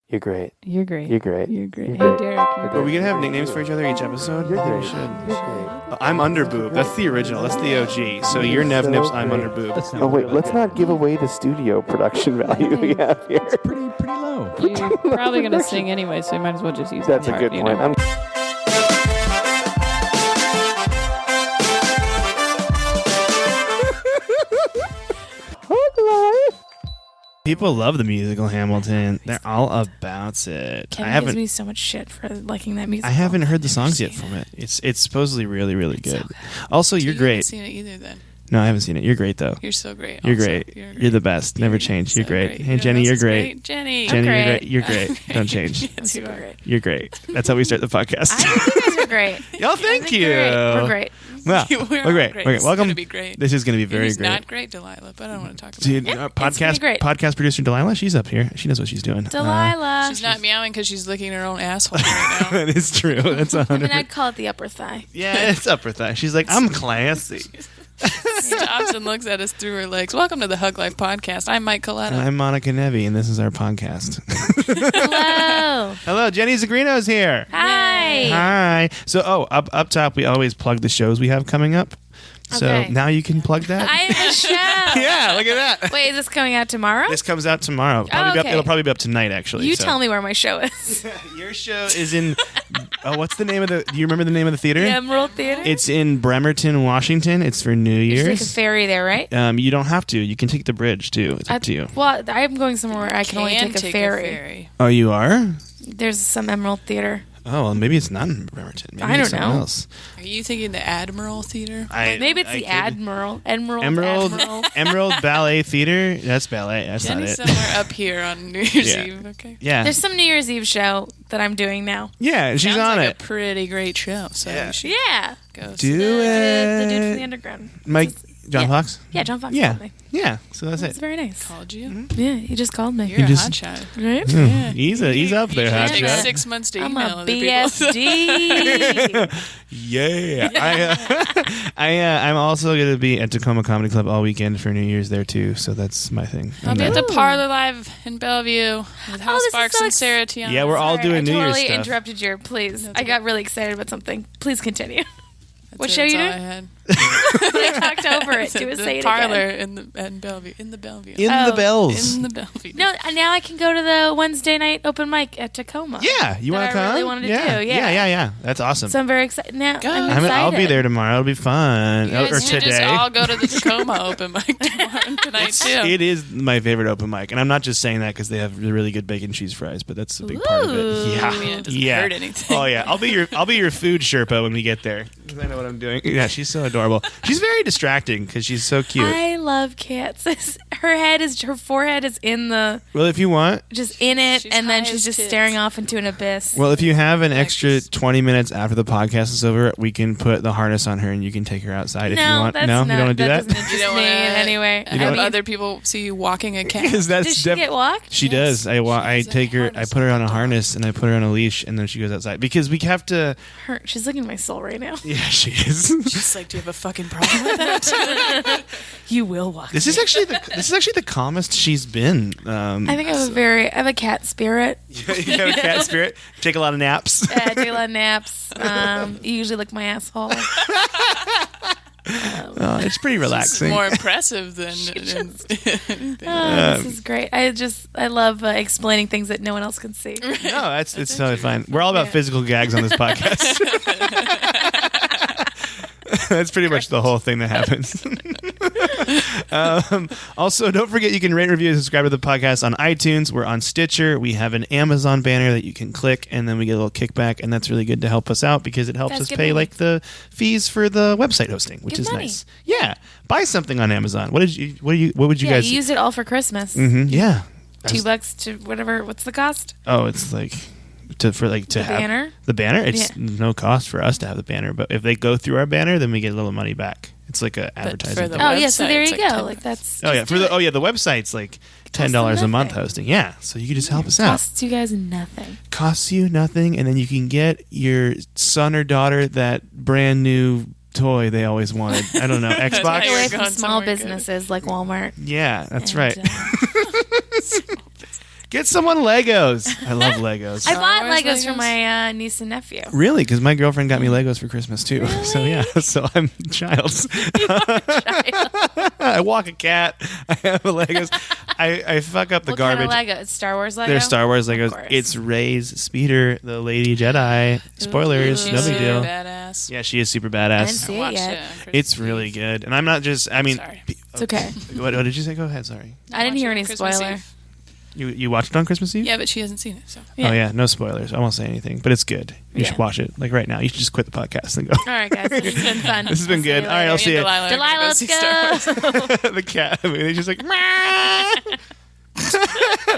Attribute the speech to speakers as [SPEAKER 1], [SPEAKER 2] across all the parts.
[SPEAKER 1] You're great.
[SPEAKER 2] You're great.
[SPEAKER 1] You're great.
[SPEAKER 2] You're great.
[SPEAKER 1] You're
[SPEAKER 2] Hey,
[SPEAKER 1] great.
[SPEAKER 2] Derek.
[SPEAKER 3] Are we going to have nicknames for each other each episode?
[SPEAKER 1] You're
[SPEAKER 3] We
[SPEAKER 1] great.
[SPEAKER 3] should.
[SPEAKER 1] You're great.
[SPEAKER 3] I'm Underboob. That's the original. That's the OG. So you're Nev Nips, I'm
[SPEAKER 1] great.
[SPEAKER 3] Underboob.
[SPEAKER 1] Oh wait, let's not give away the studio production value we have here.
[SPEAKER 4] It's pretty low.
[SPEAKER 2] You're probably going to sing anyway, so you might as well just use
[SPEAKER 1] That's
[SPEAKER 2] the
[SPEAKER 1] a good
[SPEAKER 2] part,
[SPEAKER 1] point.
[SPEAKER 2] You know?
[SPEAKER 3] People love the musical Hamilton. They're all about it.
[SPEAKER 5] Kevin gives me so much shit for liking that music.
[SPEAKER 3] I haven't heard the songs yet from it. It's supposedly really, really good. Also, you're
[SPEAKER 5] You
[SPEAKER 3] great.
[SPEAKER 5] haven't seen it either then.
[SPEAKER 3] No, I haven't seen it. You're great, though.
[SPEAKER 5] You're so great.
[SPEAKER 3] You're
[SPEAKER 5] also.
[SPEAKER 3] great. You're the best. Never change. You're
[SPEAKER 5] So
[SPEAKER 3] great. Hey,
[SPEAKER 5] You know
[SPEAKER 3] Jenny,
[SPEAKER 5] who
[SPEAKER 3] you're
[SPEAKER 5] else is
[SPEAKER 3] great.
[SPEAKER 5] Jenny.
[SPEAKER 3] Jenny, you're
[SPEAKER 5] great.
[SPEAKER 3] great. You're great. Don't change.
[SPEAKER 5] Yes, you are.
[SPEAKER 3] You're great. That's how we start the podcast.
[SPEAKER 5] I think you guys are great.
[SPEAKER 3] Y'all, thank you.
[SPEAKER 5] We're great.
[SPEAKER 3] Well,
[SPEAKER 5] We're
[SPEAKER 3] we're
[SPEAKER 5] all
[SPEAKER 3] great.
[SPEAKER 5] great.
[SPEAKER 3] We're
[SPEAKER 5] This is
[SPEAKER 3] Welcome.
[SPEAKER 5] gonna be great.
[SPEAKER 3] This is going to be very
[SPEAKER 5] Who's
[SPEAKER 3] great.
[SPEAKER 5] not great, Delilah, but I don't want to talk about
[SPEAKER 3] Dude,
[SPEAKER 5] it.
[SPEAKER 3] our
[SPEAKER 5] It's gonna be
[SPEAKER 3] podcast
[SPEAKER 5] great.
[SPEAKER 3] podcast producer Delilah, she's up here. She knows what she's doing.
[SPEAKER 5] Delilah. She's not meowing because she's licking her own asshole right now.
[SPEAKER 3] That is true. That's 100%.
[SPEAKER 5] I mean, I'd call it the upper thigh.
[SPEAKER 3] Yeah, it's upper thigh. She's like, I'm classy.
[SPEAKER 5] Stops and looks at us through her legs. Welcome to the Hug Life podcast. I'm Mike Coletta.
[SPEAKER 3] And I'm Monica Nevi, and this is our podcast.
[SPEAKER 5] Hello.
[SPEAKER 3] Hello, Jenny Zigrino's here.
[SPEAKER 5] Hi.
[SPEAKER 3] Hi. So, up top, we always plug the shows we have coming up. So
[SPEAKER 5] Okay.
[SPEAKER 3] now you can plug that.
[SPEAKER 5] I have a show.
[SPEAKER 3] Yeah, look at that.
[SPEAKER 5] Wait, is this coming out tomorrow?
[SPEAKER 3] This comes out tomorrow.
[SPEAKER 5] okay.
[SPEAKER 3] It'll probably be up tonight, actually.
[SPEAKER 5] You
[SPEAKER 3] so.
[SPEAKER 5] tell me where my show is.
[SPEAKER 3] Your show is in. What's the name of the? Do you remember the name of the theater?
[SPEAKER 5] The Emerald Theater?
[SPEAKER 3] It's in Bremerton, Washington. It's for New
[SPEAKER 5] There's
[SPEAKER 3] Year's.
[SPEAKER 5] like a ferry there, right?
[SPEAKER 3] You don't have to. You can take the bridge too. It's up to you.
[SPEAKER 5] Well, I'm going somewhere where I can only take a ferry.
[SPEAKER 3] Oh, you are?
[SPEAKER 5] There's some Emerald Theater.
[SPEAKER 3] Oh, well, maybe it's not in Bremerton. Maybe
[SPEAKER 5] I don't
[SPEAKER 3] it's somewhere
[SPEAKER 5] know.
[SPEAKER 3] Else.
[SPEAKER 6] Are you thinking the Admiral Theater?
[SPEAKER 5] Maybe it's the Admiral.
[SPEAKER 3] Emerald Ballet Theater. That's ballet. That's
[SPEAKER 6] Jenny's
[SPEAKER 3] not it.
[SPEAKER 6] somewhere up here on New Year's
[SPEAKER 3] Yeah.
[SPEAKER 6] Eve. Okay.
[SPEAKER 3] Yeah.
[SPEAKER 5] There's some New Year's Eve show that I'm doing now.
[SPEAKER 3] Yeah, she's
[SPEAKER 6] Sounds
[SPEAKER 3] on
[SPEAKER 6] like
[SPEAKER 3] it.
[SPEAKER 6] a pretty great show. So
[SPEAKER 3] Yeah.
[SPEAKER 6] you should
[SPEAKER 5] Yeah.
[SPEAKER 6] go.
[SPEAKER 3] Do
[SPEAKER 5] The
[SPEAKER 3] it.
[SPEAKER 5] dude from the Underground.
[SPEAKER 3] Mike, John
[SPEAKER 5] yeah.
[SPEAKER 3] Fox?
[SPEAKER 5] Yeah, John Fox
[SPEAKER 3] Yeah.
[SPEAKER 5] called me.
[SPEAKER 3] Yeah, so that's
[SPEAKER 5] It's
[SPEAKER 3] it.
[SPEAKER 5] very nice.
[SPEAKER 6] Called you.
[SPEAKER 3] Mm-hmm.
[SPEAKER 5] Yeah, he just called me.
[SPEAKER 6] You're a
[SPEAKER 3] just-
[SPEAKER 6] hotshot.
[SPEAKER 5] Right?
[SPEAKER 6] Yeah.
[SPEAKER 3] He's up there,
[SPEAKER 6] It takes
[SPEAKER 5] hotshot.
[SPEAKER 6] 6 months to
[SPEAKER 5] I'm
[SPEAKER 6] email
[SPEAKER 5] a
[SPEAKER 6] other people.
[SPEAKER 5] BSD.
[SPEAKER 3] Yeah. I'm also going to be at Tacoma Comedy Club all weekend for New Year's there, too, so that's my thing.
[SPEAKER 6] I'll
[SPEAKER 3] I'm
[SPEAKER 6] be at
[SPEAKER 3] there.
[SPEAKER 6] the Parlor Live in Bellevue with House
[SPEAKER 5] this is
[SPEAKER 6] Sparks
[SPEAKER 5] so
[SPEAKER 6] and Sarah Tiana.
[SPEAKER 3] Yeah, we're all
[SPEAKER 5] Sorry,
[SPEAKER 3] doing
[SPEAKER 5] I
[SPEAKER 3] New Year's
[SPEAKER 5] totally
[SPEAKER 3] stuff.
[SPEAKER 5] interrupted you. Please.
[SPEAKER 6] That's
[SPEAKER 5] I
[SPEAKER 6] okay.
[SPEAKER 5] got really excited about something. Please continue.
[SPEAKER 6] That's
[SPEAKER 5] What
[SPEAKER 6] it.
[SPEAKER 5] show you
[SPEAKER 6] That's all
[SPEAKER 5] doing?
[SPEAKER 6] I had.
[SPEAKER 5] I talked over it. Do it.
[SPEAKER 6] the
[SPEAKER 5] Say it
[SPEAKER 6] Parlor
[SPEAKER 5] again.
[SPEAKER 6] in Bellevue. In the Bellevue.
[SPEAKER 3] In
[SPEAKER 5] Oh.
[SPEAKER 3] the bells.
[SPEAKER 6] In the Bellevue.
[SPEAKER 5] No, now I can go to the Wednesday night open mic at Tacoma.
[SPEAKER 3] Yeah, you
[SPEAKER 5] That
[SPEAKER 3] want to
[SPEAKER 5] I
[SPEAKER 3] come?
[SPEAKER 5] really wanted to
[SPEAKER 3] yeah.
[SPEAKER 5] do, yeah.
[SPEAKER 3] Yeah. That's awesome.
[SPEAKER 5] So I'm very excited. Now
[SPEAKER 6] Go.
[SPEAKER 5] I'm excited.
[SPEAKER 3] I'll be there tomorrow. It'll be fun.
[SPEAKER 6] You guys
[SPEAKER 3] Or
[SPEAKER 6] should just
[SPEAKER 3] today.
[SPEAKER 6] all go to the Tacoma open mic tomorrow tonight too.
[SPEAKER 3] It is my favorite open mic, and I'm not just saying that because they have really good bacon cheese fries, but that's a big part of it.
[SPEAKER 5] Ooh.
[SPEAKER 3] Yeah,
[SPEAKER 6] I mean, it doesn't
[SPEAKER 3] yeah.
[SPEAKER 6] hurt anything.
[SPEAKER 3] Oh yeah, I'll be your food Sherpa when we get there. 'Cause I know what I'm doing. Yeah, she's so adorable. She's very distracting because she's so cute.
[SPEAKER 5] I love cats. Her forehead is in the
[SPEAKER 3] Well, if you want,
[SPEAKER 5] just in it,
[SPEAKER 6] She's
[SPEAKER 5] and then
[SPEAKER 6] high
[SPEAKER 5] she's
[SPEAKER 6] as
[SPEAKER 5] just
[SPEAKER 6] tits.
[SPEAKER 5] staring off into an abyss.
[SPEAKER 3] well, if you have an extra
[SPEAKER 6] Thanks.
[SPEAKER 3] 20 minutes after the podcast is over, we can put the harness on her and you can take her outside if you want.
[SPEAKER 5] that's
[SPEAKER 3] No,
[SPEAKER 5] not,
[SPEAKER 3] you don't want to do
[SPEAKER 5] doesn't
[SPEAKER 3] that?
[SPEAKER 5] interest
[SPEAKER 6] You don't
[SPEAKER 5] me
[SPEAKER 6] wanna
[SPEAKER 5] in any way.
[SPEAKER 6] Have
[SPEAKER 5] I mean,
[SPEAKER 6] other people see you walking a cat.
[SPEAKER 3] Because that's
[SPEAKER 5] does she get walked?
[SPEAKER 3] She
[SPEAKER 6] Yes.
[SPEAKER 3] does. I
[SPEAKER 6] She's a
[SPEAKER 3] take her. I
[SPEAKER 6] harness
[SPEAKER 3] put her on a
[SPEAKER 6] dog.
[SPEAKER 3] harness and I put her on a leash, and then she goes outside because we have to.
[SPEAKER 5] She's looking at my soul right now.
[SPEAKER 3] Yeah, she is.
[SPEAKER 6] She's like, do you have a fucking problem with that?
[SPEAKER 5] You will walk.
[SPEAKER 3] This is actually the calmest she's been.
[SPEAKER 5] I think I have a cat spirit.
[SPEAKER 3] You have a cat spirit. Take a lot of naps.
[SPEAKER 5] I take a lot of naps. You usually lick my asshole.
[SPEAKER 3] It's pretty
[SPEAKER 6] It's
[SPEAKER 3] relaxing.
[SPEAKER 6] more impressive than anything.
[SPEAKER 5] This is great. I love explaining things that no one else can see.
[SPEAKER 3] No, it's totally fine. We're all about physical gags on this podcast. That's pretty much the whole thing that happens. Also, don't forget you can rate, review, and subscribe to the podcast on iTunes. We're on Stitcher. We have an Amazon banner that you can click, and then we get a little kickback, and that's really good to help us out because it helps
[SPEAKER 5] That's
[SPEAKER 3] us
[SPEAKER 5] good
[SPEAKER 3] pay
[SPEAKER 5] money.
[SPEAKER 3] like the fees for the website hosting, which
[SPEAKER 5] Good
[SPEAKER 3] is
[SPEAKER 5] money.
[SPEAKER 3] nice. Yeah, buy something on Amazon. What would you
[SPEAKER 5] Yeah,
[SPEAKER 3] guys?
[SPEAKER 5] you use it all for Christmas.
[SPEAKER 3] Yeah.
[SPEAKER 5] $2 to whatever. What's the cost?
[SPEAKER 3] Oh, it's like to
[SPEAKER 5] The
[SPEAKER 3] have
[SPEAKER 5] banner?
[SPEAKER 3] the banner. It's
[SPEAKER 5] Yeah.
[SPEAKER 3] no cost for us to have the banner, but if they go through our banner, then we get a little money back. It's like a advertising
[SPEAKER 6] for the
[SPEAKER 3] thing.
[SPEAKER 5] Oh yeah, so
[SPEAKER 6] website,
[SPEAKER 5] there
[SPEAKER 6] it's
[SPEAKER 5] you
[SPEAKER 6] like
[SPEAKER 5] go.
[SPEAKER 6] $10.
[SPEAKER 5] Like that's.
[SPEAKER 3] Oh yeah,
[SPEAKER 5] just do it.
[SPEAKER 3] the website's like $10
[SPEAKER 5] Costs
[SPEAKER 3] a
[SPEAKER 5] them
[SPEAKER 3] month
[SPEAKER 5] nothing.
[SPEAKER 3] hosting. Yeah, so you can just help us out.
[SPEAKER 5] Costs you guys nothing.
[SPEAKER 3] Costs you nothing, and then you can get your son or daughter that brand new toy they always wanted. I don't know,
[SPEAKER 6] how
[SPEAKER 3] Xbox.
[SPEAKER 6] you're
[SPEAKER 5] Away
[SPEAKER 6] going
[SPEAKER 5] from small
[SPEAKER 6] somewhere good.
[SPEAKER 5] businesses like Walmart.
[SPEAKER 3] Yeah, that's
[SPEAKER 5] And,
[SPEAKER 3] right. Get someone Legos. I love Legos.
[SPEAKER 4] I bought
[SPEAKER 5] Wars
[SPEAKER 4] Legos for
[SPEAKER 5] Legos?
[SPEAKER 4] my niece and nephew.
[SPEAKER 3] Really? Because my girlfriend got me Legos for Christmas too. So yeah, so I'm child's. I walk a cat. I have Legos. I fuck up the
[SPEAKER 4] What
[SPEAKER 3] garbage.
[SPEAKER 4] kind of Lego? It's Star Wars Lego?
[SPEAKER 3] They're Star Wars
[SPEAKER 4] Of
[SPEAKER 3] Legos.
[SPEAKER 4] course.
[SPEAKER 3] It's Rey's speeder, the Lady Jedi. Spoilers,
[SPEAKER 5] She's
[SPEAKER 3] no big
[SPEAKER 5] super
[SPEAKER 3] deal.
[SPEAKER 5] badass.
[SPEAKER 3] Yeah, she is super
[SPEAKER 4] I didn't
[SPEAKER 3] badass.
[SPEAKER 4] see it
[SPEAKER 5] Watched
[SPEAKER 4] yet.
[SPEAKER 5] it on Christmas
[SPEAKER 3] It's really
[SPEAKER 5] Eve.
[SPEAKER 3] good, and I'm not just. I mean,
[SPEAKER 5] Sorry.
[SPEAKER 4] It's okay.
[SPEAKER 3] what did you say? Go ahead. Sorry.
[SPEAKER 4] I didn't
[SPEAKER 5] Watched
[SPEAKER 4] hear
[SPEAKER 5] it on
[SPEAKER 4] any
[SPEAKER 5] Christmas
[SPEAKER 4] spoiler.
[SPEAKER 5] Eve.
[SPEAKER 3] You watched it on Christmas Eve?
[SPEAKER 5] Yeah, but she hasn't seen it. So
[SPEAKER 3] Oh yeah, no spoilers. I won't say anything, but it's good. You
[SPEAKER 4] Yeah.
[SPEAKER 3] should watch it like right now. You should just quit the podcast and go.
[SPEAKER 4] All right, guys. This has been fun.
[SPEAKER 3] This has been good. All right, I'll see you.
[SPEAKER 5] Delilah,
[SPEAKER 4] Delilah, let's go.
[SPEAKER 3] The cat. I mean, it's just like.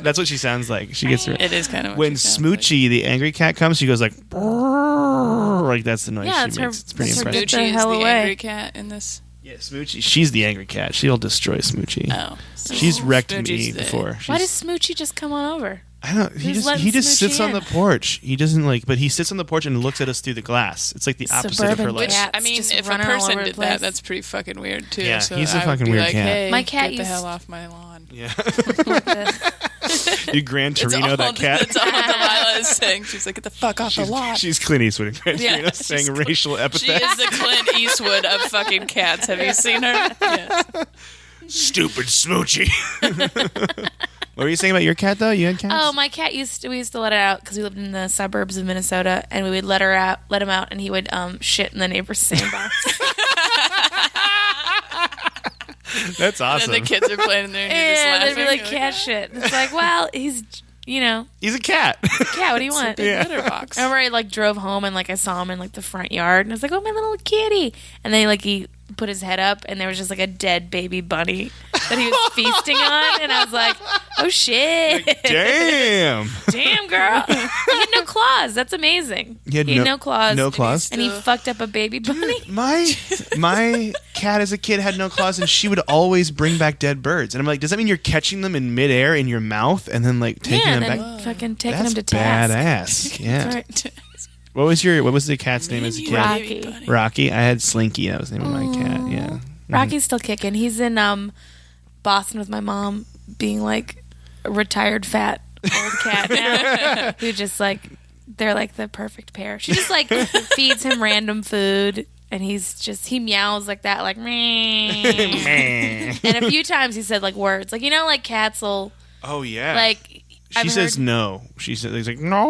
[SPEAKER 3] That's what she sounds like. She gets her.
[SPEAKER 5] It is kind of
[SPEAKER 3] When Smoochie, the angry cat, comes, she goes like. Like that's the noise
[SPEAKER 4] Yeah,
[SPEAKER 3] she
[SPEAKER 4] that's her-
[SPEAKER 3] makes. It's pretty
[SPEAKER 4] that's her
[SPEAKER 3] impressive.
[SPEAKER 4] Get the
[SPEAKER 5] Smoochie is
[SPEAKER 4] hell
[SPEAKER 5] the
[SPEAKER 4] away.
[SPEAKER 5] angry cat in this.
[SPEAKER 3] Yeah, Smoochie. She's the angry cat. She'll destroy Smoochie.
[SPEAKER 5] Oh,
[SPEAKER 3] She's wrecked
[SPEAKER 5] Smoochie's
[SPEAKER 3] me
[SPEAKER 5] the-
[SPEAKER 3] before.
[SPEAKER 4] Why
[SPEAKER 3] She's-
[SPEAKER 4] does Smoochie just come on over?
[SPEAKER 3] I don't. He
[SPEAKER 4] Who's
[SPEAKER 3] just
[SPEAKER 4] letting
[SPEAKER 3] sits
[SPEAKER 4] Smoochie
[SPEAKER 3] on
[SPEAKER 4] in?
[SPEAKER 3] the porch. He doesn't like, but he sits on the porch and looks at us through the glass. It's like the opposite of her
[SPEAKER 4] Suburban
[SPEAKER 3] life.
[SPEAKER 5] Which
[SPEAKER 4] Cats
[SPEAKER 5] I mean,
[SPEAKER 4] just
[SPEAKER 5] if a
[SPEAKER 4] running all
[SPEAKER 5] person
[SPEAKER 4] over the
[SPEAKER 5] did
[SPEAKER 4] place.
[SPEAKER 5] that, that's pretty fucking weird too.
[SPEAKER 3] Yeah,
[SPEAKER 5] so
[SPEAKER 3] he's a
[SPEAKER 5] I would
[SPEAKER 3] fucking
[SPEAKER 5] be
[SPEAKER 3] weird
[SPEAKER 5] like,
[SPEAKER 3] cat.
[SPEAKER 5] Hey,
[SPEAKER 4] My cat
[SPEAKER 5] get the
[SPEAKER 4] used-
[SPEAKER 5] hell off my lawn.
[SPEAKER 3] Yeah,
[SPEAKER 4] The-
[SPEAKER 3] you Gran
[SPEAKER 5] That's
[SPEAKER 3] Torino
[SPEAKER 5] all,
[SPEAKER 3] that cat.
[SPEAKER 5] That's all Delilah is saying. She's like, get the fuck off the lawn.
[SPEAKER 3] She's Clint Eastwood in Gran
[SPEAKER 5] Yeah,
[SPEAKER 3] Torino
[SPEAKER 5] she's
[SPEAKER 3] saying
[SPEAKER 5] Clint-
[SPEAKER 3] racial
[SPEAKER 5] She
[SPEAKER 3] epithets.
[SPEAKER 5] is the Clint Eastwood of fucking cats. Have you seen her? Yes.
[SPEAKER 3] Stupid Smoochie. What were you saying about your cat though? You had cats?
[SPEAKER 4] Oh, my cat we used to let it out because we lived in the suburbs of Minnesota, and we would let him out, and he would shit in the neighbor's sandbox.
[SPEAKER 3] That's awesome.
[SPEAKER 5] And the kids are playing in there and you're just
[SPEAKER 4] Yeah,
[SPEAKER 5] laughing.
[SPEAKER 4] they'd be like
[SPEAKER 5] You're
[SPEAKER 4] cat shit. It's like, well, he's
[SPEAKER 3] He's a cat.
[SPEAKER 4] cat. What do you want?
[SPEAKER 3] Yeah.
[SPEAKER 5] litter box.
[SPEAKER 4] I remember I like drove home and like I saw him in like the front yard, and I was like, oh, my little kitty. And then like he put his head up, and there was just like a dead baby bunny that he was feasting on, and I was like, oh shit.
[SPEAKER 3] Damn.
[SPEAKER 4] Damn, girl. He had no claws. That's amazing.
[SPEAKER 3] He had
[SPEAKER 4] no claws.
[SPEAKER 3] No claws.
[SPEAKER 4] And he fucked up a baby bunny.
[SPEAKER 3] My cat as a kid had no claws, and she would always bring back dead birds. And I'm like, does that mean you're catching them in midair in your mouth and then like taking
[SPEAKER 4] Yeah,
[SPEAKER 3] them
[SPEAKER 4] and
[SPEAKER 3] back?
[SPEAKER 4] then fucking taking
[SPEAKER 3] That's
[SPEAKER 4] him to task.
[SPEAKER 3] badass. Yeah.
[SPEAKER 4] That's right.
[SPEAKER 3] What was the cat's name as a kid?
[SPEAKER 4] Rocky.
[SPEAKER 3] Rocky. I had Slinky. That was the name of my cat. Yeah.
[SPEAKER 4] Rocky's still kicking. He's in Boston with my mom, being like a retired fat old cat now, who just like they're like the perfect pair. She just like feeds him random food, and he meows like that, like meh. And a few times he said like words, like like cats will
[SPEAKER 3] Oh yeah.
[SPEAKER 4] like.
[SPEAKER 3] she
[SPEAKER 4] I've
[SPEAKER 3] says
[SPEAKER 4] heard-
[SPEAKER 3] no. She says he's like no.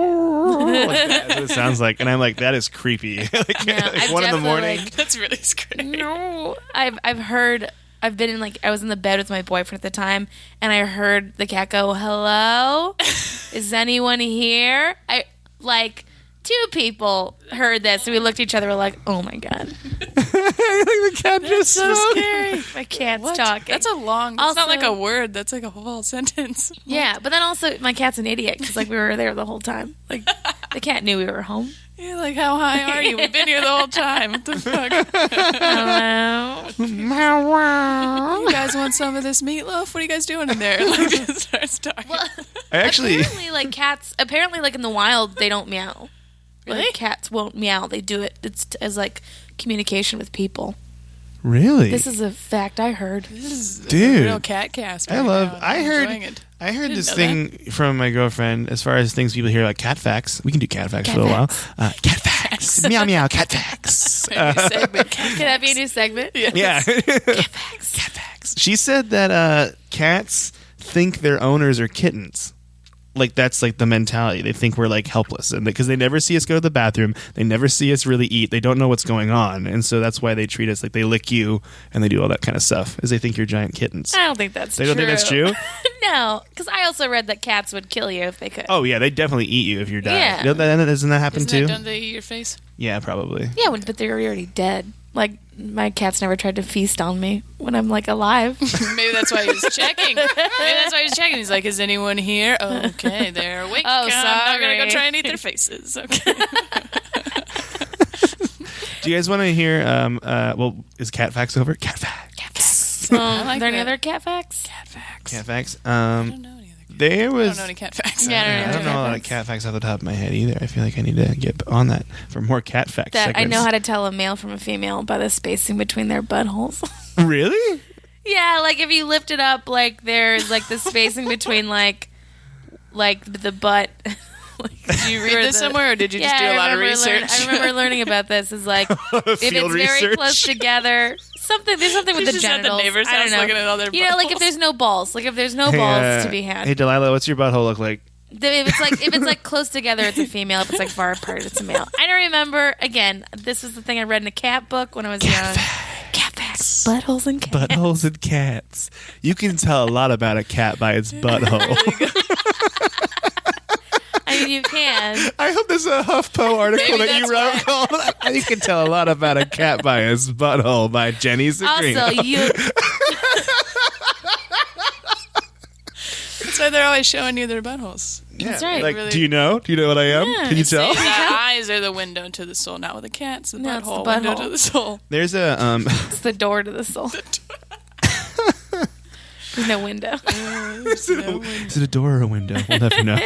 [SPEAKER 3] Like that. That's what it sounds like, and I'm like that is creepy. like
[SPEAKER 4] Yeah, I've
[SPEAKER 3] 1 in the
[SPEAKER 4] definitely,
[SPEAKER 3] morning.
[SPEAKER 4] like,
[SPEAKER 5] That's really scary.
[SPEAKER 4] No, I've heard. I've been in I was in the bed with my boyfriend at the time, and I heard the cat go, "Hello, is anyone here?" I like 2 people heard this, and we looked at each other. We're like, "Oh my god,
[SPEAKER 3] like the cat just
[SPEAKER 4] so
[SPEAKER 3] spoke.
[SPEAKER 4] scary!" My cat's
[SPEAKER 5] What?
[SPEAKER 4] talking.
[SPEAKER 5] That's a long. That's not like
[SPEAKER 4] Also-
[SPEAKER 5] a word. That's like a whole sentence.
[SPEAKER 4] yeah, but then also my cat's an idiot because like we were there the whole time. Like the cat knew we were home.
[SPEAKER 5] You're like, how high are you? We've been here the whole time. What the fuck?
[SPEAKER 4] Hello.
[SPEAKER 5] You guys want some of this meatloaf? What are you guys doing in there? Like, just starts talking.
[SPEAKER 3] I actually.
[SPEAKER 4] Apparently, like cats. Apparently, like in the wild, they don't meow.
[SPEAKER 5] Really?
[SPEAKER 4] Like, cats won't meow. They do it. It's as like communication with people.
[SPEAKER 3] Really?
[SPEAKER 4] This is a fact I heard.
[SPEAKER 5] This is
[SPEAKER 3] Dude.
[SPEAKER 5] a real cat cast.
[SPEAKER 3] I
[SPEAKER 5] right
[SPEAKER 3] love.
[SPEAKER 5] now, and
[SPEAKER 3] I
[SPEAKER 5] I'm
[SPEAKER 3] heard.
[SPEAKER 5] enjoying it.
[SPEAKER 3] I heard this
[SPEAKER 5] know
[SPEAKER 3] thing from my girlfriend as far as things people hear like cat facts. We can do cat facts for a while. Cat facts. Meow meow. Cat facts.
[SPEAKER 5] Maybe segment cat
[SPEAKER 4] Can that be a new segment?
[SPEAKER 5] Yes.
[SPEAKER 3] Yeah.
[SPEAKER 4] Cat facts.
[SPEAKER 3] Cat facts. She said that cats think their owners are kittens. Like that's like the mentality. They think we're like helpless, and because they never see us go to the bathroom, they never see us really eat. They don't know what's going on, and so that's why they treat us like they lick you and they do all that kind of stuff. Is they think you're giant kittens.
[SPEAKER 4] I don't think that's
[SPEAKER 3] They
[SPEAKER 4] true.
[SPEAKER 3] don't think that's true?
[SPEAKER 4] No, because I also read that cats would kill you if they could.
[SPEAKER 3] Oh yeah, they definitely eat you if you're dying.
[SPEAKER 4] Yeah.
[SPEAKER 3] Doesn't that happen
[SPEAKER 5] Isn't
[SPEAKER 3] too?
[SPEAKER 5] that don't they eat your face?
[SPEAKER 3] Yeah, probably.
[SPEAKER 4] Yeah, but they're already dead. Like my cat's never tried to feast on me when I'm like alive.
[SPEAKER 5] Maybe that's why he was checking. Maybe that's why he was checking. He's like, is anyone here? Oh, okay, they're awake.
[SPEAKER 4] Oh,
[SPEAKER 5] I'm not gonna go
[SPEAKER 4] sorry.
[SPEAKER 5] try and eat their faces. Okay.
[SPEAKER 3] Do you guys want to hear? Well, is cat facts over? Cat facts.
[SPEAKER 4] Cat facts.
[SPEAKER 5] like
[SPEAKER 4] are there any
[SPEAKER 5] that.
[SPEAKER 4] other cat facts?
[SPEAKER 5] Cat facts.
[SPEAKER 3] Cat facts.
[SPEAKER 5] I don't know any other.
[SPEAKER 3] There
[SPEAKER 5] I don't
[SPEAKER 3] was.
[SPEAKER 5] know any cat facts.
[SPEAKER 4] Yeah,
[SPEAKER 3] I don't know a lot of cat facts off the top of my head either. I feel like I need to get on that for more cat facts.
[SPEAKER 4] That I
[SPEAKER 3] segments.
[SPEAKER 4] know how to tell a male from a female by the spacing between their buttholes.
[SPEAKER 3] Really?
[SPEAKER 4] Yeah, like if you lift it up, like there's like the spacing between like like the butt. Like,
[SPEAKER 6] Did you read this somewhere, or did you just do a lot of research?
[SPEAKER 4] I remember learning about this. Is like if it's
[SPEAKER 3] Field
[SPEAKER 4] very
[SPEAKER 3] research.
[SPEAKER 4] close together. There's something with
[SPEAKER 6] She's
[SPEAKER 4] the
[SPEAKER 6] just at the
[SPEAKER 4] genitals.
[SPEAKER 6] neighbor's
[SPEAKER 4] I don't
[SPEAKER 6] house
[SPEAKER 4] know.
[SPEAKER 6] looking at all their
[SPEAKER 4] You know, like if
[SPEAKER 6] buttholes.
[SPEAKER 4] there's no balls, like if there's no balls to be had.
[SPEAKER 3] Hey, Delilah, what's your butthole look like?
[SPEAKER 4] If it's like close together, it's a female. If it's like far apart, it's a male. I don't remember. Again, this was the thing I read in a cat book when I was young. Cat facts. Buttholes and cats.
[SPEAKER 3] Buttholes and cats. You can tell a lot about a cat by its butthole.
[SPEAKER 4] I mean, you can.
[SPEAKER 3] I hope there's a HuffPo article that you wrote called "You can tell a lot about a cat by its butthole" by Jenny Zigrino.
[SPEAKER 4] Also, you.
[SPEAKER 6] That's why they're always showing you their buttholes.
[SPEAKER 4] That's right.
[SPEAKER 3] Like,
[SPEAKER 6] Really-
[SPEAKER 3] do you know? Do you know what I am?
[SPEAKER 4] Yeah.
[SPEAKER 3] Can you tell?
[SPEAKER 6] The eyes are the window to the soul. Not with the cats. The
[SPEAKER 4] No, it's the
[SPEAKER 6] butthole window
[SPEAKER 4] butthole.
[SPEAKER 6] to the soul.
[SPEAKER 3] There's a
[SPEAKER 4] It's the door to the soul. There's no window.
[SPEAKER 3] is it a door or a window? We'll never know.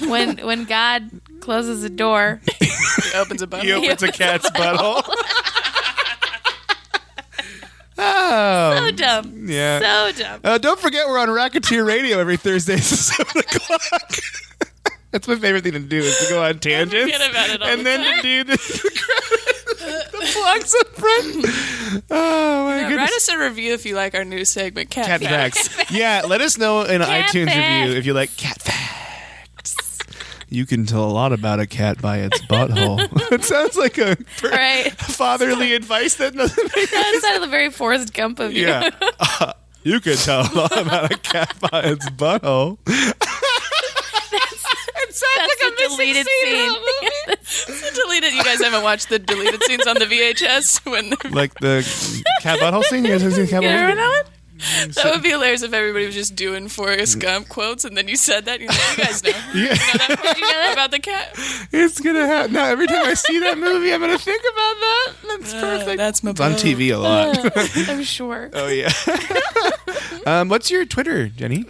[SPEAKER 4] When God closes a door,
[SPEAKER 6] He opens a butthole.
[SPEAKER 3] He opens a cat's butthole. Oh,
[SPEAKER 4] so dumb.
[SPEAKER 3] yeah.
[SPEAKER 4] So dumb.
[SPEAKER 3] Don't forget we're on Racketeer Radio every Thursday at 7 o'clock. That's my favorite thing to do is to go on tangents
[SPEAKER 6] forget about it all
[SPEAKER 3] and
[SPEAKER 6] the
[SPEAKER 3] then to do the plugs up front. Oh my
[SPEAKER 6] Yeah,
[SPEAKER 3] goodness.
[SPEAKER 6] write us a review if you like our new segment, Cat
[SPEAKER 3] Cat
[SPEAKER 6] Facts.
[SPEAKER 3] facts. Yeah, let us know in an
[SPEAKER 4] Cat
[SPEAKER 3] iTunes
[SPEAKER 4] facts.
[SPEAKER 3] review if you like cat facts. You can tell a lot about a cat by its butthole. It sounds like a
[SPEAKER 4] Right.
[SPEAKER 3] fatherly advice that doesn't make
[SPEAKER 4] That sounded the very Forrest Gump of you.
[SPEAKER 3] Yeah. You can tell a lot about a cat by its butthole.
[SPEAKER 4] That's the deleted scene.
[SPEAKER 6] The deleted. You guys haven't watched the deleted scenes on the VHS when they're
[SPEAKER 3] Like the cat butthole scene? You guys ever seen cat
[SPEAKER 4] You
[SPEAKER 3] butthole?
[SPEAKER 4] remember that one?
[SPEAKER 6] That would be hilarious if everybody was just doing Forrest Gump quotes, and then you said that. You're like, you guys know.
[SPEAKER 3] Yeah.
[SPEAKER 6] You know that quote about the cat?
[SPEAKER 3] It's gonna happen. Now, every time I see that movie, I'm gonna think about that. That's perfect.
[SPEAKER 6] That's my
[SPEAKER 3] It's on TV a lot.
[SPEAKER 4] I'm sure.
[SPEAKER 3] Oh yeah. What's your Twitter, Jenny?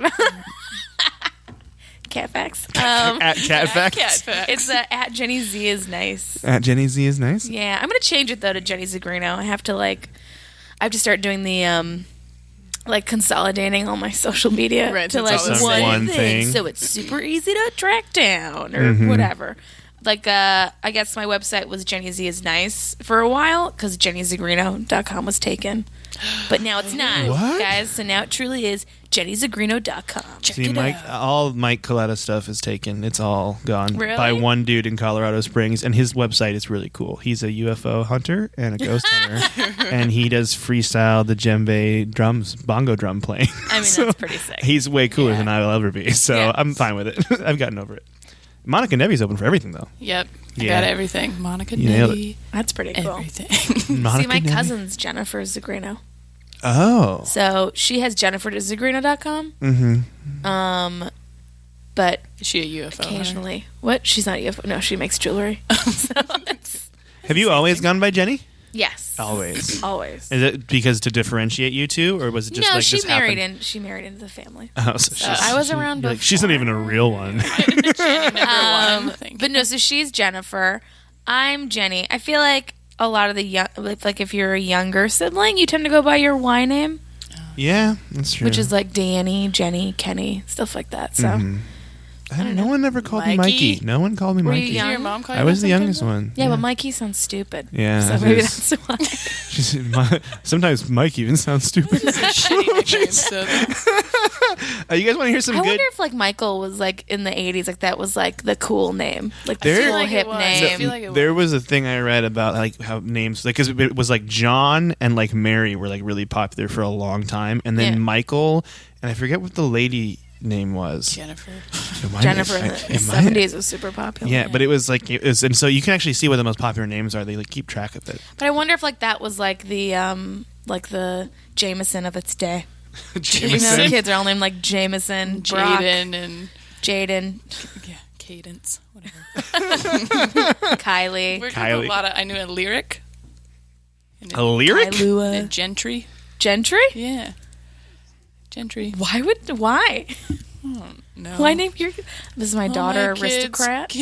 [SPEAKER 4] Cat facts.
[SPEAKER 3] At Cat Facts.
[SPEAKER 6] Cat Facts.
[SPEAKER 4] It's at Jenny Z is nice.
[SPEAKER 3] At Jenny Z is nice.
[SPEAKER 4] Yeah, I'm gonna change it though to Jenny Zigrino. I have to start doing the like consolidating all my social media
[SPEAKER 6] Right,
[SPEAKER 4] to
[SPEAKER 6] so
[SPEAKER 4] like
[SPEAKER 6] it's all the
[SPEAKER 4] one,
[SPEAKER 3] same. One
[SPEAKER 4] thing,
[SPEAKER 3] thing.
[SPEAKER 4] so it's super easy to track down or whatever. Like I guess my website was Jenny Z is nice for a while because JennyZigrino.com was taken, but now it's not,
[SPEAKER 3] What?
[SPEAKER 4] guys. So now it truly is JennyZigrino.com. Check
[SPEAKER 3] See,
[SPEAKER 4] it
[SPEAKER 3] Mike,
[SPEAKER 4] out.
[SPEAKER 3] all Mike Coletta stuff is taken. It's all gone
[SPEAKER 4] Really?
[SPEAKER 3] by one dude in Colorado Springs, and his website is really cool. He's a UFO hunter and a ghost hunter, and he does freestyle the djembe drums, bongo drum playing.
[SPEAKER 4] I mean, that's pretty sick.
[SPEAKER 3] He's way cooler
[SPEAKER 4] Yeah.
[SPEAKER 3] than I will ever be, so
[SPEAKER 4] Yeah.
[SPEAKER 3] I'm fine with it. I've gotten over it. Monica Nevi's open for everything, though.
[SPEAKER 6] Yep. I
[SPEAKER 3] Yeah.
[SPEAKER 6] got everything. Monica
[SPEAKER 3] You nailed
[SPEAKER 6] Nevi.
[SPEAKER 4] That's pretty cool.
[SPEAKER 6] Everything.
[SPEAKER 3] Monica
[SPEAKER 4] See, my
[SPEAKER 3] Nevi?
[SPEAKER 4] cousin's Jennifer Zigrino.
[SPEAKER 3] Oh.
[SPEAKER 4] So she has JenniferZigrino.com.
[SPEAKER 3] Mm-hmm.
[SPEAKER 4] But
[SPEAKER 6] Is she a UFO?
[SPEAKER 4] occasionally, what? She's not a UFO. No, she makes jewelry. So it's,
[SPEAKER 3] Have you always gone by Jenny?
[SPEAKER 4] yes,
[SPEAKER 3] Always.
[SPEAKER 4] always.
[SPEAKER 3] Is it because to differentiate you two, or was it just
[SPEAKER 4] No,
[SPEAKER 3] like
[SPEAKER 4] she
[SPEAKER 3] this
[SPEAKER 4] married
[SPEAKER 3] happened?
[SPEAKER 4] she married into the family.
[SPEAKER 3] Oh, so she's-
[SPEAKER 4] I was around
[SPEAKER 3] you're like, she's not even a real one.
[SPEAKER 6] Never won. Thank
[SPEAKER 4] But no, so she's Jennifer. I'm Jenny. I feel like a lot of the young, like if you're a younger sibling, you tend to go by your Y name,
[SPEAKER 3] Yeah, that's true.
[SPEAKER 4] which is like Danny, Jenny, Kenny, stuff like that. So
[SPEAKER 3] No one ever called me
[SPEAKER 6] Mikey?
[SPEAKER 3] Mikey. No one called me
[SPEAKER 4] Were you
[SPEAKER 3] Mikey.
[SPEAKER 4] young?
[SPEAKER 6] Did your mom call you
[SPEAKER 3] I was
[SPEAKER 6] that
[SPEAKER 3] the
[SPEAKER 6] sometimes?
[SPEAKER 3] youngest one.
[SPEAKER 4] yeah, but Mikey sounds stupid.
[SPEAKER 3] Yeah,
[SPEAKER 4] so
[SPEAKER 3] it
[SPEAKER 4] maybe
[SPEAKER 3] is.
[SPEAKER 4] that's why.
[SPEAKER 3] Sometimes Mike even sounds stupid.
[SPEAKER 6] Shitty nicknames, so
[SPEAKER 3] You guys want to hear some
[SPEAKER 4] I
[SPEAKER 3] good?
[SPEAKER 4] wonder if like Michael was like in the 80s, like that was like the cool name, like the
[SPEAKER 3] There-
[SPEAKER 4] cool
[SPEAKER 6] like it
[SPEAKER 4] hip
[SPEAKER 6] was.
[SPEAKER 4] name.
[SPEAKER 6] I feel like it
[SPEAKER 3] There was a thing I read about like how names, like because it was like John and like Mary were like really popular for a long time, and then
[SPEAKER 4] Yeah.
[SPEAKER 3] Michael and I forget what the lady name was.
[SPEAKER 6] Jennifer.
[SPEAKER 4] Jennifer in the
[SPEAKER 3] Am I-
[SPEAKER 4] 70s was super popular.
[SPEAKER 3] Yeah, but it was like it was, and so you can actually see what the most popular names are. They like keep track of it.
[SPEAKER 4] But I wonder if like that was like the Jameson of its day. You know,
[SPEAKER 3] Jameson.
[SPEAKER 4] kids are all named like Jameson, Brock,
[SPEAKER 6] Jaden and
[SPEAKER 4] Jaden,
[SPEAKER 6] yeah, Cadence, whatever.
[SPEAKER 4] Kylie,
[SPEAKER 6] We're
[SPEAKER 3] Kylie.
[SPEAKER 6] a lot of. I knew a lyric. And
[SPEAKER 3] A lyric?
[SPEAKER 4] Kailua,
[SPEAKER 6] and Gentry.
[SPEAKER 4] Gentry.
[SPEAKER 6] Yeah. Gentry.
[SPEAKER 4] Why?
[SPEAKER 6] No.
[SPEAKER 4] Why name your? This is my
[SPEAKER 6] Oh,
[SPEAKER 4] daughter,
[SPEAKER 6] my kids.
[SPEAKER 4] aristocrat.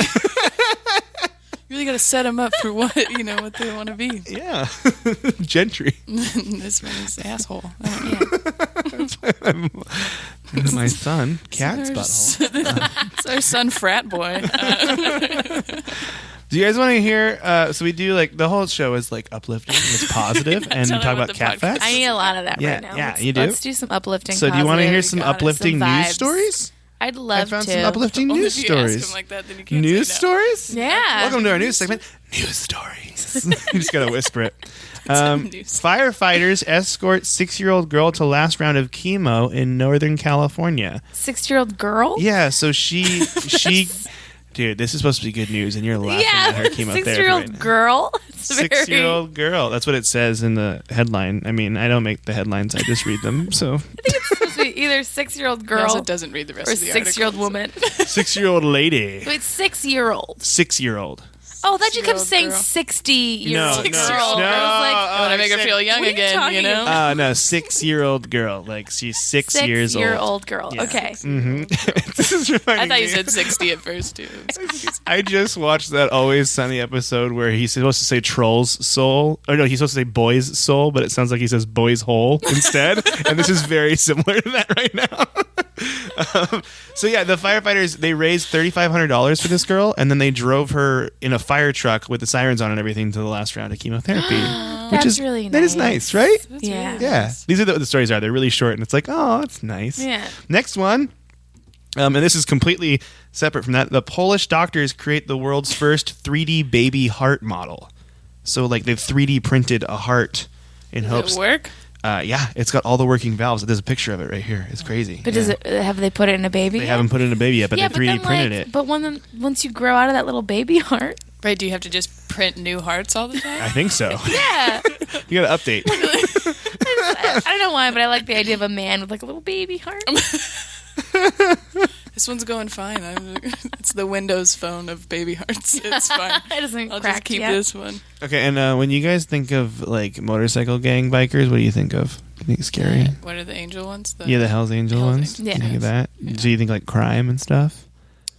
[SPEAKER 6] You really got to set them up for what what they want to be.
[SPEAKER 3] Yeah, Gentry.
[SPEAKER 6] This man's asshole. I don't know.
[SPEAKER 3] My son, cat's butthole.
[SPEAKER 6] It's our son, frat boy.
[SPEAKER 3] Do you guys want to hear? So we do like the whole show is like uplifting, it's positive, and
[SPEAKER 6] Tell
[SPEAKER 3] talk
[SPEAKER 6] them
[SPEAKER 3] about
[SPEAKER 6] what the
[SPEAKER 3] cat
[SPEAKER 6] podcast
[SPEAKER 3] facts.
[SPEAKER 4] I need a lot of that
[SPEAKER 3] Yeah,
[SPEAKER 4] right now.
[SPEAKER 3] yeah,
[SPEAKER 4] Let's,
[SPEAKER 3] you do?
[SPEAKER 4] Let's do some uplifting.
[SPEAKER 3] So do you want to hear
[SPEAKER 4] positive,
[SPEAKER 3] some uplifting
[SPEAKER 4] some
[SPEAKER 3] news
[SPEAKER 4] vibes.
[SPEAKER 3] stories?
[SPEAKER 4] I'd
[SPEAKER 3] I
[SPEAKER 4] love
[SPEAKER 3] found
[SPEAKER 4] to.
[SPEAKER 3] some uplifting
[SPEAKER 6] Only
[SPEAKER 3] news
[SPEAKER 6] if you ask
[SPEAKER 3] stories.
[SPEAKER 6] him like that, then you can't
[SPEAKER 3] News
[SPEAKER 6] say no.
[SPEAKER 3] stories?
[SPEAKER 4] Yeah.
[SPEAKER 3] Welcome to our news segment. News stories. You just gotta whisper it.
[SPEAKER 6] News.
[SPEAKER 3] Firefighters escort 6-year-old girl to last round of chemo in Northern California.
[SPEAKER 4] 6-year-old girl.
[SPEAKER 3] Yeah, so she, dude, this is supposed to be good news, and you're laughing
[SPEAKER 4] Yeah,
[SPEAKER 3] at her chemotherapy.
[SPEAKER 4] 6-year-old
[SPEAKER 3] right now.
[SPEAKER 4] girl. It's very-
[SPEAKER 3] 6-year-old girl. That's what it says in the headline. I mean, I don't make the headlines; I just read them. So,
[SPEAKER 4] I think it's supposed to be either 6-year-old
[SPEAKER 6] He
[SPEAKER 4] girl
[SPEAKER 6] also doesn't read the rest
[SPEAKER 4] or
[SPEAKER 6] of the article.
[SPEAKER 4] 6-year-old woman.
[SPEAKER 3] 6-year-old lady,
[SPEAKER 4] Wait, 6-year-old.
[SPEAKER 3] 6-year-old.
[SPEAKER 4] Oh, I thought you kept
[SPEAKER 6] 6-year-old
[SPEAKER 4] saying
[SPEAKER 6] girl.
[SPEAKER 4] 60-year-old
[SPEAKER 3] No,
[SPEAKER 4] girl.
[SPEAKER 3] no,
[SPEAKER 4] I was like,
[SPEAKER 6] I want to make her feel young
[SPEAKER 4] what are you
[SPEAKER 6] again,
[SPEAKER 4] talking
[SPEAKER 6] you know?
[SPEAKER 4] about?
[SPEAKER 3] No, 6-year-old girl. Like she's 6 years old.
[SPEAKER 4] 6-year-old girl.
[SPEAKER 3] Yeah.
[SPEAKER 4] Okay.
[SPEAKER 3] This is reminding
[SPEAKER 6] I thought you
[SPEAKER 3] me.
[SPEAKER 6] said 60 at first, too.
[SPEAKER 3] I just watched that Always Sunny episode where he's supposed to say troll's soul. Or no, he's supposed to say boy's soul, but it sounds like he says boy's hole instead. And this is very similar to that right now. So yeah, the firefighters, they raised $3,500 for this girl, and then they drove her in a fire truck with the sirens on and everything to the last round of chemotherapy. Which
[SPEAKER 4] That's
[SPEAKER 3] is
[SPEAKER 4] really
[SPEAKER 3] That is
[SPEAKER 4] nice.
[SPEAKER 3] nice, right?
[SPEAKER 4] Yeah.
[SPEAKER 3] Yeah. These are the stories are. They're really short, and it's like, oh, it's nice.
[SPEAKER 4] Yeah.
[SPEAKER 3] Next one. And this is completely separate from that. The Polish doctors create the world's first 3D baby heart model. So, like, they've 3D printed a heart in
[SPEAKER 6] Does
[SPEAKER 3] hopes.
[SPEAKER 6] it work?
[SPEAKER 3] Yeah, it's got all the working valves. There's a picture of it right here. It's crazy.
[SPEAKER 4] But
[SPEAKER 3] Yeah.
[SPEAKER 4] does it? Have they put it in a baby?
[SPEAKER 3] They
[SPEAKER 4] yet?
[SPEAKER 3] haven't put it in a baby yet, but
[SPEAKER 4] yeah,
[SPEAKER 3] they 3D
[SPEAKER 4] then,
[SPEAKER 3] printed
[SPEAKER 4] like,
[SPEAKER 3] it.
[SPEAKER 4] But once you grow out of that little baby heart,
[SPEAKER 6] Right, do you have to just print new hearts all the time?
[SPEAKER 3] I think so.
[SPEAKER 4] yeah.
[SPEAKER 3] You got to update.
[SPEAKER 4] I don't know why, but I like the idea of a man with like a little baby heart.
[SPEAKER 6] This one's going fine. It's the Windows phone of baby hearts. It's fine.
[SPEAKER 4] It doesn't
[SPEAKER 6] I'll
[SPEAKER 4] crack
[SPEAKER 6] just keep
[SPEAKER 4] yet.
[SPEAKER 6] this one.
[SPEAKER 3] Okay, and when you guys think of, like, motorcycle gang bikers, what do you think of? You think it's scary?
[SPEAKER 6] What are the angel ones?
[SPEAKER 3] Yeah, the Hell's Angel
[SPEAKER 6] Hell's
[SPEAKER 3] ones.
[SPEAKER 4] Angel.
[SPEAKER 3] You think of
[SPEAKER 4] Yeah.
[SPEAKER 3] that? Do you think, like, crime and stuff?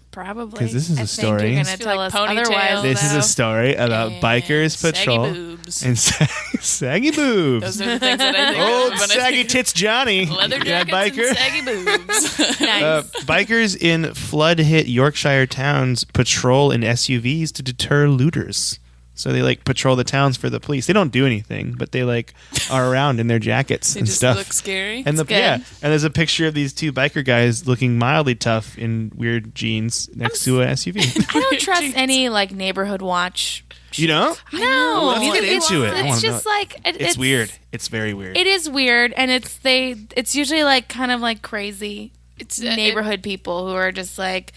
[SPEAKER 4] Probably.
[SPEAKER 3] 'Cause this is a
[SPEAKER 4] I
[SPEAKER 3] story.
[SPEAKER 4] think you're
[SPEAKER 6] Feel
[SPEAKER 4] gonna tell
[SPEAKER 6] like
[SPEAKER 4] us
[SPEAKER 6] ponytails.
[SPEAKER 4] otherwise.
[SPEAKER 3] This is
[SPEAKER 4] though.
[SPEAKER 3] a story about
[SPEAKER 6] And
[SPEAKER 3] bikers
[SPEAKER 6] saggy
[SPEAKER 3] patrol
[SPEAKER 6] boobs.
[SPEAKER 3] and saggy boobs.
[SPEAKER 6] Those are the things that I think
[SPEAKER 3] Old
[SPEAKER 6] of when I
[SPEAKER 3] saggy
[SPEAKER 6] think
[SPEAKER 3] tits Johnny.
[SPEAKER 6] leather
[SPEAKER 3] Yeah,
[SPEAKER 6] jackets
[SPEAKER 3] biker.
[SPEAKER 6] and saggy boobs.
[SPEAKER 4] Nice.
[SPEAKER 3] Bikers in flood-hit Yorkshire towns patrol in SUVs to deter looters. So they, like, patrol the towns for the police. They don't do anything, but they, like, are around in their jackets
[SPEAKER 6] They
[SPEAKER 3] and
[SPEAKER 6] just
[SPEAKER 3] stuff.
[SPEAKER 6] look scary.
[SPEAKER 3] And
[SPEAKER 4] good.
[SPEAKER 3] and there's a picture of these two biker guys looking mildly tough in weird jeans next to a SUV.
[SPEAKER 4] I don't trust any like neighborhood watch.
[SPEAKER 3] You know?
[SPEAKER 4] No,
[SPEAKER 3] Let's get
[SPEAKER 4] it's,
[SPEAKER 3] into it. I
[SPEAKER 4] It's
[SPEAKER 3] wanna
[SPEAKER 4] just
[SPEAKER 3] know.
[SPEAKER 4] like
[SPEAKER 3] It's weird. It's very weird.
[SPEAKER 4] It is weird, and it's usually like kind of like crazy
[SPEAKER 6] It's
[SPEAKER 4] neighborhood people who are just like,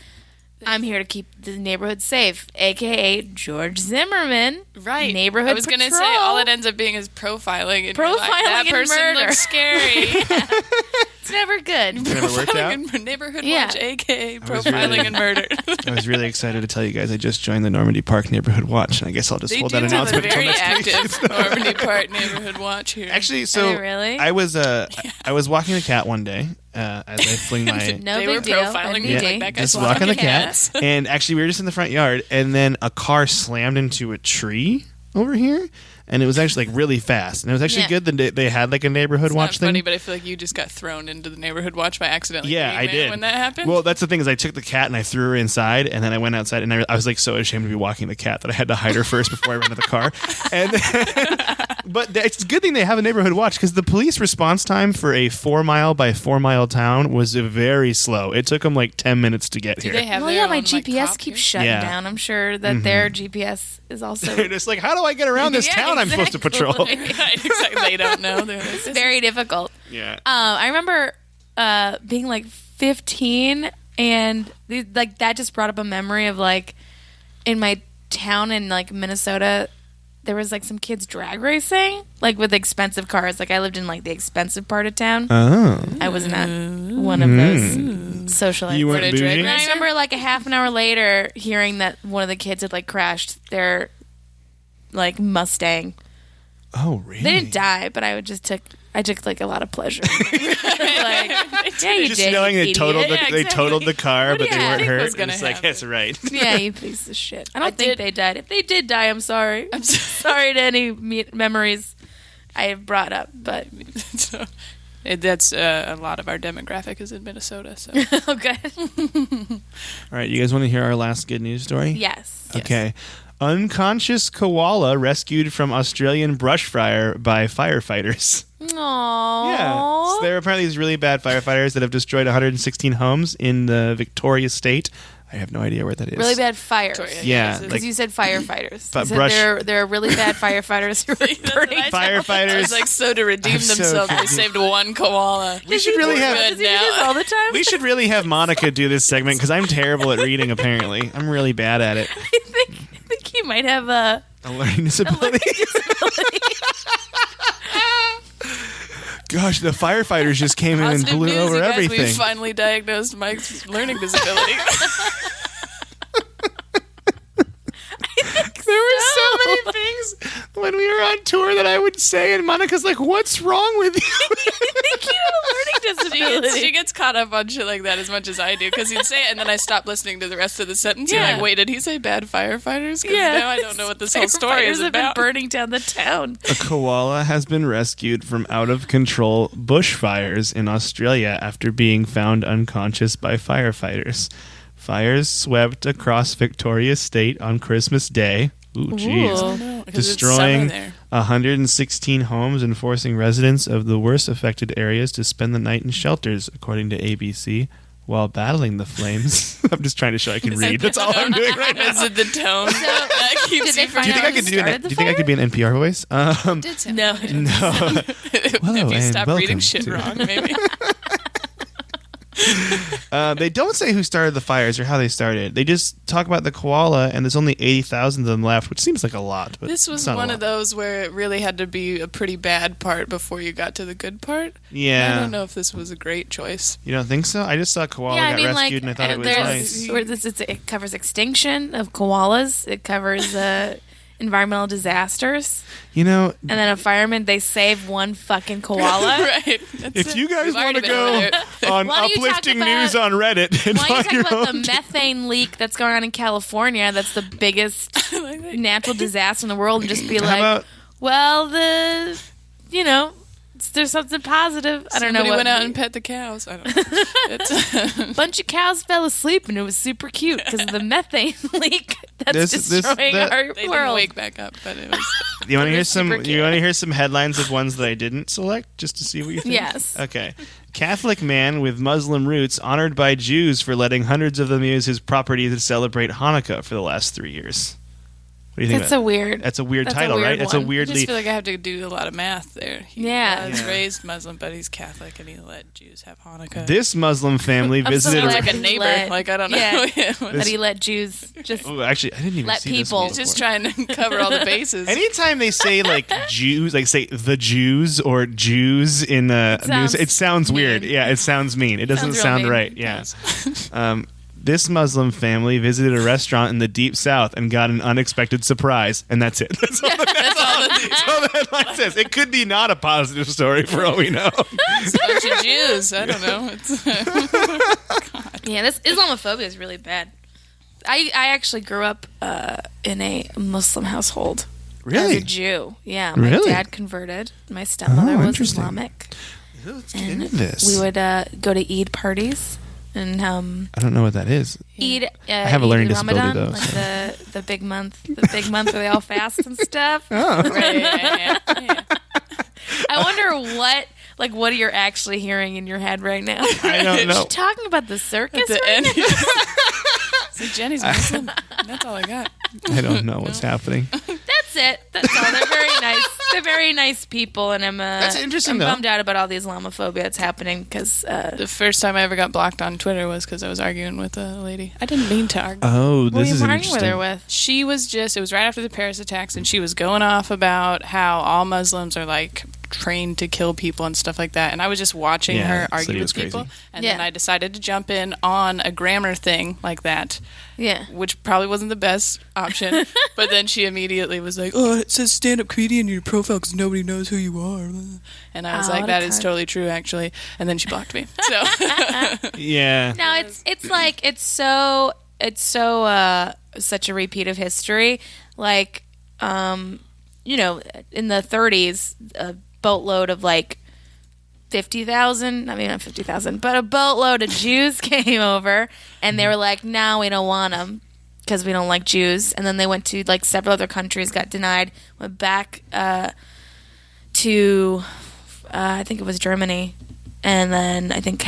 [SPEAKER 4] I'm here to keep the neighborhood safe, aka George Zimmerman.
[SPEAKER 6] Right.
[SPEAKER 4] Neighborhood
[SPEAKER 6] I was going to say,
[SPEAKER 4] patrol.
[SPEAKER 6] all it ends up being is profiling. And you're like,
[SPEAKER 4] Profiling
[SPEAKER 6] that
[SPEAKER 4] and
[SPEAKER 6] person
[SPEAKER 4] murder.
[SPEAKER 6] looks scary.
[SPEAKER 4] It's never good.
[SPEAKER 3] Never worked out?
[SPEAKER 6] Profiling and neighborhood
[SPEAKER 4] Yeah.
[SPEAKER 6] watch, a.k.a.
[SPEAKER 3] was
[SPEAKER 6] profiling
[SPEAKER 3] really-
[SPEAKER 6] and murder.
[SPEAKER 3] I was really excited to tell you guys I just joined the Normandy Park Neighborhood Watch, and I guess I'll just
[SPEAKER 6] They
[SPEAKER 3] hold
[SPEAKER 6] do
[SPEAKER 3] that
[SPEAKER 6] have a
[SPEAKER 3] announcement until
[SPEAKER 6] very
[SPEAKER 3] next week.
[SPEAKER 6] active Normandy Park neighborhood watch here.
[SPEAKER 3] Actually,
[SPEAKER 4] Are
[SPEAKER 3] so
[SPEAKER 4] they really?
[SPEAKER 3] I was walking the cat one day as I fling my
[SPEAKER 4] No
[SPEAKER 6] They
[SPEAKER 4] big
[SPEAKER 6] were
[SPEAKER 4] deal.
[SPEAKER 6] profiling me,
[SPEAKER 4] NBD.
[SPEAKER 6] like, that guy's
[SPEAKER 3] just walking the
[SPEAKER 6] cats.
[SPEAKER 3] cat, and actually we were just in the front yard, and then a car slammed into a tree over here, and it was actually like really fast, and it was actually
[SPEAKER 4] Yeah.
[SPEAKER 3] good that they had like a neighborhood
[SPEAKER 6] It's
[SPEAKER 3] watch
[SPEAKER 6] not
[SPEAKER 3] thing.
[SPEAKER 6] funny, but I feel like you just got thrown into the neighborhood watch by accident. Like,
[SPEAKER 3] Yeah, I did.
[SPEAKER 6] When that happened?
[SPEAKER 3] Well, that's the thing is I took the cat and I threw her inside, and then I went outside, and I was like so ashamed to be walking the cat that I had to hide her first before I ran to the car. And but it's a good thing they have a neighborhood watch because the police response time for a 4 mile by 4 mile town was very slow. It took them like 10 minutes to get
[SPEAKER 6] do
[SPEAKER 3] here.
[SPEAKER 6] they have
[SPEAKER 4] Well,
[SPEAKER 6] their
[SPEAKER 4] yeah, my
[SPEAKER 6] own, like,
[SPEAKER 4] GPS
[SPEAKER 6] cop
[SPEAKER 4] keeps
[SPEAKER 6] here?
[SPEAKER 4] shutting
[SPEAKER 3] Yeah.
[SPEAKER 4] down. I'm sure that their GPS is also
[SPEAKER 3] They're just like, how do I get around this
[SPEAKER 4] Yeah,
[SPEAKER 3] town I'm supposed to patrol?
[SPEAKER 4] exactly.
[SPEAKER 6] Right, exactly. They don't know. They're like, this
[SPEAKER 4] very difficult.
[SPEAKER 3] Yeah.
[SPEAKER 4] I remember being like 15, and like that just brought up a memory of like in my town in like Minnesota, there was like some kids drag racing like with expensive cars. Like I lived in like the expensive part of town.
[SPEAKER 3] Oh.
[SPEAKER 4] I was not one of those socialites.
[SPEAKER 3] You
[SPEAKER 6] Were
[SPEAKER 3] weren't
[SPEAKER 6] they drag
[SPEAKER 3] bougie?
[SPEAKER 4] And I remember like a half an hour later hearing that one of the kids had like crashed their like Mustang.
[SPEAKER 3] Oh, really?
[SPEAKER 4] They didn't die, but I took like a lot of pleasure. Like, yeah, you
[SPEAKER 3] Just
[SPEAKER 4] did.
[SPEAKER 3] knowing
[SPEAKER 4] you
[SPEAKER 3] they totaled
[SPEAKER 4] idiot.
[SPEAKER 3] they totaled the car, but
[SPEAKER 4] do
[SPEAKER 3] they
[SPEAKER 4] you
[SPEAKER 3] weren't
[SPEAKER 4] think
[SPEAKER 3] hurt.
[SPEAKER 6] was gonna
[SPEAKER 3] It's like,
[SPEAKER 6] happen?
[SPEAKER 3] that's right.
[SPEAKER 4] Yeah, you piece of shit. I don't
[SPEAKER 6] I
[SPEAKER 4] think
[SPEAKER 6] did-
[SPEAKER 4] they died. If they did die, I'm sorry. I'm sorry to any memories I have brought up. But
[SPEAKER 6] So,
[SPEAKER 5] That's a lot of our demographic is in Minnesota. So
[SPEAKER 4] Okay.
[SPEAKER 3] All right, you guys want to hear our last good news story?
[SPEAKER 4] Yes.
[SPEAKER 3] Okay. Unconscious koala rescued from Australian brush fire by firefighters.
[SPEAKER 4] Aww.
[SPEAKER 3] Yeah. So there are apparently these really bad firefighters that have destroyed 116 homes in the Victoria state. I have no idea where that is.
[SPEAKER 4] Really bad fires.
[SPEAKER 5] Victoria,
[SPEAKER 3] Yeah,
[SPEAKER 5] this is-
[SPEAKER 4] Because you said firefighters.
[SPEAKER 3] But
[SPEAKER 4] You said
[SPEAKER 3] brush-
[SPEAKER 4] there are really bad firefighters who are burning down.
[SPEAKER 3] Firefighters.
[SPEAKER 5] It's like so to redeem
[SPEAKER 3] I'm so
[SPEAKER 5] themselves, they
[SPEAKER 3] confused.
[SPEAKER 5] saved one koala.
[SPEAKER 3] We should really have.
[SPEAKER 4] Does he do this all the time?
[SPEAKER 3] We should really have Monica do this segment because I'm terrible at reading. Apparently, I'm really bad at it.
[SPEAKER 4] I think he might have a
[SPEAKER 3] A learning disability. Gosh, the firefighters just came in and
[SPEAKER 5] Positive
[SPEAKER 3] blew
[SPEAKER 5] news,
[SPEAKER 3] over
[SPEAKER 5] you guys,
[SPEAKER 3] everything.
[SPEAKER 5] we finally diagnosed Mike's learning disability.
[SPEAKER 3] There were so many things when we were on tour that I would say, and Monica's like, "What's wrong with you?"
[SPEAKER 4] I think you have a learning disability.
[SPEAKER 5] She gets caught up on shit like that as much as I do because he'd say it and then I stop listening to the rest of the sentence. You're
[SPEAKER 4] Yeah.
[SPEAKER 5] like, wait, did he say bad firefighters? Because
[SPEAKER 4] Yeah.
[SPEAKER 5] now I don't know what this whole story is
[SPEAKER 4] Firefighters have been
[SPEAKER 5] about.
[SPEAKER 4] burning down the town.
[SPEAKER 3] A koala has been rescued from out-of-control bushfires in Australia after being found unconscious by firefighters. Fires swept across Victoria State on Christmas Day. Ooh, jeez.
[SPEAKER 5] Oh, no, 'cause it's summer
[SPEAKER 3] Destroying
[SPEAKER 5] there.
[SPEAKER 3] 116 homes and forcing residents of the worst affected areas to spend the night in shelters, according to ABC, while battling the flames. I'm just trying to show I can read. That's all I'm doing right now.
[SPEAKER 5] Is it the tone that
[SPEAKER 4] Did
[SPEAKER 5] keeps
[SPEAKER 4] they
[SPEAKER 5] you
[SPEAKER 4] find
[SPEAKER 3] Do you think
[SPEAKER 4] out
[SPEAKER 3] I could
[SPEAKER 4] who
[SPEAKER 3] do an?
[SPEAKER 4] started
[SPEAKER 3] Do
[SPEAKER 4] the
[SPEAKER 3] you think I could be an NPR voice?
[SPEAKER 5] did sound
[SPEAKER 4] No.
[SPEAKER 3] No. Hello
[SPEAKER 5] if you stop
[SPEAKER 3] and
[SPEAKER 5] reading
[SPEAKER 3] welcome
[SPEAKER 5] shit
[SPEAKER 3] to-
[SPEAKER 5] wrong, maybe.
[SPEAKER 3] They don't say who started the fires or how they started. They just talk about the koala, and there's only 80,000 of them left, which seems like a lot. But
[SPEAKER 5] This was
[SPEAKER 3] it's not a
[SPEAKER 5] one
[SPEAKER 3] lot.
[SPEAKER 5] of those where it really had to be a pretty bad part before you got to the good part.
[SPEAKER 3] Yeah.
[SPEAKER 5] I don't know if this was a great choice.
[SPEAKER 3] You don't think so? I just saw koala
[SPEAKER 4] Yeah, I
[SPEAKER 3] got
[SPEAKER 4] mean,
[SPEAKER 3] rescued, and I thought it was
[SPEAKER 4] there's
[SPEAKER 3] nice.
[SPEAKER 4] where it covers extinction of koalas. It covers environmental disasters,
[SPEAKER 3] You know,
[SPEAKER 4] and then a fireman they save one fucking koala.
[SPEAKER 5] Right. That's
[SPEAKER 3] if
[SPEAKER 5] it.
[SPEAKER 3] you guys
[SPEAKER 5] We've
[SPEAKER 3] want
[SPEAKER 5] already
[SPEAKER 3] to
[SPEAKER 5] been over
[SPEAKER 3] go
[SPEAKER 5] there.
[SPEAKER 3] on
[SPEAKER 4] Why don't you talk
[SPEAKER 3] uplifting
[SPEAKER 4] about-
[SPEAKER 3] news on Reddit and
[SPEAKER 4] Why don't
[SPEAKER 3] find
[SPEAKER 4] you
[SPEAKER 3] your
[SPEAKER 4] talk about
[SPEAKER 3] own...
[SPEAKER 4] the methane leak that's going on in California? That's the biggest natural disaster in the world, and just be
[SPEAKER 3] How
[SPEAKER 4] like,
[SPEAKER 3] about-
[SPEAKER 4] well, there's something positive. I don't know
[SPEAKER 5] Somebody
[SPEAKER 4] what.
[SPEAKER 5] went out and pet the cows. I don't know. It's,
[SPEAKER 4] bunch of cows fell asleep, and it was super cute because of the methane leak that's destroying our
[SPEAKER 5] they didn't
[SPEAKER 4] world.
[SPEAKER 5] wake back up, but it was.
[SPEAKER 3] You want to hear
[SPEAKER 4] It's super
[SPEAKER 3] some?
[SPEAKER 4] cute.
[SPEAKER 3] You want to hear some headlines of ones that I didn't select, just to see what you think?
[SPEAKER 4] Yes.
[SPEAKER 3] Okay. Catholic man with Muslim roots honored by Jews for letting hundreds of them use his property to celebrate Hanukkah for the last 3 years. What do you think?
[SPEAKER 4] That's
[SPEAKER 3] about
[SPEAKER 4] a weird.
[SPEAKER 3] That's a weird
[SPEAKER 4] that's a
[SPEAKER 3] title,
[SPEAKER 4] weird
[SPEAKER 3] right? That's a
[SPEAKER 4] one.
[SPEAKER 5] I
[SPEAKER 3] weirdly.
[SPEAKER 5] just feel like I have to do a lot of math there. He
[SPEAKER 4] Yeah.
[SPEAKER 5] was
[SPEAKER 3] Yeah.
[SPEAKER 5] raised Muslim, but he's Catholic, and he let Jews have Hanukkah.
[SPEAKER 3] This Muslim family
[SPEAKER 4] I'm so
[SPEAKER 3] visited.
[SPEAKER 4] glad
[SPEAKER 5] like a
[SPEAKER 4] he
[SPEAKER 5] neighbor.
[SPEAKER 4] let-
[SPEAKER 5] Like I don't know.
[SPEAKER 4] yeah.
[SPEAKER 5] Yeah.
[SPEAKER 4] that he let Jews just.
[SPEAKER 3] Oh, actually, I didn't even
[SPEAKER 4] Let
[SPEAKER 3] see this
[SPEAKER 4] people-
[SPEAKER 3] one
[SPEAKER 5] He's just
[SPEAKER 3] before.
[SPEAKER 5] trying to cover all the bases.
[SPEAKER 3] Anytime they say like Jews, like say the Jews or Jews in the news,
[SPEAKER 4] sounds
[SPEAKER 3] it sounds weird.
[SPEAKER 4] mean.
[SPEAKER 3] Yeah, it sounds mean. It doesn't
[SPEAKER 4] Sounds real
[SPEAKER 3] sound
[SPEAKER 4] mean.
[SPEAKER 3] right. Yeah. This Muslim family visited a restaurant in the Deep South and got an unexpected surprise, and that's it. That's all, that's all the headline says. It could be not a positive story for all we know.
[SPEAKER 5] It's a bunch of Jews. I don't know. It's,
[SPEAKER 4] Yeah, this Islamophobia is really bad. I actually grew up in a Muslim household. As a
[SPEAKER 3] Really?
[SPEAKER 4] Jew. Yeah, my
[SPEAKER 3] Really?
[SPEAKER 4] dad converted. My stepmother
[SPEAKER 3] Oh,
[SPEAKER 4] was
[SPEAKER 3] interesting.
[SPEAKER 4] Islamic.
[SPEAKER 3] Let's get
[SPEAKER 4] And
[SPEAKER 3] into this.
[SPEAKER 4] we would go to Eid parties and
[SPEAKER 3] I don't know what that is.
[SPEAKER 4] Eid.
[SPEAKER 3] I have a
[SPEAKER 4] Eid
[SPEAKER 3] learning disability,
[SPEAKER 4] Ramadan,
[SPEAKER 3] though,
[SPEAKER 4] like
[SPEAKER 3] so.
[SPEAKER 4] the big month, where they all fast and stuff.
[SPEAKER 3] Oh.
[SPEAKER 5] right, yeah.
[SPEAKER 4] I wonder what you're actually hearing in your head right now.
[SPEAKER 3] I don't know.
[SPEAKER 4] You talking about the circus?
[SPEAKER 5] At the
[SPEAKER 4] right
[SPEAKER 5] end.
[SPEAKER 4] now?
[SPEAKER 5] So Jenny's Muslim. That's all I got.
[SPEAKER 3] I don't know what's happening.
[SPEAKER 4] That's it. That's all. They're very nice. They're very nice people, and
[SPEAKER 3] That's interesting,
[SPEAKER 4] I'm
[SPEAKER 3] though.
[SPEAKER 4] bummed out about all the Islamophobia that's happening because
[SPEAKER 5] The first time I ever got blocked on Twitter was because I was arguing with a lady. I didn't mean to argue.
[SPEAKER 3] Oh,
[SPEAKER 4] what were
[SPEAKER 3] this
[SPEAKER 4] you
[SPEAKER 3] is
[SPEAKER 4] arguing with
[SPEAKER 3] interesting.
[SPEAKER 4] her with?
[SPEAKER 5] She was just, it was right after the Paris attacks, and she was going off about how all Muslims are like trained to kill people and stuff like that. And I was just watching
[SPEAKER 3] Yeah,
[SPEAKER 5] her
[SPEAKER 3] said
[SPEAKER 5] argue
[SPEAKER 3] he
[SPEAKER 5] with
[SPEAKER 3] was
[SPEAKER 5] people.
[SPEAKER 3] crazy.
[SPEAKER 5] And
[SPEAKER 4] Yeah.
[SPEAKER 5] then I decided to jump in on a grammar thing like that,
[SPEAKER 4] Yeah.
[SPEAKER 5] which probably wasn't the best option. But then she immediately was like, oh, it says stand up comedian in your profile because nobody knows who you are. And I was
[SPEAKER 4] Oh,
[SPEAKER 5] like,
[SPEAKER 4] what a
[SPEAKER 5] that is
[SPEAKER 4] cunt.
[SPEAKER 5] totally true, actually. And then she blocked me. So.
[SPEAKER 3] Yeah.
[SPEAKER 4] No, it's like it's so such a repeat of history. Like, in the 30s, a boatload of like 50,000, I mean not 50,000, but a boatload of Jews came over, and they were like, "No, we don't want them because we don't like Jews." And then they went to like several other countries, got denied, went back to I think it was Germany, and then I think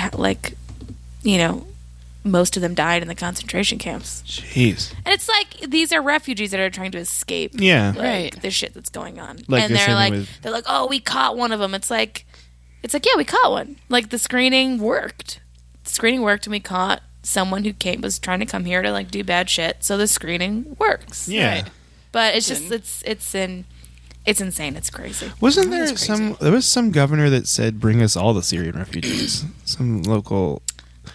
[SPEAKER 4] most of them died in the concentration camps.
[SPEAKER 3] Jeez.
[SPEAKER 4] And it's like these are refugees that are trying to escape,
[SPEAKER 3] Yeah.
[SPEAKER 5] Right.
[SPEAKER 4] the shit that's going on.
[SPEAKER 3] Like
[SPEAKER 4] And
[SPEAKER 3] you're saying
[SPEAKER 4] they're like, "Oh, we caught one of them." It's like, yeah, we caught one. Like the screening worked. And we caught someone who was trying to come here to like do bad shit. So the screening works.
[SPEAKER 3] Yeah.
[SPEAKER 5] Right.
[SPEAKER 4] But it's just it's insane. It's crazy.
[SPEAKER 3] Wasn't there there was some governor that said bring us all the Syrian refugees? Some local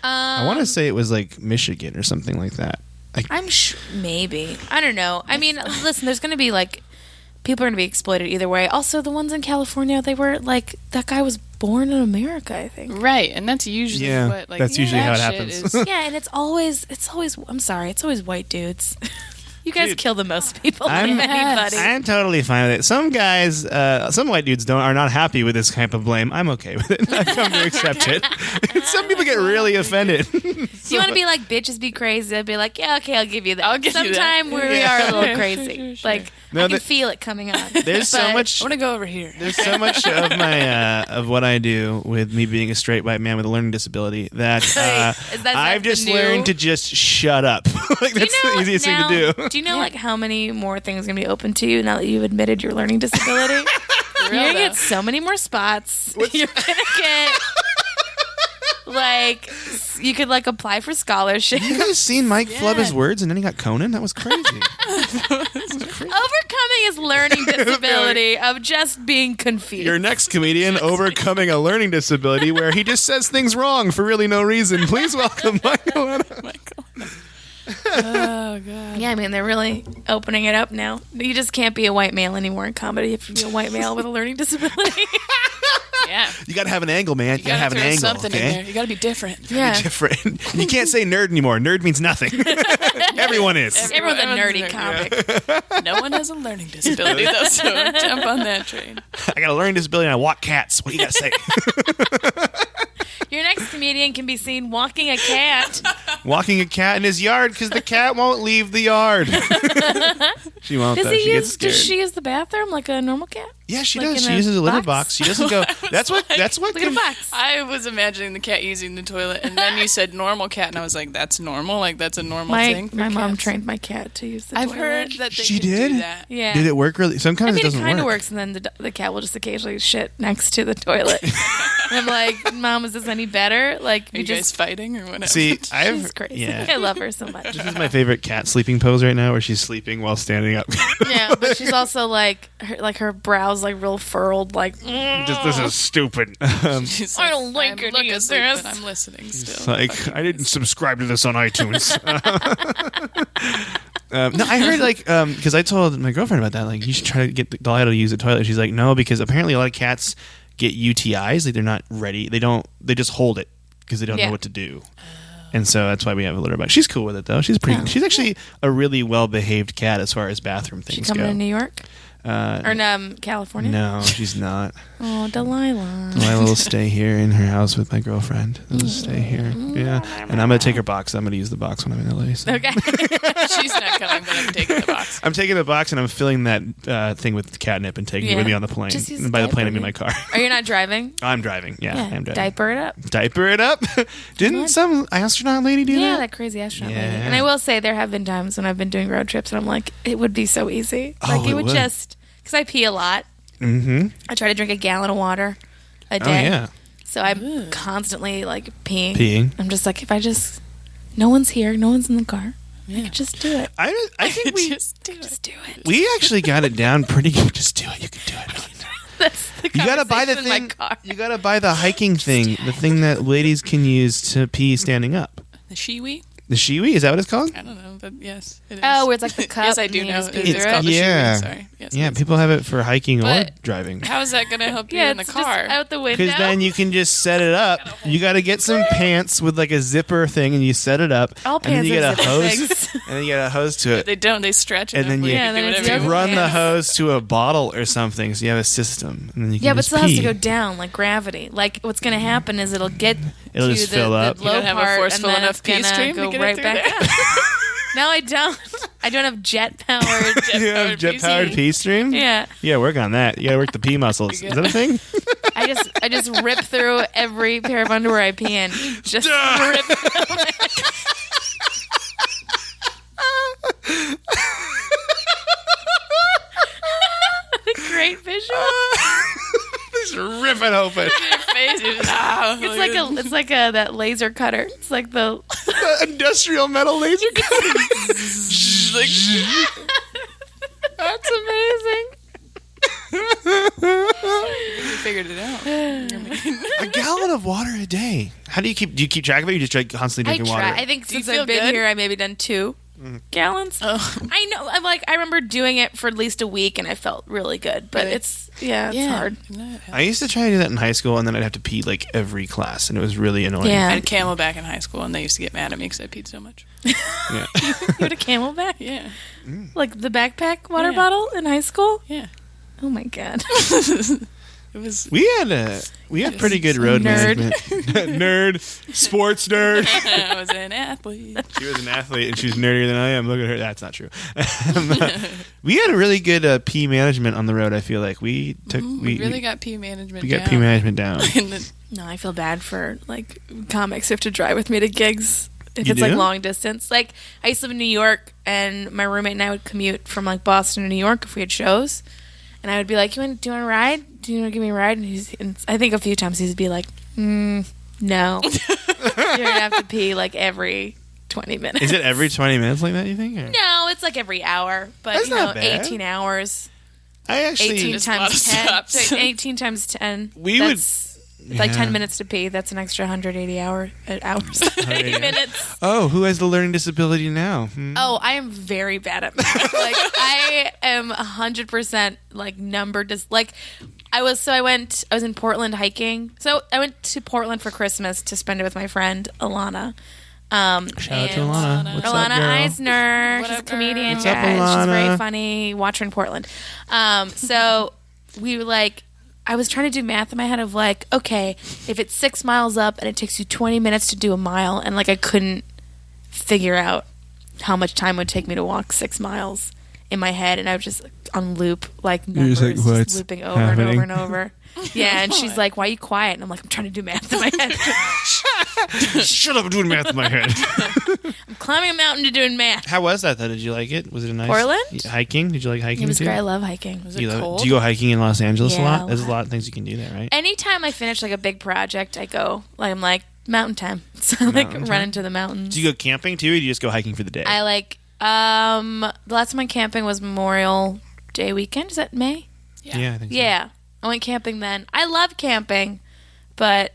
[SPEAKER 3] I want to say it was like Michigan or something like that.
[SPEAKER 4] I'm sure, maybe. I don't know. I mean, listen, there's going to be like people are going to be exploited either way. Also, the ones in California, they were like that guy was born in America, I think.
[SPEAKER 5] Right, and that's usually what like
[SPEAKER 3] that's usually how it
[SPEAKER 5] that
[SPEAKER 3] happens.
[SPEAKER 5] shit is-
[SPEAKER 4] Yeah, and it's always. I'm sorry, it's always white dudes. You guys
[SPEAKER 3] Dude,
[SPEAKER 4] kill the most people
[SPEAKER 3] I'm-
[SPEAKER 4] of anybody.
[SPEAKER 3] I'm totally fine with it. Some guys, some white dudes are not happy with this type of blame. I'm okay with it. I've come to accept it. Some people get really offended.
[SPEAKER 4] Do you want to be like bitches be crazy? I'd be like, yeah, okay, I'll give you that.
[SPEAKER 5] I'll give you that.
[SPEAKER 4] Sometime we are a little crazy.
[SPEAKER 5] Sure.
[SPEAKER 4] Like
[SPEAKER 3] No,
[SPEAKER 4] I can feel it coming on.
[SPEAKER 3] There's so
[SPEAKER 4] But-
[SPEAKER 3] much.
[SPEAKER 5] I want to go over here.
[SPEAKER 3] There's so much of my of what I do with me being a straight white man with a learning disability that
[SPEAKER 4] Is that
[SPEAKER 3] I've
[SPEAKER 4] the
[SPEAKER 3] just
[SPEAKER 4] new-
[SPEAKER 3] learned to just shut up. Like that's the easiest thing to do.
[SPEAKER 4] Do you know like how many more things are gonna be open to you now that you've admitted your learning disability? You're gonna get so many more spots. You're gonna get like you could like apply for scholarship.
[SPEAKER 3] You guys seen Mike flub his words and then he got Conan? That was crazy.
[SPEAKER 4] Overcoming his learning disability of just being confused.
[SPEAKER 3] Your next comedian overcoming a learning disability where he just says things wrong for really no reason. Please welcome Michael.
[SPEAKER 5] Oh god.
[SPEAKER 4] Yeah, I mean they're really opening it up now. You just can't be a white male anymore in comedy. You have to be a white male with a learning disability.
[SPEAKER 5] Yeah.
[SPEAKER 3] You got to have an angle, man. You got to have an
[SPEAKER 5] throw
[SPEAKER 3] angle.
[SPEAKER 5] something in
[SPEAKER 3] Okay.
[SPEAKER 5] there. You got to be different.
[SPEAKER 4] Yeah,
[SPEAKER 3] Different. You can't say nerd anymore. Nerd means nothing. Everyone is.
[SPEAKER 4] everyone's a nerdy
[SPEAKER 5] Everyone's
[SPEAKER 4] comic.
[SPEAKER 5] No one has a learning disability though, so jump on that train.
[SPEAKER 3] I got a learning disability and I walk cats. What do you got to say?
[SPEAKER 4] Your next comedian can be seen walking a cat.
[SPEAKER 3] Walking a cat in his yard because the cat won't leave the yard. She won't, though. She gets scared.
[SPEAKER 4] Does she use the bathroom like a normal cat?
[SPEAKER 3] Yeah, she
[SPEAKER 4] like
[SPEAKER 3] does.
[SPEAKER 4] in
[SPEAKER 3] She
[SPEAKER 4] a
[SPEAKER 3] uses a litter
[SPEAKER 4] box?
[SPEAKER 3] box. She doesn't go. That's what.
[SPEAKER 4] Look at a box.
[SPEAKER 5] I was imagining the cat using the toilet, and then you said normal cat, and I was like, "That's normal. Like that's a normal thing." For
[SPEAKER 4] My mom
[SPEAKER 5] cats.
[SPEAKER 4] trained my cat to use the
[SPEAKER 5] I've
[SPEAKER 4] toilet.
[SPEAKER 5] heard that they
[SPEAKER 3] She
[SPEAKER 5] can
[SPEAKER 3] did?
[SPEAKER 5] do that.
[SPEAKER 4] Yeah.
[SPEAKER 3] Did it work really? Sometimes
[SPEAKER 4] I mean,
[SPEAKER 3] it doesn't
[SPEAKER 4] it kind of
[SPEAKER 3] work.
[SPEAKER 4] works, and then the cat will just occasionally shit next to the toilet. And I'm like, Mom, is this any better? Like,
[SPEAKER 5] Are you guys fighting or whatever?
[SPEAKER 3] See,
[SPEAKER 4] she's
[SPEAKER 3] I've
[SPEAKER 4] crazy.
[SPEAKER 3] yeah.
[SPEAKER 4] I love her so much.
[SPEAKER 3] This is my favorite cat sleeping pose right now, where she's sleeping while standing up.
[SPEAKER 4] Yeah, but she's also like her brows like real furled, like.
[SPEAKER 3] Just this is stupid.
[SPEAKER 5] She's
[SPEAKER 4] I don't like
[SPEAKER 5] I'm
[SPEAKER 4] it
[SPEAKER 5] look
[SPEAKER 4] either.
[SPEAKER 5] asleep, but I'm listening still.
[SPEAKER 3] It's like I didn't subscribe to this on iTunes. No, I heard like because I told my girlfriend about that. Like you should try to get Delilah to use the toilet. She's like, no, because apparently a lot of cats get UTIs. Like they're not ready. They just hold it because they don't
[SPEAKER 4] Yeah.
[SPEAKER 3] know what to do. And so that's why we have a litter box. She's cool with it though. She's pretty. She's actually a really well behaved cat as far as bathroom
[SPEAKER 4] She
[SPEAKER 3] things
[SPEAKER 4] coming
[SPEAKER 3] go.
[SPEAKER 4] to New York or California?
[SPEAKER 3] No, she's not.
[SPEAKER 4] Oh, Delilah.
[SPEAKER 3] Delilah will stay here in her house with my girlfriend. They'll just stay here. Yeah, and I'm gonna take her box. I'm gonna use the box when I'm in LA. So.
[SPEAKER 4] Okay.
[SPEAKER 5] She's not coming, but I'm taking the box.
[SPEAKER 3] I'm taking the box and I'm filling that thing with catnip and taking it
[SPEAKER 4] Yeah.
[SPEAKER 3] with me on the plane.
[SPEAKER 4] Just use
[SPEAKER 3] And by the plane, I
[SPEAKER 4] diaper.
[SPEAKER 3] mean my car.
[SPEAKER 4] Are you not driving?
[SPEAKER 3] I'm driving. Yeah, I'm driving.
[SPEAKER 4] Diaper it up.
[SPEAKER 3] Diaper it up. Didn't some astronaut lady do
[SPEAKER 4] Yeah,
[SPEAKER 3] that?
[SPEAKER 4] that crazy astronaut
[SPEAKER 3] Yeah.
[SPEAKER 4] lady. And I will say there have been times when I've been doing road trips and I'm like, it would be so easy.
[SPEAKER 3] Oh,
[SPEAKER 4] Like
[SPEAKER 3] it
[SPEAKER 4] it would
[SPEAKER 3] would.
[SPEAKER 4] just because I pee a lot.
[SPEAKER 3] Mm-hmm.
[SPEAKER 4] I try to drink a gallon of water a
[SPEAKER 3] Oh
[SPEAKER 4] day.
[SPEAKER 3] yeah.
[SPEAKER 4] So I'm constantly like peeing.
[SPEAKER 3] Peeing.
[SPEAKER 4] I'm just like, if I just, no one's here, no one's in the car. I could just do it.
[SPEAKER 3] I think we
[SPEAKER 5] Just do it.
[SPEAKER 4] Just do it.
[SPEAKER 3] we actually got it down pretty good. Just do it. You can do it.
[SPEAKER 4] That's the
[SPEAKER 3] You gotta buy the
[SPEAKER 4] conversation in
[SPEAKER 3] thing.
[SPEAKER 4] my car.
[SPEAKER 3] You gotta buy the hiking thing. The thing that ladies can use to pee standing up.
[SPEAKER 5] The shiwi?
[SPEAKER 3] The shiwi, is that what it's called?
[SPEAKER 5] I don't know, but yes, it is.
[SPEAKER 4] Oh, where it's like the cup.
[SPEAKER 5] Yes, I
[SPEAKER 4] and
[SPEAKER 5] do
[SPEAKER 4] you
[SPEAKER 5] know.
[SPEAKER 4] just go
[SPEAKER 5] It's
[SPEAKER 4] through
[SPEAKER 5] called
[SPEAKER 4] it.
[SPEAKER 5] the
[SPEAKER 3] Yeah.
[SPEAKER 5] shiwi. Sorry. Yes,
[SPEAKER 3] Yeah,
[SPEAKER 5] it is.
[SPEAKER 3] people have it for hiking or
[SPEAKER 5] But-
[SPEAKER 3] driving.
[SPEAKER 5] How is that going to help you
[SPEAKER 4] Yeah,
[SPEAKER 5] in the
[SPEAKER 4] it's
[SPEAKER 5] car?
[SPEAKER 4] just out the window.
[SPEAKER 3] Because then you can just set it up. You got to get some pants with like a zipper thing, and you set it up.
[SPEAKER 4] All
[SPEAKER 3] and then you
[SPEAKER 4] pants
[SPEAKER 3] get a
[SPEAKER 4] have zipper
[SPEAKER 3] hose,
[SPEAKER 4] things.
[SPEAKER 3] and then you get a hose to it.
[SPEAKER 5] They don't. They stretch it.
[SPEAKER 3] And then
[SPEAKER 5] up where
[SPEAKER 3] you-
[SPEAKER 5] can
[SPEAKER 4] Yeah,
[SPEAKER 5] do
[SPEAKER 4] then it's
[SPEAKER 5] whatever you
[SPEAKER 4] yoga
[SPEAKER 5] want.
[SPEAKER 3] Run the
[SPEAKER 4] pants.
[SPEAKER 3] hose to a bottle or something, so you have a system, and then you can
[SPEAKER 4] Yeah, but it
[SPEAKER 3] just
[SPEAKER 4] still has to
[SPEAKER 3] pee.
[SPEAKER 4] go down like gravity. Like what's going to happen is it'll get
[SPEAKER 3] It'll
[SPEAKER 4] to
[SPEAKER 3] just
[SPEAKER 4] the,
[SPEAKER 3] fill up.
[SPEAKER 4] the
[SPEAKER 5] You
[SPEAKER 4] low
[SPEAKER 5] don't have a
[SPEAKER 4] part,
[SPEAKER 5] forceful
[SPEAKER 4] and then
[SPEAKER 5] enough
[SPEAKER 4] it's
[SPEAKER 5] pee
[SPEAKER 4] gonna
[SPEAKER 5] stream to
[SPEAKER 4] go
[SPEAKER 5] get it
[SPEAKER 4] right
[SPEAKER 5] through
[SPEAKER 4] back
[SPEAKER 5] there?
[SPEAKER 4] up. No, I don't. I don't have jet powered.
[SPEAKER 3] You have jet-powered pee stream?
[SPEAKER 4] Yeah,
[SPEAKER 3] Yeah, work on that. You got to work the pee muscles. Is that a thing?
[SPEAKER 4] I just rip through every pair of underwear I pee in. Just rip. Great visual.
[SPEAKER 3] Just rip it open.
[SPEAKER 5] Your face is
[SPEAKER 4] It's like a that laser cutter. It's like the
[SPEAKER 3] Industrial metal laser cutter.
[SPEAKER 4] that's amazing.
[SPEAKER 5] You figured it out.
[SPEAKER 3] A gallon of water a day. How do you keep track of it? You just constantly
[SPEAKER 4] I
[SPEAKER 3] drinking
[SPEAKER 4] try.
[SPEAKER 3] water.
[SPEAKER 4] I think
[SPEAKER 5] Do you
[SPEAKER 4] since I've
[SPEAKER 5] feel
[SPEAKER 4] been
[SPEAKER 5] good?
[SPEAKER 4] here, I maybe done 2 gallons.
[SPEAKER 5] Oh.
[SPEAKER 4] I know. I remember doing it for at least a week, and I felt really good. But
[SPEAKER 5] Really?
[SPEAKER 4] it's hard.
[SPEAKER 3] I used to try to do that in high school, and then I'd have to pee like every class, and it was really annoying.
[SPEAKER 5] I
[SPEAKER 4] Yeah.
[SPEAKER 5] had Camelback in high school, and they used to get mad at me because I peed so much.
[SPEAKER 4] You had a Camelback,
[SPEAKER 5] Yeah,
[SPEAKER 4] like the backpack water
[SPEAKER 5] Yeah.
[SPEAKER 4] bottle in high school.
[SPEAKER 5] yeah.
[SPEAKER 4] Oh my god.
[SPEAKER 5] It was.
[SPEAKER 3] We had pretty good road
[SPEAKER 4] Nerd.
[SPEAKER 3] management. Nerd, sports nerd.
[SPEAKER 5] I was an athlete.
[SPEAKER 3] She was an athlete, and she's nerdier than I am. Look at her. That's not true. We had a really good pee management on the road. I feel like we took
[SPEAKER 5] We really got pee management.
[SPEAKER 3] we got
[SPEAKER 5] down.
[SPEAKER 3] pee management down.
[SPEAKER 5] In the-
[SPEAKER 4] No, I feel bad for like comics who have to drive with me to gigs if
[SPEAKER 3] You
[SPEAKER 4] it's like
[SPEAKER 3] do?
[SPEAKER 4] long distance. Like I used to live in New York, and my roommate and I would commute from like Boston to New York if we had shows, and I would be like, do you want to ride? Do you want to give me a ride? And I think a few times he'd be like, no, you're gonna have to pee like every 20 minutes.
[SPEAKER 3] Is it every 20 minutes like that? You think? Or?
[SPEAKER 4] No, it's like every hour, but
[SPEAKER 3] That's
[SPEAKER 4] you know,
[SPEAKER 3] not bad.
[SPEAKER 4] 18 hours.
[SPEAKER 3] I actually
[SPEAKER 4] 18
[SPEAKER 5] Just a lot
[SPEAKER 4] times
[SPEAKER 5] of
[SPEAKER 4] 10.
[SPEAKER 5] stops.
[SPEAKER 4] So 18 times 10.
[SPEAKER 3] We would-
[SPEAKER 4] that's like
[SPEAKER 3] Yeah.
[SPEAKER 4] 10 minutes to pee. That's an extra 180 hours. 80 minutes.
[SPEAKER 3] Oh, who has the learning disability now?
[SPEAKER 4] Oh, I am very bad at math. Like I am 100% like like I was in Portland hiking. So I went to Portland for Christmas to spend it with my friend Alana.
[SPEAKER 3] Shout out to
[SPEAKER 4] and
[SPEAKER 3] Alana. What's
[SPEAKER 4] Alana
[SPEAKER 3] up, girl?
[SPEAKER 4] Eisner.
[SPEAKER 5] What
[SPEAKER 4] She's a
[SPEAKER 5] up,
[SPEAKER 4] comedian.
[SPEAKER 3] What's up,
[SPEAKER 4] guys. She's very
[SPEAKER 3] Alana?
[SPEAKER 4] funny. Watch her in Portland. So we were like, I was trying to do math in my head of like, okay, if it's 6 miles up and it takes you 20 minutes to do a mile, and like I couldn't figure out how much time it would take me to walk 6 miles in my head, and I was just on loop, like
[SPEAKER 3] You're just
[SPEAKER 4] numbers,
[SPEAKER 3] like,
[SPEAKER 4] just
[SPEAKER 3] "What's
[SPEAKER 4] looping over
[SPEAKER 3] happening?"
[SPEAKER 4] and over and over. Yeah, and she's like, "Why are you quiet?" And I'm like, "I'm trying to do math in my head.
[SPEAKER 3] Shut up, I'm doing math in my head.
[SPEAKER 4] I'm climbing a mountain to doing math."
[SPEAKER 3] How was that though? Did you like it? Was it a nice
[SPEAKER 4] Portland?
[SPEAKER 3] hiking? Did you like hiking
[SPEAKER 4] It was
[SPEAKER 3] too?
[SPEAKER 4] great. I love hiking.
[SPEAKER 5] Was
[SPEAKER 3] Do you
[SPEAKER 5] it
[SPEAKER 3] love it?
[SPEAKER 5] cold?
[SPEAKER 3] Do you go hiking in Los Angeles a
[SPEAKER 4] Yeah,
[SPEAKER 3] lot?
[SPEAKER 4] a
[SPEAKER 3] There's a
[SPEAKER 4] lot.
[SPEAKER 3] lot of things you can do there, right?
[SPEAKER 4] Anytime I finish like a big project, I go. Like I'm like mountain time. So I like
[SPEAKER 3] Mountain
[SPEAKER 4] run
[SPEAKER 3] time?
[SPEAKER 4] into the mountains.
[SPEAKER 3] Do you go camping too, or do you just go hiking for the day?
[SPEAKER 4] I like. The last time I went camping was Memorial Day weekend. Is that May?
[SPEAKER 3] yeah, I think so.
[SPEAKER 4] Yeah, I went camping then. I love camping, but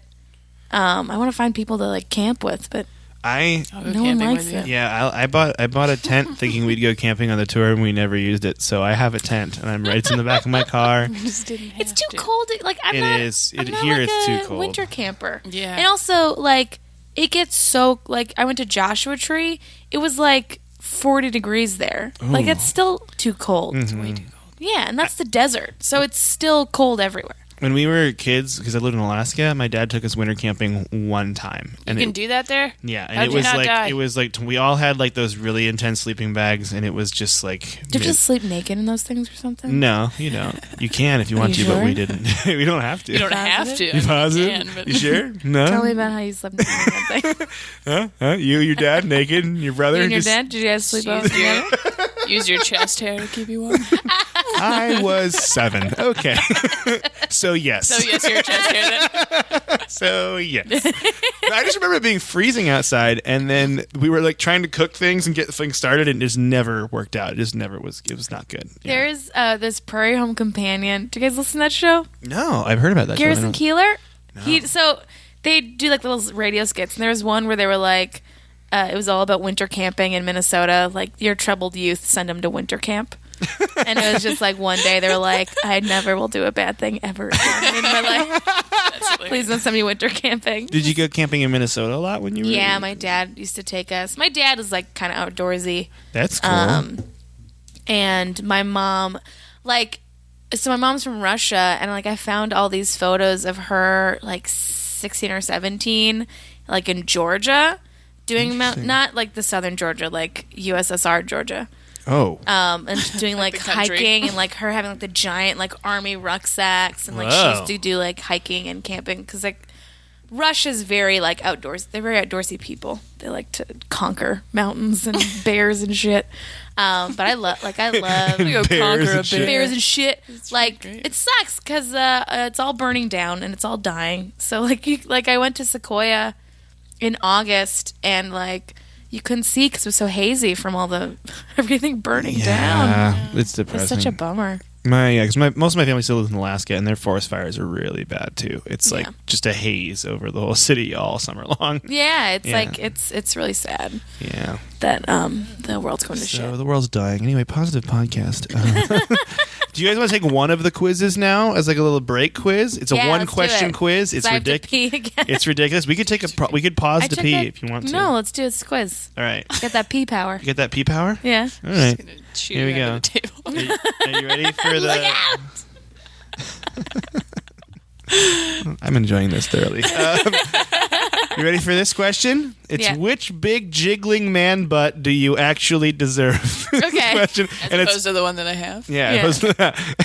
[SPEAKER 4] I want to find people to like camp with. But
[SPEAKER 3] I
[SPEAKER 5] I'll go
[SPEAKER 4] No one
[SPEAKER 5] camping
[SPEAKER 4] likes
[SPEAKER 5] with you.
[SPEAKER 4] it.
[SPEAKER 3] yeah, I bought a tent thinking we'd go camping on the tour, and we never used it. So I have a tent, and I'm right. It's in the back of my car.
[SPEAKER 5] Just didn't have
[SPEAKER 4] it's too
[SPEAKER 5] to.
[SPEAKER 4] cold. Like I'm
[SPEAKER 3] It
[SPEAKER 4] not.
[SPEAKER 3] is.
[SPEAKER 4] I'm
[SPEAKER 3] It-
[SPEAKER 4] not
[SPEAKER 3] here
[SPEAKER 4] like
[SPEAKER 3] it's
[SPEAKER 4] a
[SPEAKER 3] too cold.
[SPEAKER 4] winter camper.
[SPEAKER 5] Yeah.
[SPEAKER 4] And also like it gets so like I went to Joshua Tree. It was like 40 degrees there. Like it's still too cold.
[SPEAKER 3] Mm-hmm.
[SPEAKER 5] Way too cold.
[SPEAKER 4] Yeah, and that's the desert, so it's still cold everywhere.
[SPEAKER 3] When we were kids, because I lived in Alaska, my dad took us winter camping one time, and
[SPEAKER 5] You can
[SPEAKER 3] it,
[SPEAKER 5] do that there?
[SPEAKER 3] yeah, and
[SPEAKER 5] How'd
[SPEAKER 3] it
[SPEAKER 5] you
[SPEAKER 3] was
[SPEAKER 5] not
[SPEAKER 3] like
[SPEAKER 5] die?
[SPEAKER 3] it was like we all had like those really intense sleeping bags, and it was just like
[SPEAKER 4] Do you just sleep naked in those things or something?
[SPEAKER 3] no, you don't. You can if you want
[SPEAKER 4] you
[SPEAKER 3] to, but
[SPEAKER 4] sure?
[SPEAKER 3] we didn't. We don't have to.
[SPEAKER 5] You don't have
[SPEAKER 4] Positive?
[SPEAKER 5] to.
[SPEAKER 3] You positive?
[SPEAKER 5] can, but
[SPEAKER 3] You sure? No.
[SPEAKER 4] Tell me about how you slept naked in that thing.
[SPEAKER 3] Huh? You, your dad, naked, and your brother.
[SPEAKER 4] You and your
[SPEAKER 3] just-
[SPEAKER 4] dad? Did you guys sleep over
[SPEAKER 5] Use your,
[SPEAKER 4] together?
[SPEAKER 5] use your chest hair to keep you warm.
[SPEAKER 3] I was 7. Okay. So yes.
[SPEAKER 5] So yes, your chest hair then.
[SPEAKER 3] So yes. I just remember it being freezing outside, and then we were like trying to cook things and get things started, and it just never worked out. It just never was. It was not good. Yeah.
[SPEAKER 4] There's this Prairie Home Companion. Do you guys listen to that show?
[SPEAKER 3] No, I've heard about that. show. I
[SPEAKER 4] Garrison
[SPEAKER 3] don't-
[SPEAKER 4] Keeler. So they do like little radio skits, and there was one where they were like, it was all about winter camping in Minnesota. Like, your troubled youth, send them to winter camp. And it was just like one day they were like, I never will do a bad thing ever again in my life. Please don't send me winter camping.
[SPEAKER 3] Did you go camping in Minnesota a lot when you were?
[SPEAKER 4] Yeah, my dad used to take us. My dad was like kind of outdoorsy.
[SPEAKER 3] That's cool.
[SPEAKER 4] And my mom, like, so my mom's from Russia, and like I found all these photos of her like 16 or 17, like in Georgia, doing not like the southern Georgia, like USSR Georgia.
[SPEAKER 3] Oh.
[SPEAKER 4] And doing like
[SPEAKER 5] the country.
[SPEAKER 4] hiking, and like her having like the giant like army rucksacks, and like she
[SPEAKER 3] Whoa.
[SPEAKER 4] used to do like hiking and camping because like Russia's very like outdoors. They're very outdoorsy people. They like to conquer mountains and bears and shit. But I love
[SPEAKER 5] go
[SPEAKER 3] Bears
[SPEAKER 5] conquer a
[SPEAKER 3] and shit.
[SPEAKER 5] bear.
[SPEAKER 4] bears and shit. Like
[SPEAKER 5] great.
[SPEAKER 4] it sucks because it's all burning down and it's all dying. So like I went to Sequoia in August and like you couldn't see because it was so hazy from all the everything burning down.
[SPEAKER 3] Yeah, it's depressing.
[SPEAKER 4] It's such a bummer.
[SPEAKER 3] Because most of my family still lives in Alaska, and their forest fires are really bad too. It's like
[SPEAKER 4] Yeah.
[SPEAKER 3] just a haze over the whole city all summer long.
[SPEAKER 4] Yeah, it's
[SPEAKER 3] Yeah.
[SPEAKER 4] like it's really sad
[SPEAKER 3] Yeah.
[SPEAKER 4] that the world's going to
[SPEAKER 3] So
[SPEAKER 4] shit.
[SPEAKER 3] the world's dying. Anyway, positive podcast. Do you guys want to take one of the quizzes now as like a little break quiz? It's a
[SPEAKER 4] Yeah,
[SPEAKER 3] one
[SPEAKER 4] let's do
[SPEAKER 3] question
[SPEAKER 4] it.
[SPEAKER 3] quiz. It's
[SPEAKER 4] I have to
[SPEAKER 3] ridiculous.
[SPEAKER 4] pee again.
[SPEAKER 3] It's ridiculous. We could take we could pause
[SPEAKER 4] I
[SPEAKER 3] to
[SPEAKER 4] took
[SPEAKER 3] pee
[SPEAKER 4] that-
[SPEAKER 3] if you want to.
[SPEAKER 4] No, let's do a quiz.
[SPEAKER 3] All right.
[SPEAKER 4] Get that pee power.
[SPEAKER 3] You get that pee power?
[SPEAKER 4] Yeah.
[SPEAKER 3] All right.
[SPEAKER 5] Gonna shoot
[SPEAKER 3] Here we
[SPEAKER 5] you
[SPEAKER 3] go.
[SPEAKER 5] under the table.
[SPEAKER 3] Are you ready for the?
[SPEAKER 4] Look out!
[SPEAKER 3] I'm enjoying this thoroughly. You ready for this question? It's
[SPEAKER 4] Yeah.
[SPEAKER 3] which big jiggling man butt do you actually deserve? This
[SPEAKER 4] Okay.
[SPEAKER 3] question.
[SPEAKER 5] As
[SPEAKER 3] And
[SPEAKER 5] opposed to the one that I have.
[SPEAKER 3] yeah,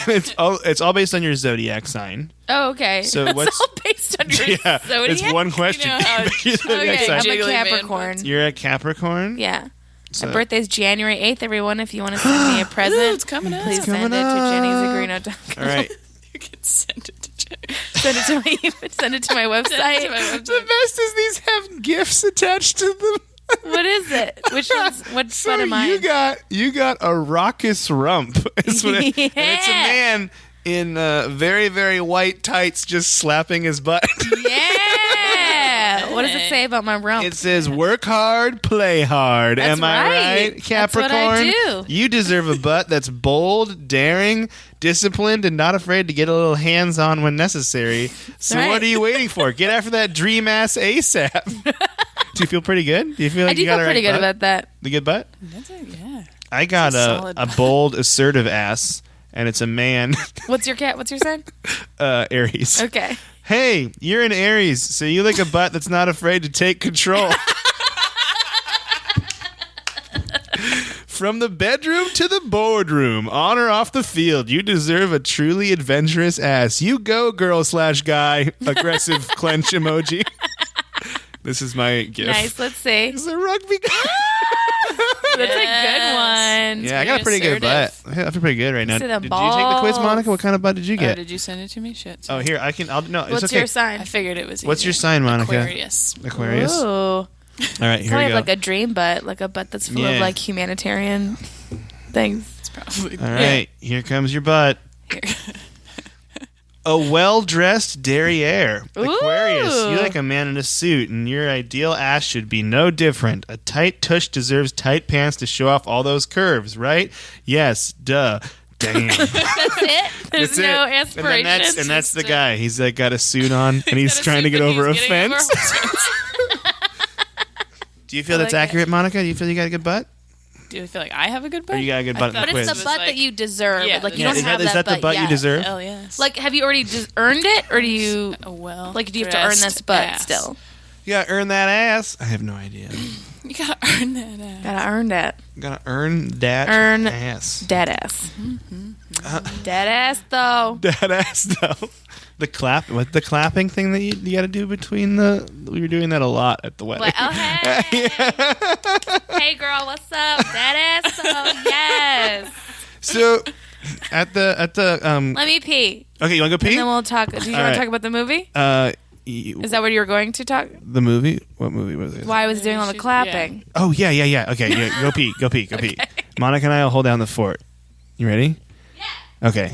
[SPEAKER 3] it's all based on your zodiac sign.
[SPEAKER 4] Oh, okay.
[SPEAKER 3] So
[SPEAKER 4] That's
[SPEAKER 3] what's-
[SPEAKER 4] all based on your
[SPEAKER 3] Yeah,
[SPEAKER 4] zodiac?
[SPEAKER 3] it's one question.
[SPEAKER 5] You know how
[SPEAKER 3] Your zodiac
[SPEAKER 4] Okay,
[SPEAKER 3] sign.
[SPEAKER 4] I'm a
[SPEAKER 5] Jiggly man
[SPEAKER 4] Capricorn.
[SPEAKER 3] You're a Capricorn.
[SPEAKER 4] Yeah.
[SPEAKER 3] So-
[SPEAKER 4] My birthday's January 8th, everyone. If you want to send me a present,
[SPEAKER 5] Ooh, it's coming up.
[SPEAKER 4] please
[SPEAKER 3] It's
[SPEAKER 4] send it
[SPEAKER 3] coming
[SPEAKER 4] to
[SPEAKER 3] up.
[SPEAKER 4] jennyzigrino.com.
[SPEAKER 3] All right.
[SPEAKER 5] You can send it to Jenny.
[SPEAKER 4] Send it to my send it to my website.
[SPEAKER 5] Send it to my website.
[SPEAKER 3] The best is these have gifts attached to them.
[SPEAKER 4] What is it? Which one's what
[SPEAKER 3] So
[SPEAKER 4] what am I?
[SPEAKER 3] you got a raucous rump. Is what and it's a
[SPEAKER 4] Yeah.
[SPEAKER 3] man in very very white tights just slapping his butt.
[SPEAKER 4] Yeah. What does it say about my rump?
[SPEAKER 3] It says work hard, play hard.
[SPEAKER 4] That's
[SPEAKER 3] Am I
[SPEAKER 4] right.
[SPEAKER 3] right,
[SPEAKER 4] That's
[SPEAKER 3] Capricorn?
[SPEAKER 4] what I do.
[SPEAKER 3] You deserve a butt that's bold, daring, disciplined, and not afraid to get a little hands-on when necessary. So
[SPEAKER 4] Right.
[SPEAKER 3] what are you waiting for? Get after that dream ass ASAP. Do you feel pretty good? Do you feel like
[SPEAKER 4] I do
[SPEAKER 3] you got
[SPEAKER 4] feel
[SPEAKER 3] a
[SPEAKER 4] pretty
[SPEAKER 3] right
[SPEAKER 4] good
[SPEAKER 3] butt?
[SPEAKER 4] about that.
[SPEAKER 3] The good butt?
[SPEAKER 5] That's it, yeah.
[SPEAKER 3] I got
[SPEAKER 5] It's a
[SPEAKER 3] a
[SPEAKER 5] solid
[SPEAKER 3] a
[SPEAKER 5] butt.
[SPEAKER 3] bold, assertive ass, and it's a man,
[SPEAKER 4] What's your cat? What's your sign?
[SPEAKER 3] Aries.
[SPEAKER 4] Okay.
[SPEAKER 3] Hey, you're an Aries, so you like a butt that's not afraid to take control. From the bedroom to the boardroom, on or off the field, you deserve a truly adventurous ass. You go, girl/guy. Aggressive clench emoji. This is my gift.
[SPEAKER 4] Nice. Let's see.
[SPEAKER 3] It's a rugby guy.
[SPEAKER 4] That's a good one.
[SPEAKER 3] Yeah, I got a pretty good butt.
[SPEAKER 5] assertive.
[SPEAKER 3] I feel pretty good right now.
[SPEAKER 4] See the
[SPEAKER 3] Did you take the quiz,
[SPEAKER 4] balls.
[SPEAKER 3] Monica? What kind of butt did you
[SPEAKER 5] Oh,
[SPEAKER 3] get?
[SPEAKER 5] did you send it to me? Shit.
[SPEAKER 3] Oh, here I can. I'll no. It's
[SPEAKER 4] What's
[SPEAKER 3] okay.
[SPEAKER 4] your sign?
[SPEAKER 5] I figured it was.
[SPEAKER 3] What's your
[SPEAKER 5] either
[SPEAKER 3] sign, Monica?
[SPEAKER 5] Aquarius.
[SPEAKER 3] Aquarius.
[SPEAKER 4] Ooh.
[SPEAKER 3] All right, here
[SPEAKER 4] Probably
[SPEAKER 3] we
[SPEAKER 4] have
[SPEAKER 3] go.
[SPEAKER 4] like a dream butt, like a butt that's full
[SPEAKER 3] Yeah.
[SPEAKER 4] of like humanitarian things.
[SPEAKER 5] It's probably.
[SPEAKER 3] All right, here comes your butt. A well-dressed derriere. Aquarius,
[SPEAKER 4] Ooh.
[SPEAKER 3] you like a man in a suit, and your ideal ass should be no different. A tight tush deserves tight pants to show off all those curves, right? Yes, duh. Damn.
[SPEAKER 4] That's it. There's
[SPEAKER 3] That's
[SPEAKER 4] no
[SPEAKER 3] it.
[SPEAKER 4] aspirations.
[SPEAKER 3] And that's the guy. He's like got a suit on, and he's trying to get over a fence. Do you feel
[SPEAKER 4] I
[SPEAKER 3] that's
[SPEAKER 4] like it.
[SPEAKER 3] accurate, Monica? Do you feel you got a good butt?
[SPEAKER 5] Do you feel like I have a good butt?
[SPEAKER 3] Or you got a good butt in the
[SPEAKER 4] But
[SPEAKER 3] quiz?
[SPEAKER 4] it's the butt that you deserve.
[SPEAKER 5] Yeah,
[SPEAKER 4] like you
[SPEAKER 5] yeah.
[SPEAKER 4] don't
[SPEAKER 3] is
[SPEAKER 4] have
[SPEAKER 3] that
[SPEAKER 4] that
[SPEAKER 3] the butt you
[SPEAKER 4] yet.
[SPEAKER 3] deserve?
[SPEAKER 5] Hell yes.
[SPEAKER 4] Like, have you already earned it, or do you
[SPEAKER 5] well,
[SPEAKER 4] like? Do you have to earn this
[SPEAKER 5] dressed
[SPEAKER 4] butt
[SPEAKER 5] ass.
[SPEAKER 4] still?
[SPEAKER 3] You gotta earn that ass. I have no idea.
[SPEAKER 5] You gotta earn that ass.
[SPEAKER 4] Gotta earn that.
[SPEAKER 3] Gotta earn that
[SPEAKER 4] Earn-
[SPEAKER 3] ass.
[SPEAKER 4] Dead ass. Dead ass though.
[SPEAKER 3] That ass though. The clapping thing that you got to do between the. We were doing that a lot at the wedding.
[SPEAKER 4] What? Oh hey. Hey girl, what's up? Dead ass though. Yes.
[SPEAKER 3] So at the
[SPEAKER 4] Let me pee.
[SPEAKER 3] okay, you want to go
[SPEAKER 4] And
[SPEAKER 3] pee?
[SPEAKER 4] then we'll talk. Do you
[SPEAKER 3] All
[SPEAKER 4] want
[SPEAKER 3] right.
[SPEAKER 4] to talk about the movie? Is that what you were going to talk?
[SPEAKER 3] The movie? What movie was it?
[SPEAKER 4] Why I was doing all the clapping.
[SPEAKER 3] Oh yeah. Okay, yeah, go pee. Pee. Monica and I will hold down the fort. You ready? Yeah. Okay.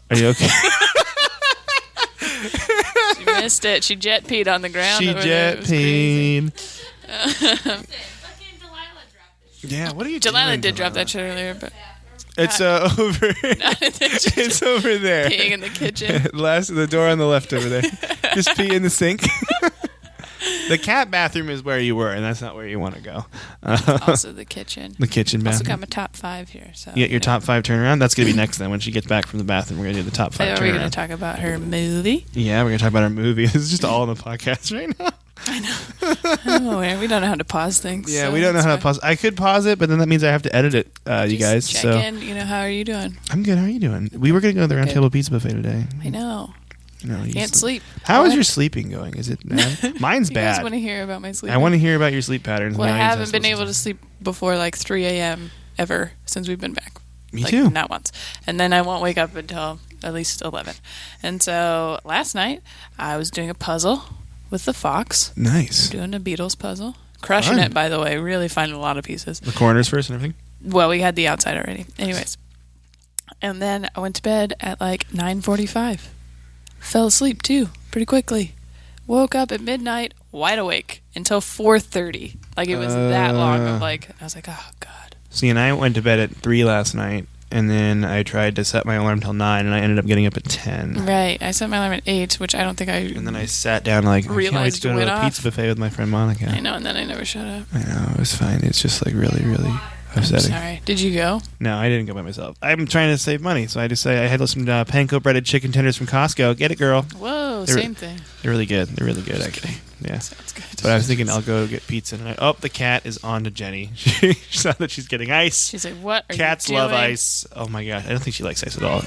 [SPEAKER 3] Are you okay?
[SPEAKER 5] She missed it. She jet peed on the ground.
[SPEAKER 3] She
[SPEAKER 5] over there. It
[SPEAKER 3] jet
[SPEAKER 5] was crazy.
[SPEAKER 3] peed. Yeah, what are you
[SPEAKER 5] Delilah
[SPEAKER 3] doing?
[SPEAKER 5] did drop that shit earlier, but
[SPEAKER 3] It's over.
[SPEAKER 5] not in the kitchen.
[SPEAKER 3] It's over there.
[SPEAKER 5] Peeing in the kitchen.
[SPEAKER 3] The door on the left over there. Just pee in the sink. The cat bathroom is where you were, and that's not where you want to go.
[SPEAKER 5] Also the kitchen.
[SPEAKER 3] The kitchen
[SPEAKER 5] Also
[SPEAKER 3] bathroom.
[SPEAKER 5] got my top 5 here. So
[SPEAKER 3] You get your top 5 turnaround. That's gonna be next then. When she gets back from the bathroom, we're gonna do the top 5
[SPEAKER 5] Are we going to
[SPEAKER 3] turnaround.
[SPEAKER 5] talk about her movie?
[SPEAKER 3] Yeah, we're gonna talk about our movie. This is just all on the podcast right now.
[SPEAKER 5] Oh, man, we don't know how to pause things.
[SPEAKER 3] Yeah,
[SPEAKER 5] so
[SPEAKER 3] we don't know
[SPEAKER 5] it's
[SPEAKER 3] how to
[SPEAKER 5] fine.
[SPEAKER 3] pause. I could pause it, but then that means I have to edit it. You
[SPEAKER 5] Just
[SPEAKER 3] guys.
[SPEAKER 5] check
[SPEAKER 3] So
[SPEAKER 5] in. How are you doing?
[SPEAKER 3] I'm good. How are you doing? We were gonna go to the Round
[SPEAKER 5] Good.
[SPEAKER 3] Table Pizza Buffet today.
[SPEAKER 5] I know.
[SPEAKER 3] No, you
[SPEAKER 5] Can't sleep.
[SPEAKER 3] How is your sleeping going? Is it bad? Mine's
[SPEAKER 5] You guys
[SPEAKER 3] bad.
[SPEAKER 5] want to hear about my sleep?
[SPEAKER 3] I want to hear about your sleep patterns.
[SPEAKER 5] Well, I
[SPEAKER 3] My audience
[SPEAKER 5] haven't
[SPEAKER 3] has
[SPEAKER 5] been
[SPEAKER 3] to
[SPEAKER 5] able to
[SPEAKER 3] listen.
[SPEAKER 5] sleep before like 3 a.m. ever since we've been back.
[SPEAKER 3] Me
[SPEAKER 5] like,
[SPEAKER 3] too.
[SPEAKER 5] Not once. And then I won't wake up until at least 11. And so last night I was doing a puzzle with the fox.
[SPEAKER 3] Nice.
[SPEAKER 5] Doing a Beatles puzzle. Crushing
[SPEAKER 3] Fun.
[SPEAKER 5] it, by the way. Really finding a lot of pieces.
[SPEAKER 3] The corners first and everything.
[SPEAKER 5] Well, we had the outside already. Anyways. And then I went to bed at like 9:45. Fell asleep too, pretty quickly. Woke up at midnight, wide awake, until 4:30. Like it was that long of like, I was like, oh God.
[SPEAKER 3] See, and I went to bed at 3 last night, and then I tried to set my alarm till 9, and I ended up getting up at 10.
[SPEAKER 5] Right. I set my alarm at 8, which I don't think I
[SPEAKER 3] And then I sat down like, I can't wait
[SPEAKER 5] Realized
[SPEAKER 3] to go
[SPEAKER 5] it
[SPEAKER 3] to
[SPEAKER 5] went
[SPEAKER 3] the
[SPEAKER 5] off.
[SPEAKER 3] pizza buffet with my friend Monica.
[SPEAKER 5] I know, and then I never shut up.
[SPEAKER 3] I know, it was fine. It's just like really, really
[SPEAKER 5] I'm
[SPEAKER 3] upsetting.
[SPEAKER 5] sorry. Did you go?
[SPEAKER 3] No, I didn't go by myself. I'm trying to save money, so I just say I had some panko breaded chicken tenders from Costco. Get it, girl.
[SPEAKER 5] Whoa,
[SPEAKER 3] They're-
[SPEAKER 5] same thing.
[SPEAKER 3] They're really good. They're really good, actually. Yeah.
[SPEAKER 5] Sounds good.
[SPEAKER 3] But I was thinking I'll go get pizza tonight. Oh, the cat is on to Jenny. She saw that she's getting ice.
[SPEAKER 5] She's like, what are
[SPEAKER 3] Cats
[SPEAKER 5] you doing?
[SPEAKER 3] love ice. Oh my gosh, I don't think she likes ice at all.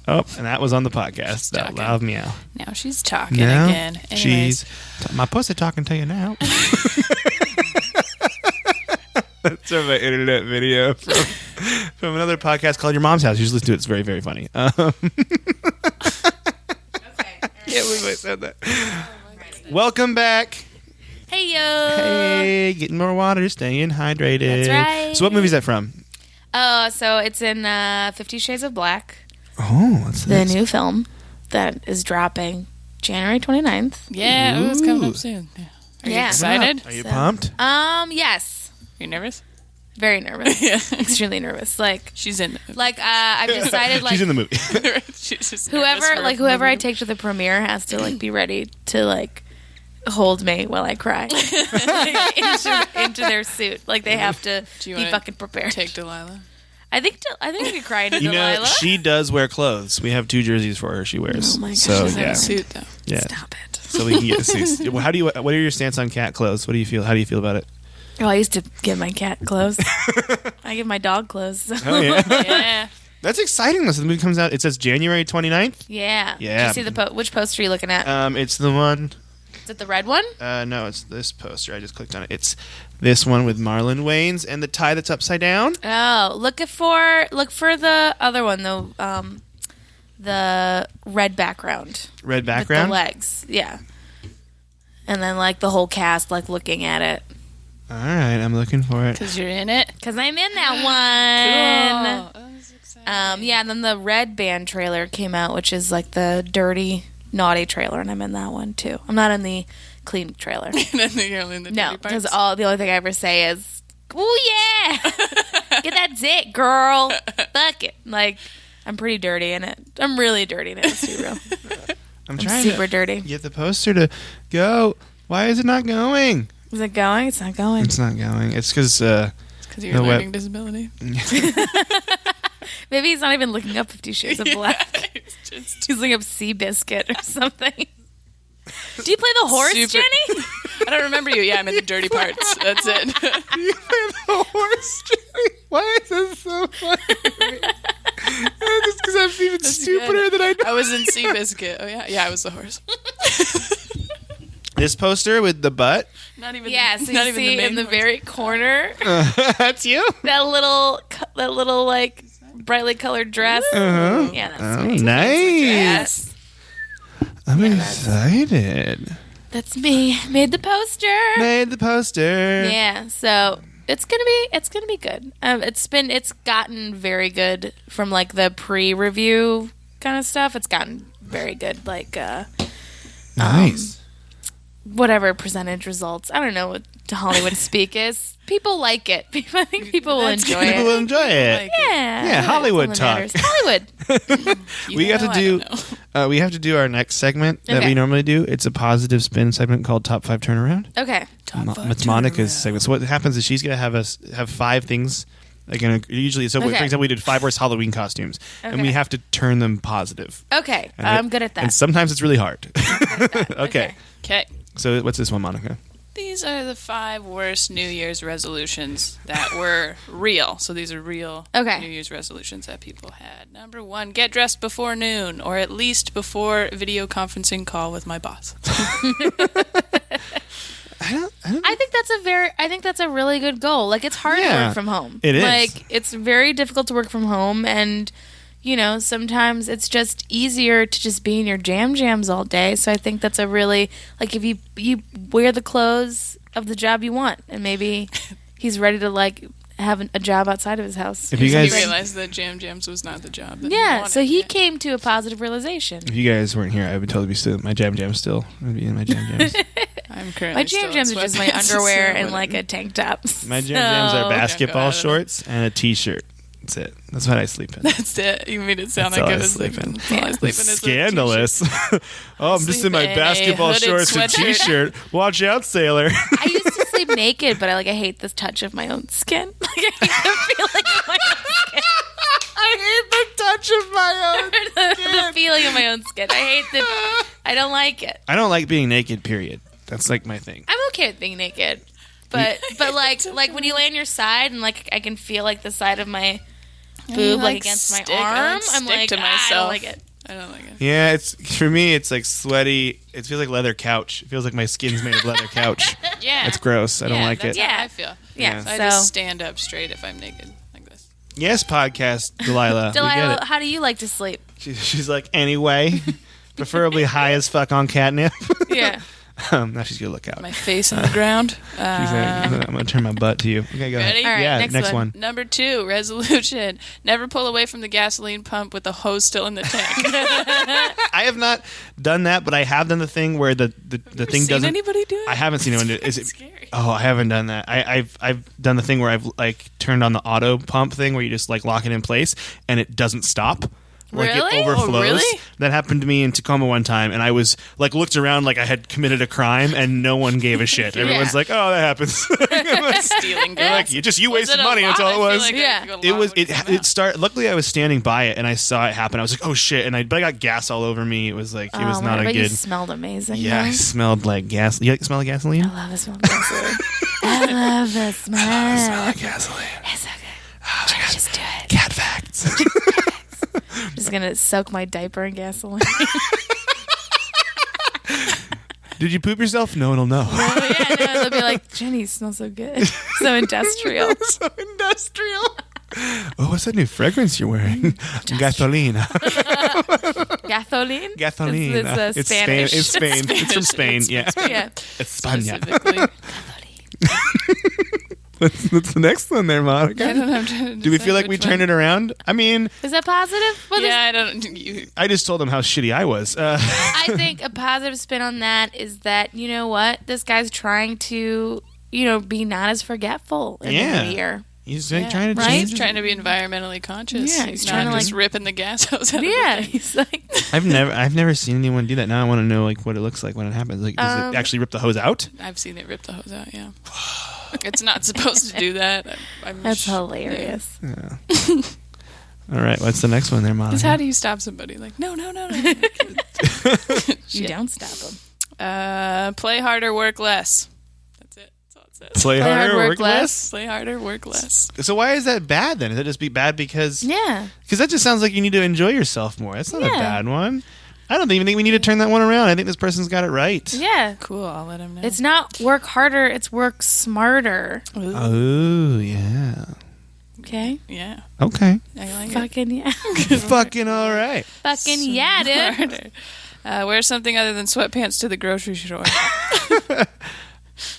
[SPEAKER 3] Oh, and that was on the podcast.
[SPEAKER 5] She's
[SPEAKER 3] That
[SPEAKER 5] talking.
[SPEAKER 3] loud meow.
[SPEAKER 5] Now she's talking
[SPEAKER 3] Now
[SPEAKER 5] again. Anyways,
[SPEAKER 3] my pussy talking to you now. That's from an internet video from another podcast called Your Mom's House. You should listen to it. It's very, very funny. Can't believe I said that. Welcome back.
[SPEAKER 4] Hey yo.
[SPEAKER 3] Hey, getting more water, staying hydrated.
[SPEAKER 4] That's right.
[SPEAKER 3] So what movie is that from?
[SPEAKER 4] Oh, so it's in 50 Shades of Black,
[SPEAKER 3] Oh, what's
[SPEAKER 4] the
[SPEAKER 3] this?
[SPEAKER 4] new film that is dropping January 29th.
[SPEAKER 5] yeah, it was coming
[SPEAKER 3] Ooh.
[SPEAKER 5] up soon. Yeah. Are you
[SPEAKER 4] Yeah.
[SPEAKER 5] excited?
[SPEAKER 3] Are you
[SPEAKER 4] So-
[SPEAKER 3] pumped?
[SPEAKER 4] Yes.
[SPEAKER 5] Are you nervous?
[SPEAKER 4] Very nervous.
[SPEAKER 5] Yeah.
[SPEAKER 4] Extremely nervous.
[SPEAKER 5] She's in.
[SPEAKER 4] I've decided
[SPEAKER 3] She's in the movie.
[SPEAKER 5] She's just nervous
[SPEAKER 4] whoever
[SPEAKER 5] for
[SPEAKER 4] I
[SPEAKER 5] movie.
[SPEAKER 4] take to the premiere has to be ready to hold me while I cry into their suit. They have to
[SPEAKER 5] Do you
[SPEAKER 4] be
[SPEAKER 5] wanna
[SPEAKER 4] fucking prepared.
[SPEAKER 5] Take Delilah.
[SPEAKER 4] I think I could cry into
[SPEAKER 3] You know,
[SPEAKER 4] Delilah.
[SPEAKER 3] she does wear clothes. We have 2 jerseys for her. She wears.
[SPEAKER 4] Oh my gosh,
[SPEAKER 3] So
[SPEAKER 4] she's in
[SPEAKER 3] yeah,
[SPEAKER 5] A suit though.
[SPEAKER 3] yeah.
[SPEAKER 4] Stop it.
[SPEAKER 3] So we can get suits. Well, what are your stance on cat clothes? What do you feel? How do you feel about it?
[SPEAKER 4] Oh, I used to give my cat clothes. I give my dog clothes.
[SPEAKER 3] Oh yeah,
[SPEAKER 5] Yeah.
[SPEAKER 3] that's exciting. Though. So the movie comes out. It says January 29th.
[SPEAKER 4] Yeah.
[SPEAKER 3] Yeah.
[SPEAKER 4] Did you see which poster are you looking at?
[SPEAKER 3] It's the one.
[SPEAKER 4] Is it the red one?
[SPEAKER 3] No, it's this poster. I just clicked on it. It's this one with Marlon Wayans and the tie that's upside down.
[SPEAKER 4] Oh, look for the other one, the red background.
[SPEAKER 3] Red
[SPEAKER 4] With
[SPEAKER 3] background.
[SPEAKER 4] the legs. Yeah. And then the whole cast looking at it.
[SPEAKER 3] All right, I'm looking for it.
[SPEAKER 5] Because you're in it.
[SPEAKER 4] Cuz I'm in that one.
[SPEAKER 5] Cool. Oh, that's exciting.
[SPEAKER 4] Yeah, and then the Red Band trailer came out, which is the dirty, naughty trailer, and I'm in that one too. I'm not in the clean trailer.
[SPEAKER 5] And then you're only in the
[SPEAKER 4] No,
[SPEAKER 5] dirty
[SPEAKER 4] because
[SPEAKER 5] parts.
[SPEAKER 4] the only thing I ever say is, "Oh yeah, get that zit, girl, fuck it." I'm pretty dirty in it. I'm really dirty in it. Let's be real.
[SPEAKER 3] I'm
[SPEAKER 4] I'm
[SPEAKER 3] trying
[SPEAKER 4] super
[SPEAKER 3] to
[SPEAKER 4] dirty.
[SPEAKER 3] get the poster to go. Why is it not going?
[SPEAKER 4] Is it going? It's not going.
[SPEAKER 3] It's not going. It's because
[SPEAKER 5] It's because of your
[SPEAKER 3] the web-
[SPEAKER 5] learning disability.
[SPEAKER 4] Maybe he's not even looking up 50 Shades of Black.
[SPEAKER 5] It's just
[SPEAKER 4] He's looking up Seabiscuit or something. Do you play the horse,
[SPEAKER 5] Super-
[SPEAKER 4] Jenny?
[SPEAKER 5] I don't remember you. Yeah, I'm in the dirty parts. That's it.
[SPEAKER 3] you play the horse. Jenny. Why is this so funny? Just because I'm even stupider than I know.
[SPEAKER 5] I was in Seabiscuit. Oh yeah, yeah, I was the horse.
[SPEAKER 3] This poster with the butt.
[SPEAKER 5] Not even.
[SPEAKER 4] Yeah, so
[SPEAKER 5] not
[SPEAKER 4] you
[SPEAKER 5] even
[SPEAKER 4] see
[SPEAKER 5] the main
[SPEAKER 4] in the
[SPEAKER 5] horse.
[SPEAKER 4] very corner
[SPEAKER 3] That's you.
[SPEAKER 4] that little brightly colored dress.
[SPEAKER 3] Uh-huh.
[SPEAKER 4] Yeah, that's
[SPEAKER 3] Oh,
[SPEAKER 4] me.
[SPEAKER 3] nice.
[SPEAKER 4] Yes.
[SPEAKER 3] I'm
[SPEAKER 4] that's-
[SPEAKER 3] excited.
[SPEAKER 4] That's me. Made the poster.
[SPEAKER 3] Made the poster.
[SPEAKER 4] Yeah, so it's gonna be good. It's gotten very good from the pre-review kind of stuff. It's gotten very good.
[SPEAKER 3] Nice.
[SPEAKER 4] whatever percentage results. I don't know what Hollywood speak is. People like it. I think people will enjoy
[SPEAKER 3] People
[SPEAKER 4] it.
[SPEAKER 3] will enjoy it.
[SPEAKER 6] Like,
[SPEAKER 4] Yeah,
[SPEAKER 3] Hollywood
[SPEAKER 4] that's all
[SPEAKER 3] talk.
[SPEAKER 4] that matters. Hollywood.
[SPEAKER 3] We have to do. We have to do our next segment that
[SPEAKER 4] Okay.
[SPEAKER 3] we normally do. It's a positive spin segment called Top 5 Turnaround.
[SPEAKER 4] Okay.
[SPEAKER 3] It's Monica's segment. So what happens is she's gonna have 5 things. Again, usually, so for
[SPEAKER 4] Okay.
[SPEAKER 3] example, we did 5 worst Halloween costumes, and we
[SPEAKER 4] Okay.
[SPEAKER 3] have to turn them positive.
[SPEAKER 4] Okay.
[SPEAKER 3] And
[SPEAKER 4] I'm
[SPEAKER 3] it-
[SPEAKER 4] good at that.
[SPEAKER 3] And sometimes it's really hard. Okay.
[SPEAKER 6] Okay.
[SPEAKER 3] So what's this one, Monica?
[SPEAKER 6] These are the 5 worst New Year's resolutions that were real. So these are real
[SPEAKER 4] Okay.
[SPEAKER 6] New Year's resolutions that people had. Number 1, get dressed before noon, or at least before video conferencing call with my boss.
[SPEAKER 4] I think that's a really good goal. Like, it's hard to
[SPEAKER 3] Yeah,
[SPEAKER 4] work from home.
[SPEAKER 3] it is.
[SPEAKER 4] Like, it's very difficult to work from home, and sometimes it's just easier to just be in your jams all day. So I think that's a really, like, if you wear the clothes of the job you want, and maybe he's ready to like have a job outside of his house.
[SPEAKER 3] If you
[SPEAKER 6] He
[SPEAKER 3] guys,
[SPEAKER 6] realized that Jam Jams was not the job that he
[SPEAKER 4] Yeah,
[SPEAKER 6] wanted.
[SPEAKER 4] so he came to a positive realization.
[SPEAKER 3] if you guys weren't here, I would totally be still my jam still. I'd be in my jam jams.
[SPEAKER 6] I'm currently
[SPEAKER 4] My
[SPEAKER 6] still
[SPEAKER 4] jam
[SPEAKER 6] in
[SPEAKER 4] jams are just my
[SPEAKER 6] sweatpants,
[SPEAKER 4] underwear
[SPEAKER 6] so
[SPEAKER 4] and like
[SPEAKER 6] whatever.
[SPEAKER 4] a tank top.
[SPEAKER 3] My jam jams are
[SPEAKER 4] So-
[SPEAKER 3] basketball
[SPEAKER 6] out of it.
[SPEAKER 3] shorts and a t-shirt. That's it. That's what I sleep in.
[SPEAKER 6] That's it. You made it sound
[SPEAKER 3] That's
[SPEAKER 6] like
[SPEAKER 3] all
[SPEAKER 6] it
[SPEAKER 3] I
[SPEAKER 6] was
[SPEAKER 3] sleep in.
[SPEAKER 6] That's all I sleep in is a
[SPEAKER 3] Scandalous. Oh, I'm just in my
[SPEAKER 6] Sleep in a
[SPEAKER 3] basketball
[SPEAKER 6] hooded
[SPEAKER 3] shorts and
[SPEAKER 6] sweatshirt.
[SPEAKER 3] t-shirt. Watch out, sailor.
[SPEAKER 4] I used to sleep naked, but I hate the touch of my own skin. Like, I hate the feeling of my own skin.
[SPEAKER 3] I hate the touch of my own.
[SPEAKER 4] the feeling of my own skin. I don't like it.
[SPEAKER 3] I don't like being naked, period. That's like my thing.
[SPEAKER 4] I'm okay with being naked, but like when you lay on your side and like I can feel like the side of my boob like against my arm, I'm like,
[SPEAKER 6] to
[SPEAKER 4] I
[SPEAKER 6] myself.
[SPEAKER 4] don't like it.
[SPEAKER 6] I don't like it.
[SPEAKER 3] Yeah, it's for me. It's like sweaty. It feels like leather couch. It feels like my skin's made of leather couch.
[SPEAKER 6] Yeah.
[SPEAKER 3] It's gross. I don't like
[SPEAKER 6] that's
[SPEAKER 3] it.
[SPEAKER 6] How
[SPEAKER 4] Yeah.
[SPEAKER 6] I feel.
[SPEAKER 4] Yeah,
[SPEAKER 6] So I
[SPEAKER 4] so
[SPEAKER 6] just stand up straight if I'm naked like this.
[SPEAKER 3] Yes, podcast, Delilah. We get
[SPEAKER 4] Delilah,
[SPEAKER 3] it.
[SPEAKER 4] how do you like to sleep?
[SPEAKER 3] She's like, anyway, preferably high as fuck on catnip.
[SPEAKER 4] Yeah.
[SPEAKER 3] Now she's gonna look out.
[SPEAKER 6] My face on the ground.
[SPEAKER 3] She's like, I'm gonna turn my butt to you. Okay, go
[SPEAKER 6] Ready?
[SPEAKER 3] ahead.
[SPEAKER 4] All right,
[SPEAKER 3] Yeah,
[SPEAKER 4] next
[SPEAKER 3] next
[SPEAKER 4] one.
[SPEAKER 3] one.
[SPEAKER 6] Number 2, resolution. Never pull away from the gasoline pump with the hose still in the tank.
[SPEAKER 3] I have not done that, but I have done the thing where the thing
[SPEAKER 6] Seen
[SPEAKER 3] doesn't.
[SPEAKER 6] anybody do it?
[SPEAKER 3] I haven't seen anyone do it. Is it
[SPEAKER 6] scary.
[SPEAKER 3] Oh, I haven't done that. I've done the thing where I've like turned on the auto pump thing where you just like lock it in place and it doesn't stop. Like
[SPEAKER 4] Really?
[SPEAKER 3] it overflows.
[SPEAKER 6] Oh, really?
[SPEAKER 3] That happened to me in Tacoma one time, and I was like looked around like I had committed a crime, and no one gave a shit. Everyone's like, "Oh, that happens."
[SPEAKER 6] Stealing
[SPEAKER 3] They're
[SPEAKER 6] gas.
[SPEAKER 3] like, you
[SPEAKER 6] Was
[SPEAKER 3] wasted
[SPEAKER 6] it a
[SPEAKER 3] money. That's
[SPEAKER 6] lot?
[SPEAKER 3] all it
[SPEAKER 6] I feel
[SPEAKER 3] was.
[SPEAKER 6] like
[SPEAKER 4] Yeah.
[SPEAKER 6] a lot
[SPEAKER 3] It was
[SPEAKER 6] would
[SPEAKER 3] it.
[SPEAKER 6] come
[SPEAKER 3] It
[SPEAKER 6] out.
[SPEAKER 3] started. Luckily, I was standing by it, and I saw it happen. I was like, "Oh shit!" But I got gas all over me. It was like it was
[SPEAKER 4] Oh,
[SPEAKER 3] not
[SPEAKER 4] but
[SPEAKER 3] a
[SPEAKER 4] you
[SPEAKER 3] good.
[SPEAKER 4] smelled amazing.
[SPEAKER 3] Yeah, I
[SPEAKER 4] though.
[SPEAKER 3] smelled like gas. You like the smell of gasoline?
[SPEAKER 4] I love the smell of gasoline. I love the smell.
[SPEAKER 3] Gasoline.
[SPEAKER 4] It's so good. Just do it.
[SPEAKER 3] Cat facts.
[SPEAKER 4] I'm just gonna soak my diaper in gasoline.
[SPEAKER 3] Did you poop yourself? No one will know.
[SPEAKER 4] Oh, yeah, no, they'll be like, Jenny, you smell so good. So industrial.
[SPEAKER 3] So industrial. Oh, what's that new fragrance you're wearing? Gasoline.
[SPEAKER 4] Gasoline?
[SPEAKER 3] Gasoline.
[SPEAKER 4] It's Spanish.
[SPEAKER 3] It's Spain. It's from Spain. Yeah.
[SPEAKER 4] Yeah.
[SPEAKER 3] It's España.
[SPEAKER 6] Specifically.
[SPEAKER 3] What's the next one there, Monica?
[SPEAKER 6] I don't know. I'm trying to
[SPEAKER 3] Do we
[SPEAKER 6] decide
[SPEAKER 3] feel like we
[SPEAKER 6] which
[SPEAKER 3] turned
[SPEAKER 6] one.
[SPEAKER 3] it around? I mean,
[SPEAKER 4] Is that positive? Well,
[SPEAKER 6] Yeah, I don't. You,
[SPEAKER 3] I just told them how shitty I was.
[SPEAKER 4] I think a positive spin on that is that, you know what? This guy's trying to, be not as forgetful in
[SPEAKER 3] Yeah.
[SPEAKER 4] the new year.
[SPEAKER 3] He's like trying to
[SPEAKER 4] right?
[SPEAKER 3] change.
[SPEAKER 6] he's trying to be environmentally conscious.
[SPEAKER 4] Yeah,
[SPEAKER 6] he's
[SPEAKER 4] he's
[SPEAKER 6] not
[SPEAKER 4] trying to,
[SPEAKER 6] just
[SPEAKER 4] like-
[SPEAKER 6] ripping the gas hose out
[SPEAKER 4] Yeah.
[SPEAKER 6] of the tank.
[SPEAKER 4] He's like,
[SPEAKER 3] I've never seen anyone do that. Now I want to know like what it looks like when it happens. Like, does it actually rip the hose out?
[SPEAKER 6] I've seen it rip the hose out, yeah. It's not supposed to do that.
[SPEAKER 4] that's hilarious.
[SPEAKER 3] All right, what's the next one there, Monica?
[SPEAKER 6] Because how do you stop somebody? Like, no.
[SPEAKER 4] You don't stop him.
[SPEAKER 6] Play harder, work less. That's it. That's all it says.
[SPEAKER 3] Play
[SPEAKER 4] hard,
[SPEAKER 3] harder,
[SPEAKER 4] work
[SPEAKER 3] work
[SPEAKER 4] less.
[SPEAKER 3] less.
[SPEAKER 6] Play harder, work less.
[SPEAKER 3] So why is that bad then? Is it just be bad because
[SPEAKER 4] Yeah.
[SPEAKER 3] that just sounds like you need to enjoy yourself more? That's not a
[SPEAKER 4] Yeah.
[SPEAKER 3] bad one. I don't even think we need to turn that one around. I think this person's got it right.
[SPEAKER 4] Yeah.
[SPEAKER 6] Cool, I'll let him know.
[SPEAKER 4] It's not work harder, it's work smarter.
[SPEAKER 3] Oh yeah.
[SPEAKER 4] Okay?
[SPEAKER 6] Yeah,
[SPEAKER 3] Okay.
[SPEAKER 6] I like it.
[SPEAKER 4] Fucking yeah.
[SPEAKER 3] Fucking all right.
[SPEAKER 4] Fucking yeah, dude.
[SPEAKER 6] Harder. Wear something other than sweatpants to the grocery store.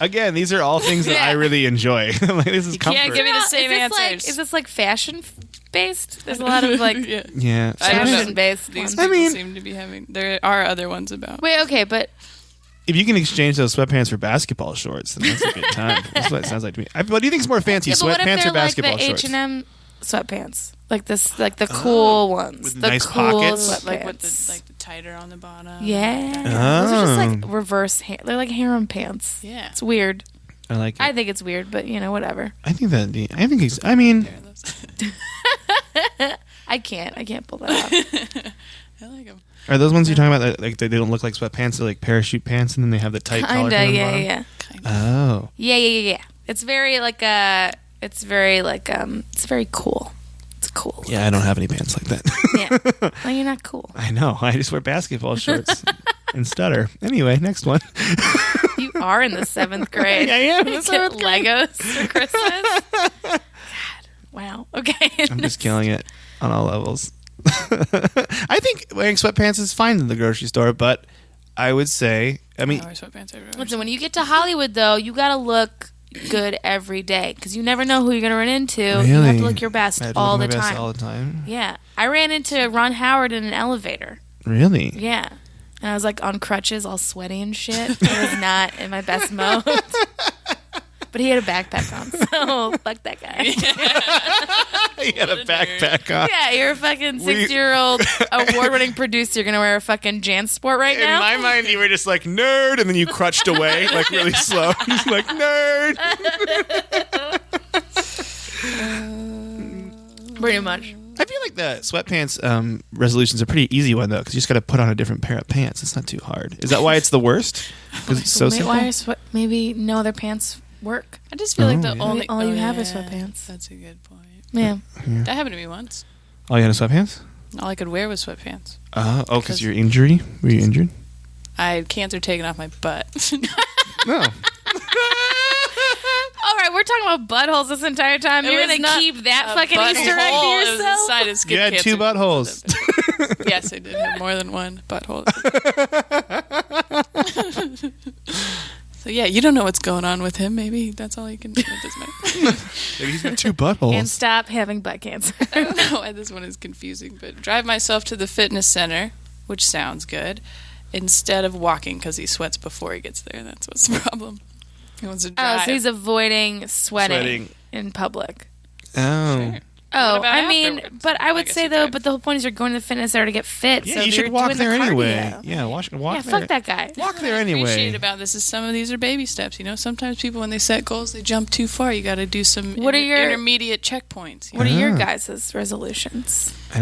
[SPEAKER 3] Again, these are all things that I really enjoy. Like, this is comfort.
[SPEAKER 6] can't give me the same
[SPEAKER 4] is this like fashion based? There's a lot of like
[SPEAKER 6] Yeah.
[SPEAKER 3] Yeah.
[SPEAKER 6] I don't know.
[SPEAKER 4] fashion based
[SPEAKER 6] These
[SPEAKER 4] ones.
[SPEAKER 6] people
[SPEAKER 3] mean-
[SPEAKER 6] seem to be having. There are other ones about.
[SPEAKER 4] Wait, okay, but
[SPEAKER 3] If you can exchange those sweatpants for basketball shorts, then that's a good time. That's what it sounds like to me. What do you think is more fancy,
[SPEAKER 4] But what if
[SPEAKER 3] sweatpants
[SPEAKER 4] they're
[SPEAKER 3] or basketball
[SPEAKER 4] like the
[SPEAKER 3] shorts?
[SPEAKER 4] H&M sweatpants, like the cool ones,
[SPEAKER 3] with
[SPEAKER 4] the
[SPEAKER 3] nice
[SPEAKER 4] cool
[SPEAKER 3] pockets?
[SPEAKER 4] sweatpants.
[SPEAKER 5] Like with the tighter on the bottom.
[SPEAKER 4] Yeah, those are just
[SPEAKER 3] Oh.
[SPEAKER 4] like reverse. They're like harem pants.
[SPEAKER 5] Yeah.
[SPEAKER 4] It's weird.
[SPEAKER 3] I like it.
[SPEAKER 4] I think it's weird, but whatever.
[SPEAKER 3] I think he's. I mean,
[SPEAKER 5] Pair of those.
[SPEAKER 4] I can't pull that off.
[SPEAKER 5] I like them.
[SPEAKER 3] are those ones you're talking about? That, like they don't look like sweatpants; they're like parachute pants, and then they have the tight collar.
[SPEAKER 4] Kinda,
[SPEAKER 3] on the
[SPEAKER 4] yeah,
[SPEAKER 3] bottom?
[SPEAKER 4] yeah,
[SPEAKER 3] Oh,
[SPEAKER 4] yeah. It's very like it's very cool. It's cool.
[SPEAKER 3] yeah. I don't have any pants like that.
[SPEAKER 4] Yeah. Well, you're not cool.
[SPEAKER 3] I know. I just wear basketball shorts and stutter. Anyway, next one.
[SPEAKER 4] You are in the 7th grade.
[SPEAKER 3] I am in
[SPEAKER 4] You
[SPEAKER 3] the
[SPEAKER 4] get
[SPEAKER 3] 7th grade.
[SPEAKER 4] Legos for Christmas. God. Wow. Okay.
[SPEAKER 3] I'm just killing it on all levels. I think wearing sweatpants is fine in the grocery store, but I would say, I mean,
[SPEAKER 5] I wear sweatpants everywhere.
[SPEAKER 4] Listen, when you get to Hollywood, though, you got to look good every day because you never know who you're going to run into. You have
[SPEAKER 3] Really?
[SPEAKER 4] to look your best
[SPEAKER 3] I have to
[SPEAKER 4] all
[SPEAKER 3] look
[SPEAKER 4] the
[SPEAKER 3] my best
[SPEAKER 4] time.
[SPEAKER 3] all the time.
[SPEAKER 4] Yeah. I ran into Ron Howard in an elevator.
[SPEAKER 3] Really?
[SPEAKER 4] Yeah. And I was like on crutches, all sweaty and shit. I was not in my best mode. But he had a backpack on, so fuck that guy.
[SPEAKER 3] He had a backpack on.
[SPEAKER 4] Yeah, you're a fucking 60-year-old award-winning producer. You're going to wear a fucking JanSport right
[SPEAKER 3] In
[SPEAKER 4] now?
[SPEAKER 3] my mind, you were just like, nerd, and then you crutched away, like really slow. He's like, nerd.
[SPEAKER 4] Pretty much.
[SPEAKER 3] I feel like the sweatpants resolution's a pretty easy one, though, because you just got to put on a different pair of pants. It's not too hard. Is that why it's the worst? Because it's so
[SPEAKER 4] Maybe,
[SPEAKER 3] simple?
[SPEAKER 4] maybe no other pants work.
[SPEAKER 5] I just feel like the
[SPEAKER 3] yeah.
[SPEAKER 5] only
[SPEAKER 4] Maybe all you have
[SPEAKER 5] yeah,
[SPEAKER 4] is sweatpants.
[SPEAKER 5] That's a good point.
[SPEAKER 4] Yeah.
[SPEAKER 5] That happened to me once.
[SPEAKER 3] Oh, you had a sweatpants?
[SPEAKER 5] All I could wear was sweatpants.
[SPEAKER 3] Because your injury? Were you injured?
[SPEAKER 5] I had cancer taken off my butt.
[SPEAKER 3] No.
[SPEAKER 4] All right, we're talking about buttholes this entire time.
[SPEAKER 5] It
[SPEAKER 4] You're
[SPEAKER 5] was
[SPEAKER 4] going to
[SPEAKER 5] not
[SPEAKER 4] keep that
[SPEAKER 5] a
[SPEAKER 4] fucking Easter egg
[SPEAKER 5] butthole,
[SPEAKER 4] to
[SPEAKER 5] it was
[SPEAKER 4] yourself?
[SPEAKER 5] inside of skin
[SPEAKER 3] You had
[SPEAKER 5] cancer.
[SPEAKER 3] 2 buttholes.
[SPEAKER 5] Yes, I did have more than one butthole. So yeah, you don't know what's going on with him. Maybe that's all you can do. It doesn't matter.
[SPEAKER 3] Maybe he's got 2 buttholes.
[SPEAKER 4] And stop having butt cancer.
[SPEAKER 5] I don't know why this one is confusing, but drive myself to the fitness center, which sounds good, instead of walking because he sweats before he gets there. That's what's the problem. He wants to drive.
[SPEAKER 4] Oh, so he's avoiding sweating
[SPEAKER 3] Sweating.
[SPEAKER 4] in public.
[SPEAKER 3] Oh.
[SPEAKER 5] Sure.
[SPEAKER 4] Oh,
[SPEAKER 5] about
[SPEAKER 4] I mean,
[SPEAKER 5] afterwards?
[SPEAKER 4] but I would
[SPEAKER 5] guess
[SPEAKER 4] say
[SPEAKER 5] you
[SPEAKER 4] though,
[SPEAKER 5] drive.
[SPEAKER 4] but the whole point is you're going to the fitness center to get fit.
[SPEAKER 3] Yeah,
[SPEAKER 4] so
[SPEAKER 3] you
[SPEAKER 4] you're
[SPEAKER 3] should walk
[SPEAKER 4] doing the
[SPEAKER 3] there anyway.
[SPEAKER 4] cardio.
[SPEAKER 3] Yeah, walk
[SPEAKER 4] Yeah,
[SPEAKER 3] there.
[SPEAKER 4] fuck that guy.
[SPEAKER 3] Walk there
[SPEAKER 5] What I appreciate
[SPEAKER 3] anyway.
[SPEAKER 5] about this is some of these are baby steps. You know, sometimes people when they set goals, they jump too far. You got to do some
[SPEAKER 4] What are your-
[SPEAKER 5] intermediate checkpoints.
[SPEAKER 4] What are your
[SPEAKER 3] Uh-huh.
[SPEAKER 4] guys' resolutions?
[SPEAKER 3] I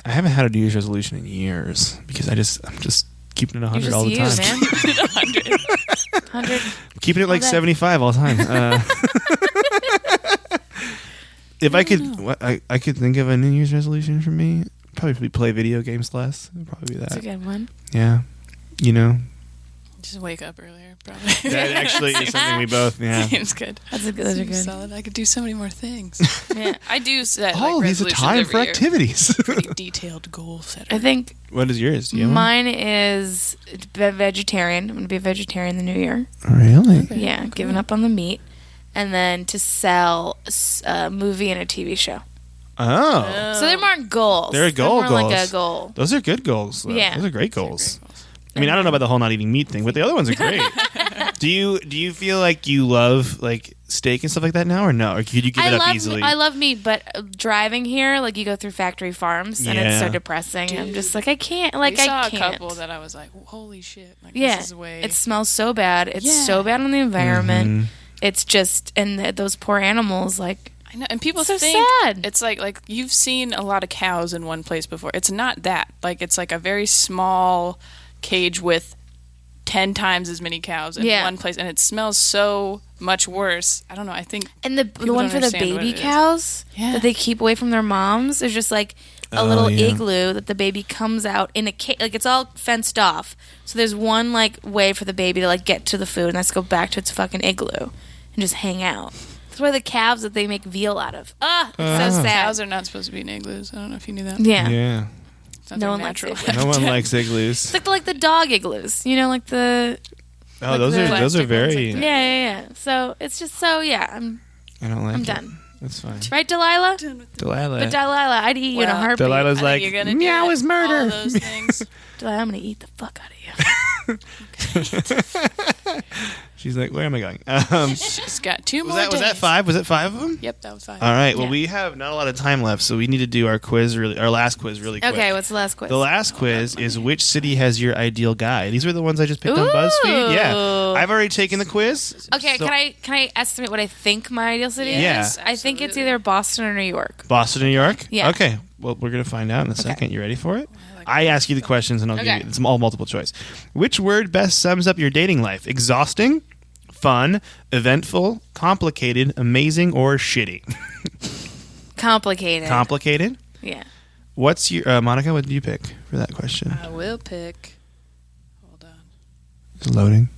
[SPEAKER 3] haven't had a New Year's resolution in years because I'm just keeping it 100
[SPEAKER 4] You're
[SPEAKER 3] all
[SPEAKER 4] just
[SPEAKER 3] the
[SPEAKER 4] you,
[SPEAKER 3] time.
[SPEAKER 4] man. 100.
[SPEAKER 3] Keeping it like
[SPEAKER 4] All day.
[SPEAKER 3] 75 all the time. If I could, I could think of a New Year's resolution for me. Probably play video games less. It'd probably be
[SPEAKER 4] That's a
[SPEAKER 3] that.
[SPEAKER 4] good one.
[SPEAKER 3] Yeah, you know,
[SPEAKER 5] Just wake up earlier, probably.
[SPEAKER 3] that actually is something we both. Yeah.
[SPEAKER 5] Seems good.
[SPEAKER 4] Those are good.
[SPEAKER 5] Seems solid. I could do so many more things.
[SPEAKER 4] Yeah.
[SPEAKER 5] I do set
[SPEAKER 3] Oh,
[SPEAKER 5] like
[SPEAKER 3] he's a
[SPEAKER 5] resolutions
[SPEAKER 3] time
[SPEAKER 5] every
[SPEAKER 3] for
[SPEAKER 5] year.
[SPEAKER 3] activities.
[SPEAKER 5] Pretty detailed goal setter.
[SPEAKER 4] I think
[SPEAKER 3] What is yours? Do you have one?
[SPEAKER 4] mine is vegetarian. I'm going to be a vegetarian the new year.
[SPEAKER 3] Really?
[SPEAKER 4] Yeah, giving up on the meat. And then to sell a movie and a TV show.
[SPEAKER 3] Oh,
[SPEAKER 4] So they're more goals.
[SPEAKER 3] They're
[SPEAKER 4] more like
[SPEAKER 3] goals.
[SPEAKER 4] a goal.
[SPEAKER 3] those are good goals. Though.
[SPEAKER 4] Yeah.
[SPEAKER 3] Those are great goals. I mean, I don't know about the whole not eating meat thing, but the other ones are great. Do you feel like you love like steak and stuff like that now, or no? Or could you give it up easily?
[SPEAKER 4] I love meat, but driving here, like you go through factory farms, and it's so
[SPEAKER 3] Yeah.
[SPEAKER 4] depressing. I'm just like, I can't. Like,
[SPEAKER 5] we saw
[SPEAKER 4] I
[SPEAKER 5] a
[SPEAKER 4] can't.
[SPEAKER 5] couple that I was like, holy shit. Like,
[SPEAKER 4] Yeah,
[SPEAKER 5] this is way...
[SPEAKER 4] it smells so bad. It's
[SPEAKER 5] Yeah.
[SPEAKER 4] so bad on the environment.
[SPEAKER 3] Mhm.
[SPEAKER 4] It's just, and those poor animals, like,
[SPEAKER 5] I know, and people
[SPEAKER 4] So
[SPEAKER 5] think
[SPEAKER 4] sad.
[SPEAKER 5] it's like you've seen a lot of cows in one place before. It's not that. Like it's like a very small cage with 10 times as many cows in
[SPEAKER 4] Yeah.
[SPEAKER 5] one place, and it smells so much worse. I don't know. I think
[SPEAKER 4] and the
[SPEAKER 5] People
[SPEAKER 4] one
[SPEAKER 5] don't
[SPEAKER 4] for the
[SPEAKER 5] understand what
[SPEAKER 4] baby
[SPEAKER 5] it is.
[SPEAKER 4] cows
[SPEAKER 5] Yeah.
[SPEAKER 4] that they keep away from their moms is just like a
[SPEAKER 3] Oh,
[SPEAKER 4] little
[SPEAKER 3] yeah.
[SPEAKER 4] igloo that the baby comes out in a cage. Like it's all fenced off. So there's one like way for the baby to like get to the food, and that's go back to its fucking igloo and just hang out. That's why the calves that they make veal out of. It's so sad.
[SPEAKER 5] cows are not supposed to be in igloos. I don't know if you knew that.
[SPEAKER 4] Yeah.
[SPEAKER 3] Yeah.
[SPEAKER 5] It's not
[SPEAKER 4] No
[SPEAKER 5] their
[SPEAKER 4] one likes
[SPEAKER 5] natural
[SPEAKER 4] igloos.
[SPEAKER 3] No one likes igloos.
[SPEAKER 4] It's like the dog igloos, you know, like the
[SPEAKER 3] Oh,
[SPEAKER 4] like
[SPEAKER 3] those
[SPEAKER 4] the
[SPEAKER 3] are
[SPEAKER 5] plastic
[SPEAKER 3] very.
[SPEAKER 5] ones like
[SPEAKER 4] yeah. So it's just so I'm
[SPEAKER 3] I don't like.
[SPEAKER 4] I'm
[SPEAKER 3] it.
[SPEAKER 4] done.
[SPEAKER 3] That's fine.
[SPEAKER 4] Right, Delilah?
[SPEAKER 3] Delilah.
[SPEAKER 4] But Delilah, I'd eat you in a
[SPEAKER 5] Well,
[SPEAKER 4] heartbeat.
[SPEAKER 3] Delilah's
[SPEAKER 5] I
[SPEAKER 3] like,
[SPEAKER 5] think you're gonna
[SPEAKER 3] meow
[SPEAKER 5] do
[SPEAKER 3] is murder.
[SPEAKER 5] all those things.
[SPEAKER 4] Delilah, I'm gonna eat the fuck out of you.
[SPEAKER 3] She's like, where am I going?
[SPEAKER 5] She's got 2 more
[SPEAKER 3] Was that
[SPEAKER 5] days.
[SPEAKER 3] 5? Was it 5 of them?
[SPEAKER 5] Yep, that was 5.
[SPEAKER 3] All right. Well,
[SPEAKER 4] Yeah.
[SPEAKER 3] we have not a lot of time left, so we need to do our last quiz really quick.
[SPEAKER 4] Okay, what's the last quiz?
[SPEAKER 3] The last quiz is which city has your ideal guy? These were the ones I just picked on BuzzFeed. Yeah.
[SPEAKER 4] Ooh.
[SPEAKER 3] I've already taken the quiz.
[SPEAKER 4] Okay,
[SPEAKER 3] So-
[SPEAKER 4] can I estimate what I think my ideal city
[SPEAKER 3] Yeah.
[SPEAKER 4] is? I think it's either Boston or New York.
[SPEAKER 3] Boston, New York?
[SPEAKER 4] Yeah.
[SPEAKER 3] Okay. Well, we're going to find out in a second. You ready for it? I ask you the questions and I'll give you it's all multiple choice. Which word best sums up your dating life? Exhausting, fun, eventful, complicated, amazing, or shitty?
[SPEAKER 4] Complicated.
[SPEAKER 3] Complicated?
[SPEAKER 4] Yeah.
[SPEAKER 3] What's your Monica, what did you pick for that question?
[SPEAKER 5] I will pick. Hold on.
[SPEAKER 3] It's loading.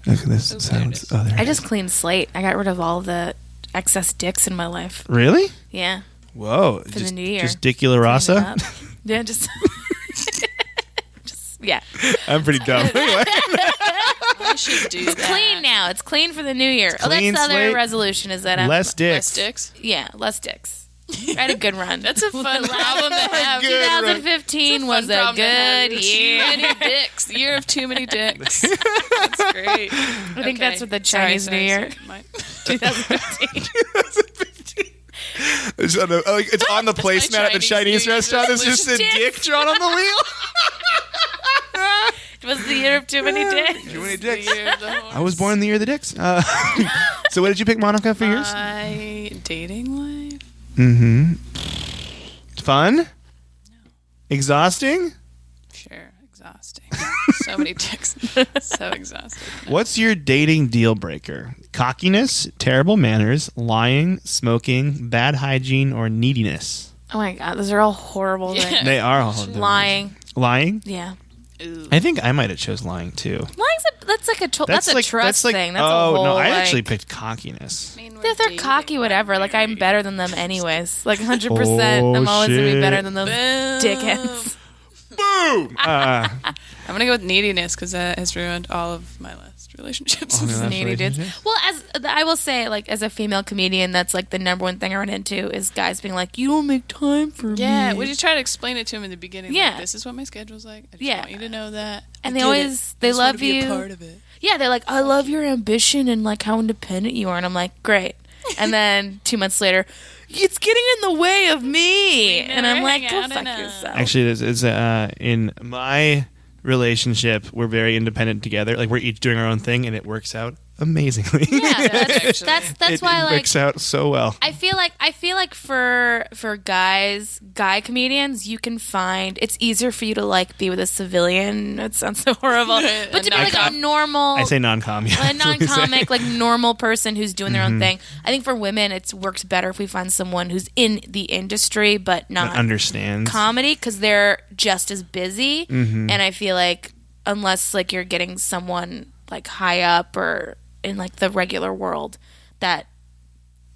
[SPEAKER 3] Look at this.
[SPEAKER 5] Oh, there it
[SPEAKER 3] Sounds.
[SPEAKER 5] is.
[SPEAKER 3] Oh, there
[SPEAKER 4] I
[SPEAKER 3] it
[SPEAKER 4] just
[SPEAKER 3] is.
[SPEAKER 4] cleaned slate. I got rid of all the excess dicks in my life.
[SPEAKER 3] Really?
[SPEAKER 4] Yeah.
[SPEAKER 3] Whoa.
[SPEAKER 4] For the new year.
[SPEAKER 3] Just Dicula
[SPEAKER 4] Cleaned it
[SPEAKER 3] Rasa?
[SPEAKER 4] up. Yeah, just yeah.
[SPEAKER 3] I'm pretty dumb. Anyway.
[SPEAKER 5] I should do that.
[SPEAKER 4] Clean now. It's clean for the new year.
[SPEAKER 3] Clean
[SPEAKER 4] That's the other
[SPEAKER 3] slate.
[SPEAKER 4] resolution is that I'm
[SPEAKER 3] Less
[SPEAKER 5] Less
[SPEAKER 3] dicks.
[SPEAKER 5] dicks.
[SPEAKER 4] yeah, less dicks. I had a good run.
[SPEAKER 5] That's a fun problem to have.
[SPEAKER 3] Good run.
[SPEAKER 4] 2015 was
[SPEAKER 5] Fun
[SPEAKER 4] a
[SPEAKER 5] problem to have.
[SPEAKER 4] good
[SPEAKER 5] Too
[SPEAKER 4] year.
[SPEAKER 5] many dicks. The year of too many dicks. That's great.
[SPEAKER 4] I think that's what the Chinese New Year. 2015.
[SPEAKER 3] It's on the placemat at the
[SPEAKER 5] Chinese
[SPEAKER 3] Chinese
[SPEAKER 5] New Year's
[SPEAKER 3] restaurant. There's just a
[SPEAKER 4] resolution.
[SPEAKER 3] dick drawn on the wheel.
[SPEAKER 4] It was the year of too many dicks.
[SPEAKER 3] Too many
[SPEAKER 5] The
[SPEAKER 3] dicks.
[SPEAKER 5] year of the horse.
[SPEAKER 3] I was born in the year of the dicks. So what did you pick, Monica, for yours?
[SPEAKER 5] My dating life?
[SPEAKER 3] Mm-hmm. Fun? Exhausting?
[SPEAKER 5] Sure. Exhausting. So many dicks. So exhausting.
[SPEAKER 3] What's your dating deal breaker? Cockiness, terrible manners, lying, smoking, bad hygiene, or neediness?
[SPEAKER 4] Oh my god, those are all horrible things.
[SPEAKER 3] They are all
[SPEAKER 4] Lying.
[SPEAKER 3] Lying?
[SPEAKER 4] Yeah.
[SPEAKER 5] Ooh.
[SPEAKER 3] I think I might have chose lying too.
[SPEAKER 4] That's like a that's a trust thing. That's a
[SPEAKER 3] oh
[SPEAKER 4] whole,
[SPEAKER 3] no, I
[SPEAKER 4] like,
[SPEAKER 3] actually picked cockiness.
[SPEAKER 5] I mean, we're
[SPEAKER 4] If they're
[SPEAKER 5] dating,
[SPEAKER 4] cocky,
[SPEAKER 5] we're
[SPEAKER 4] whatever. Like I'm
[SPEAKER 5] married.
[SPEAKER 4] better than them anyways. Like 100%.
[SPEAKER 3] Oh,
[SPEAKER 4] I'm always gonna be
[SPEAKER 3] shit.
[SPEAKER 4] better than those
[SPEAKER 5] Boom.
[SPEAKER 4] dickheads.
[SPEAKER 3] Boom!
[SPEAKER 5] I'm gonna go with neediness because that has ruined all of my last relationships.
[SPEAKER 3] Last
[SPEAKER 4] Needy dudes.
[SPEAKER 3] relationship?
[SPEAKER 4] Well, as I will say, like as a female comedian, that's like the number one thing I run into is guys being like, "You don't make time for
[SPEAKER 5] Yeah,
[SPEAKER 4] me."
[SPEAKER 5] would you try to explain it to him in the beginning?
[SPEAKER 4] Yeah.
[SPEAKER 5] Like, this is what my schedule's like. I just
[SPEAKER 4] Yeah.
[SPEAKER 5] want you to know that.
[SPEAKER 4] And
[SPEAKER 5] I
[SPEAKER 4] they
[SPEAKER 5] get
[SPEAKER 4] always-
[SPEAKER 5] it.
[SPEAKER 4] they
[SPEAKER 5] I just wanna
[SPEAKER 4] love
[SPEAKER 5] be
[SPEAKER 4] you.
[SPEAKER 5] a part of it.
[SPEAKER 4] Yeah, they're like, "I love your ambition and like how independent you are," and I'm like, "Great." And then 2 months later, it's getting in the way of me, and I'm like,
[SPEAKER 5] hang
[SPEAKER 4] "Go
[SPEAKER 5] out
[SPEAKER 4] fuck
[SPEAKER 5] enough."
[SPEAKER 4] yourself."
[SPEAKER 3] Actually, it's in my relationship, we're very independent together. Like we're each doing our own thing, and it works out amazingly.
[SPEAKER 4] Yeah, that's
[SPEAKER 3] it
[SPEAKER 4] why like
[SPEAKER 3] works out so well.
[SPEAKER 4] I feel like for guy comedians, you can find it's easier for you to like be with a civilian. It sounds so horrible, but to be like a normal,
[SPEAKER 3] I say non-com. Yeah,
[SPEAKER 4] a
[SPEAKER 3] that's what we say.
[SPEAKER 4] non-comic, like normal person who's doing their
[SPEAKER 3] Mm-hmm.
[SPEAKER 4] own thing. I think for women, it works better if we find someone who's in the industry but not
[SPEAKER 3] That understands.
[SPEAKER 4] comedy because they're just as busy.
[SPEAKER 3] Mm-hmm.
[SPEAKER 4] And I feel like unless like you're getting someone like high up or in like the regular world, that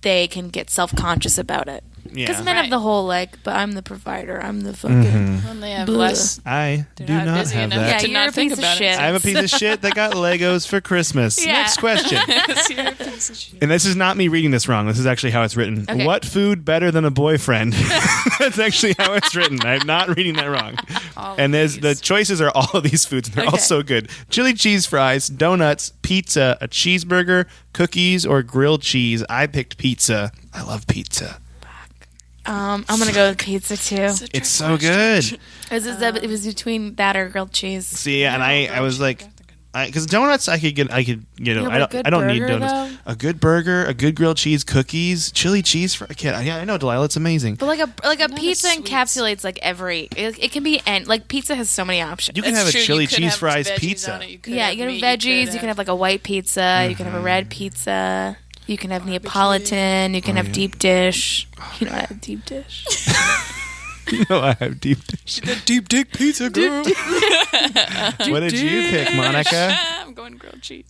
[SPEAKER 4] they can get self-conscious about it. Because
[SPEAKER 3] Yeah.
[SPEAKER 4] men have
[SPEAKER 5] Right.
[SPEAKER 4] the whole like, but I'm the provider. I'm the fucking.
[SPEAKER 3] Mm-hmm.
[SPEAKER 5] When they have
[SPEAKER 4] Bleh.
[SPEAKER 5] less.
[SPEAKER 3] I
[SPEAKER 5] They're
[SPEAKER 3] do
[SPEAKER 5] not
[SPEAKER 3] not
[SPEAKER 5] busy
[SPEAKER 3] have
[SPEAKER 5] enough
[SPEAKER 3] that.
[SPEAKER 4] Yeah,
[SPEAKER 5] to
[SPEAKER 4] you're
[SPEAKER 5] not
[SPEAKER 4] a
[SPEAKER 5] think
[SPEAKER 4] piece of
[SPEAKER 5] about it.
[SPEAKER 4] shit.
[SPEAKER 3] I'm a piece of shit that got Legos for Christmas.
[SPEAKER 4] Yeah.
[SPEAKER 3] Next question.
[SPEAKER 5] You're a piece of shit.
[SPEAKER 3] And this is not me reading this wrong. This is actually how it's written.
[SPEAKER 4] Okay.
[SPEAKER 3] What food better than a boyfriend? That's actually how it's written. I'm not reading that wrong.
[SPEAKER 5] All
[SPEAKER 3] And
[SPEAKER 5] of
[SPEAKER 3] there's the
[SPEAKER 5] these.
[SPEAKER 3] choices are all of these foods, and they're all
[SPEAKER 4] Okay.
[SPEAKER 3] so good. Chili cheese fries, donuts, pizza, a cheeseburger, cookies, or grilled cheese. I picked pizza. I love pizza.
[SPEAKER 4] I'm gonna go with pizza too.
[SPEAKER 3] It's so good.
[SPEAKER 4] It was between that or grilled cheese.
[SPEAKER 3] See, and I was like, because donuts I could get.
[SPEAKER 4] Yeah, but a good
[SPEAKER 3] I don't need
[SPEAKER 4] burger,
[SPEAKER 3] donuts.
[SPEAKER 4] though?
[SPEAKER 3] A good burger, a good grilled cheese, cookies, chili cheese for a kid. Yeah, I know, Delilah. It's amazing.
[SPEAKER 4] But like a pizza
[SPEAKER 5] sweets.
[SPEAKER 4] encapsulates like every. It can be like pizza has so many options.
[SPEAKER 3] You can
[SPEAKER 5] That's
[SPEAKER 3] have
[SPEAKER 5] true.
[SPEAKER 3] a chili
[SPEAKER 5] You could
[SPEAKER 3] cheese
[SPEAKER 5] have
[SPEAKER 3] fries
[SPEAKER 5] veggies
[SPEAKER 3] pizza.
[SPEAKER 5] on it. You could
[SPEAKER 4] Yeah,
[SPEAKER 5] have
[SPEAKER 4] you can have
[SPEAKER 5] meat,
[SPEAKER 4] veggies. You can have like a white pizza. You can have a red pizza. You can have Neapolitan. You can have deep dish. You know, I have deep dish.
[SPEAKER 3] You know I have deep dish.
[SPEAKER 5] The deep dick pizza, girl.
[SPEAKER 3] What did you pick, Monica?
[SPEAKER 5] I'm going grilled cheese.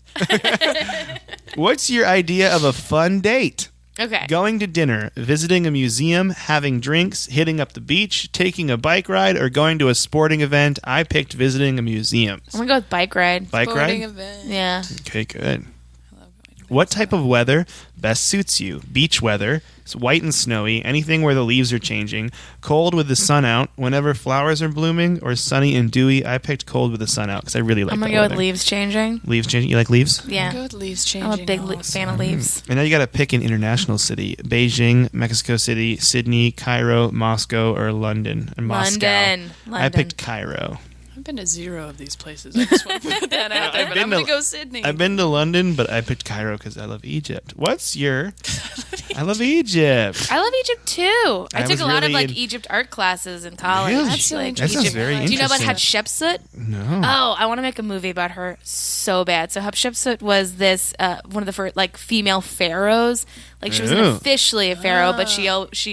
[SPEAKER 3] What's your idea of a fun date?
[SPEAKER 4] Okay.
[SPEAKER 3] Going to dinner, visiting a museum, having drinks, hitting up the beach, taking a bike ride, or going to a sporting event? I picked visiting a museum.
[SPEAKER 4] I'm gonna go with bike ride.
[SPEAKER 3] Bike
[SPEAKER 5] Sporting
[SPEAKER 3] ride?
[SPEAKER 5] event.
[SPEAKER 4] Yeah.
[SPEAKER 3] Okay, good.
[SPEAKER 5] I love going to
[SPEAKER 3] What type of weather best suits you? Beach weather. It's white and snowy. Anything where the leaves are changing. Cold with the sun out. Whenever flowers are blooming. Or sunny and dewy. I picked cold with the sun out because I really like
[SPEAKER 4] I'm
[SPEAKER 3] that
[SPEAKER 4] gonna go with
[SPEAKER 3] weather.
[SPEAKER 4] leaves changing.
[SPEAKER 3] Leaves changing? You like leaves?
[SPEAKER 4] Yeah,
[SPEAKER 5] Go with leaves changing.
[SPEAKER 4] I'm a big fan of leaves.
[SPEAKER 3] And now you got to pick an international city. Beijing, Mexico City, Sydney, Cairo, Moscow, or London. And Moscow.
[SPEAKER 4] London.
[SPEAKER 3] I picked Cairo.
[SPEAKER 5] I've been to 0 of these places. I just want to put that out there.
[SPEAKER 3] I've
[SPEAKER 5] But
[SPEAKER 3] been
[SPEAKER 5] I'm going
[SPEAKER 3] to-
[SPEAKER 5] to go Sydney.
[SPEAKER 3] I've been to London, but I picked Cairo because I love Egypt. What's your... I love Egypt.
[SPEAKER 4] I love Egypt too. I
[SPEAKER 3] I
[SPEAKER 4] took
[SPEAKER 3] was
[SPEAKER 4] a lot of
[SPEAKER 3] really
[SPEAKER 4] like
[SPEAKER 3] in-
[SPEAKER 4] Egypt art classes in college.
[SPEAKER 3] Really?
[SPEAKER 5] That's so
[SPEAKER 4] Like,
[SPEAKER 5] interesting.
[SPEAKER 3] That sounds very
[SPEAKER 4] Do you know about
[SPEAKER 3] interesting.
[SPEAKER 4] Hatshepsut?
[SPEAKER 3] No.
[SPEAKER 4] Oh, I want to make a movie about her so bad. So Hatshepsut was this one of the first like female pharaohs. Like she wasn't
[SPEAKER 3] Ew.
[SPEAKER 4] officially a pharaoh, but she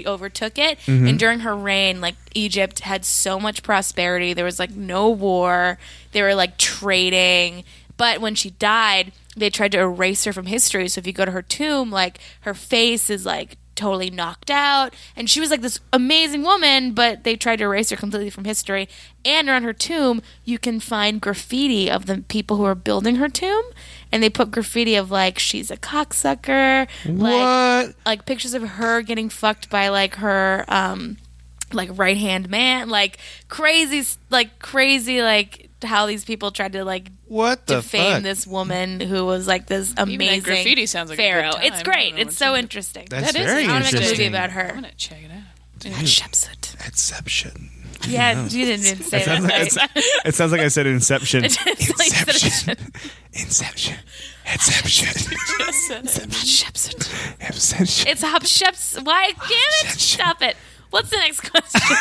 [SPEAKER 4] overtook it. And during her reign, like Egypt had so much prosperity. There was like no war. They were like trading. But when she died, they tried to erase her from history. So if you go to her tomb, like her face is like totally knocked out, and she was like this amazing woman, but they tried to erase her completely from history. And around her tomb you can find graffiti of the people who are building her tomb, and they put graffiti of like she's a cocksucker,
[SPEAKER 3] What?
[SPEAKER 4] like pictures of her getting fucked by like her like right hand man, like crazy like how these people tried to like
[SPEAKER 3] What the
[SPEAKER 4] defame
[SPEAKER 3] fuck?
[SPEAKER 4] this woman who was like this
[SPEAKER 5] Even
[SPEAKER 4] amazing
[SPEAKER 5] that graffiti sounds like a good
[SPEAKER 4] pharaoh.
[SPEAKER 5] time.
[SPEAKER 4] It's
[SPEAKER 5] I
[SPEAKER 4] great.
[SPEAKER 5] don't know
[SPEAKER 4] It's
[SPEAKER 5] what
[SPEAKER 4] so
[SPEAKER 5] to-
[SPEAKER 4] interesting.
[SPEAKER 3] That's
[SPEAKER 5] That is
[SPEAKER 3] very
[SPEAKER 4] I want to make a movie
[SPEAKER 3] interesting.
[SPEAKER 4] about
[SPEAKER 5] I'm
[SPEAKER 4] her.
[SPEAKER 5] going to check it out.
[SPEAKER 4] Hatshepsut.
[SPEAKER 3] Inception.
[SPEAKER 4] Yeah, you didn't even say that. Right?
[SPEAKER 3] It sounds like I said Inception.
[SPEAKER 4] It's like
[SPEAKER 3] Inception. Inception. Inception.
[SPEAKER 4] Hatshepsut.
[SPEAKER 3] Inception.
[SPEAKER 4] It's Hatshepsut. Why? Damn it!
[SPEAKER 3] Hatshepsut.
[SPEAKER 4] Stop it. What's the next question?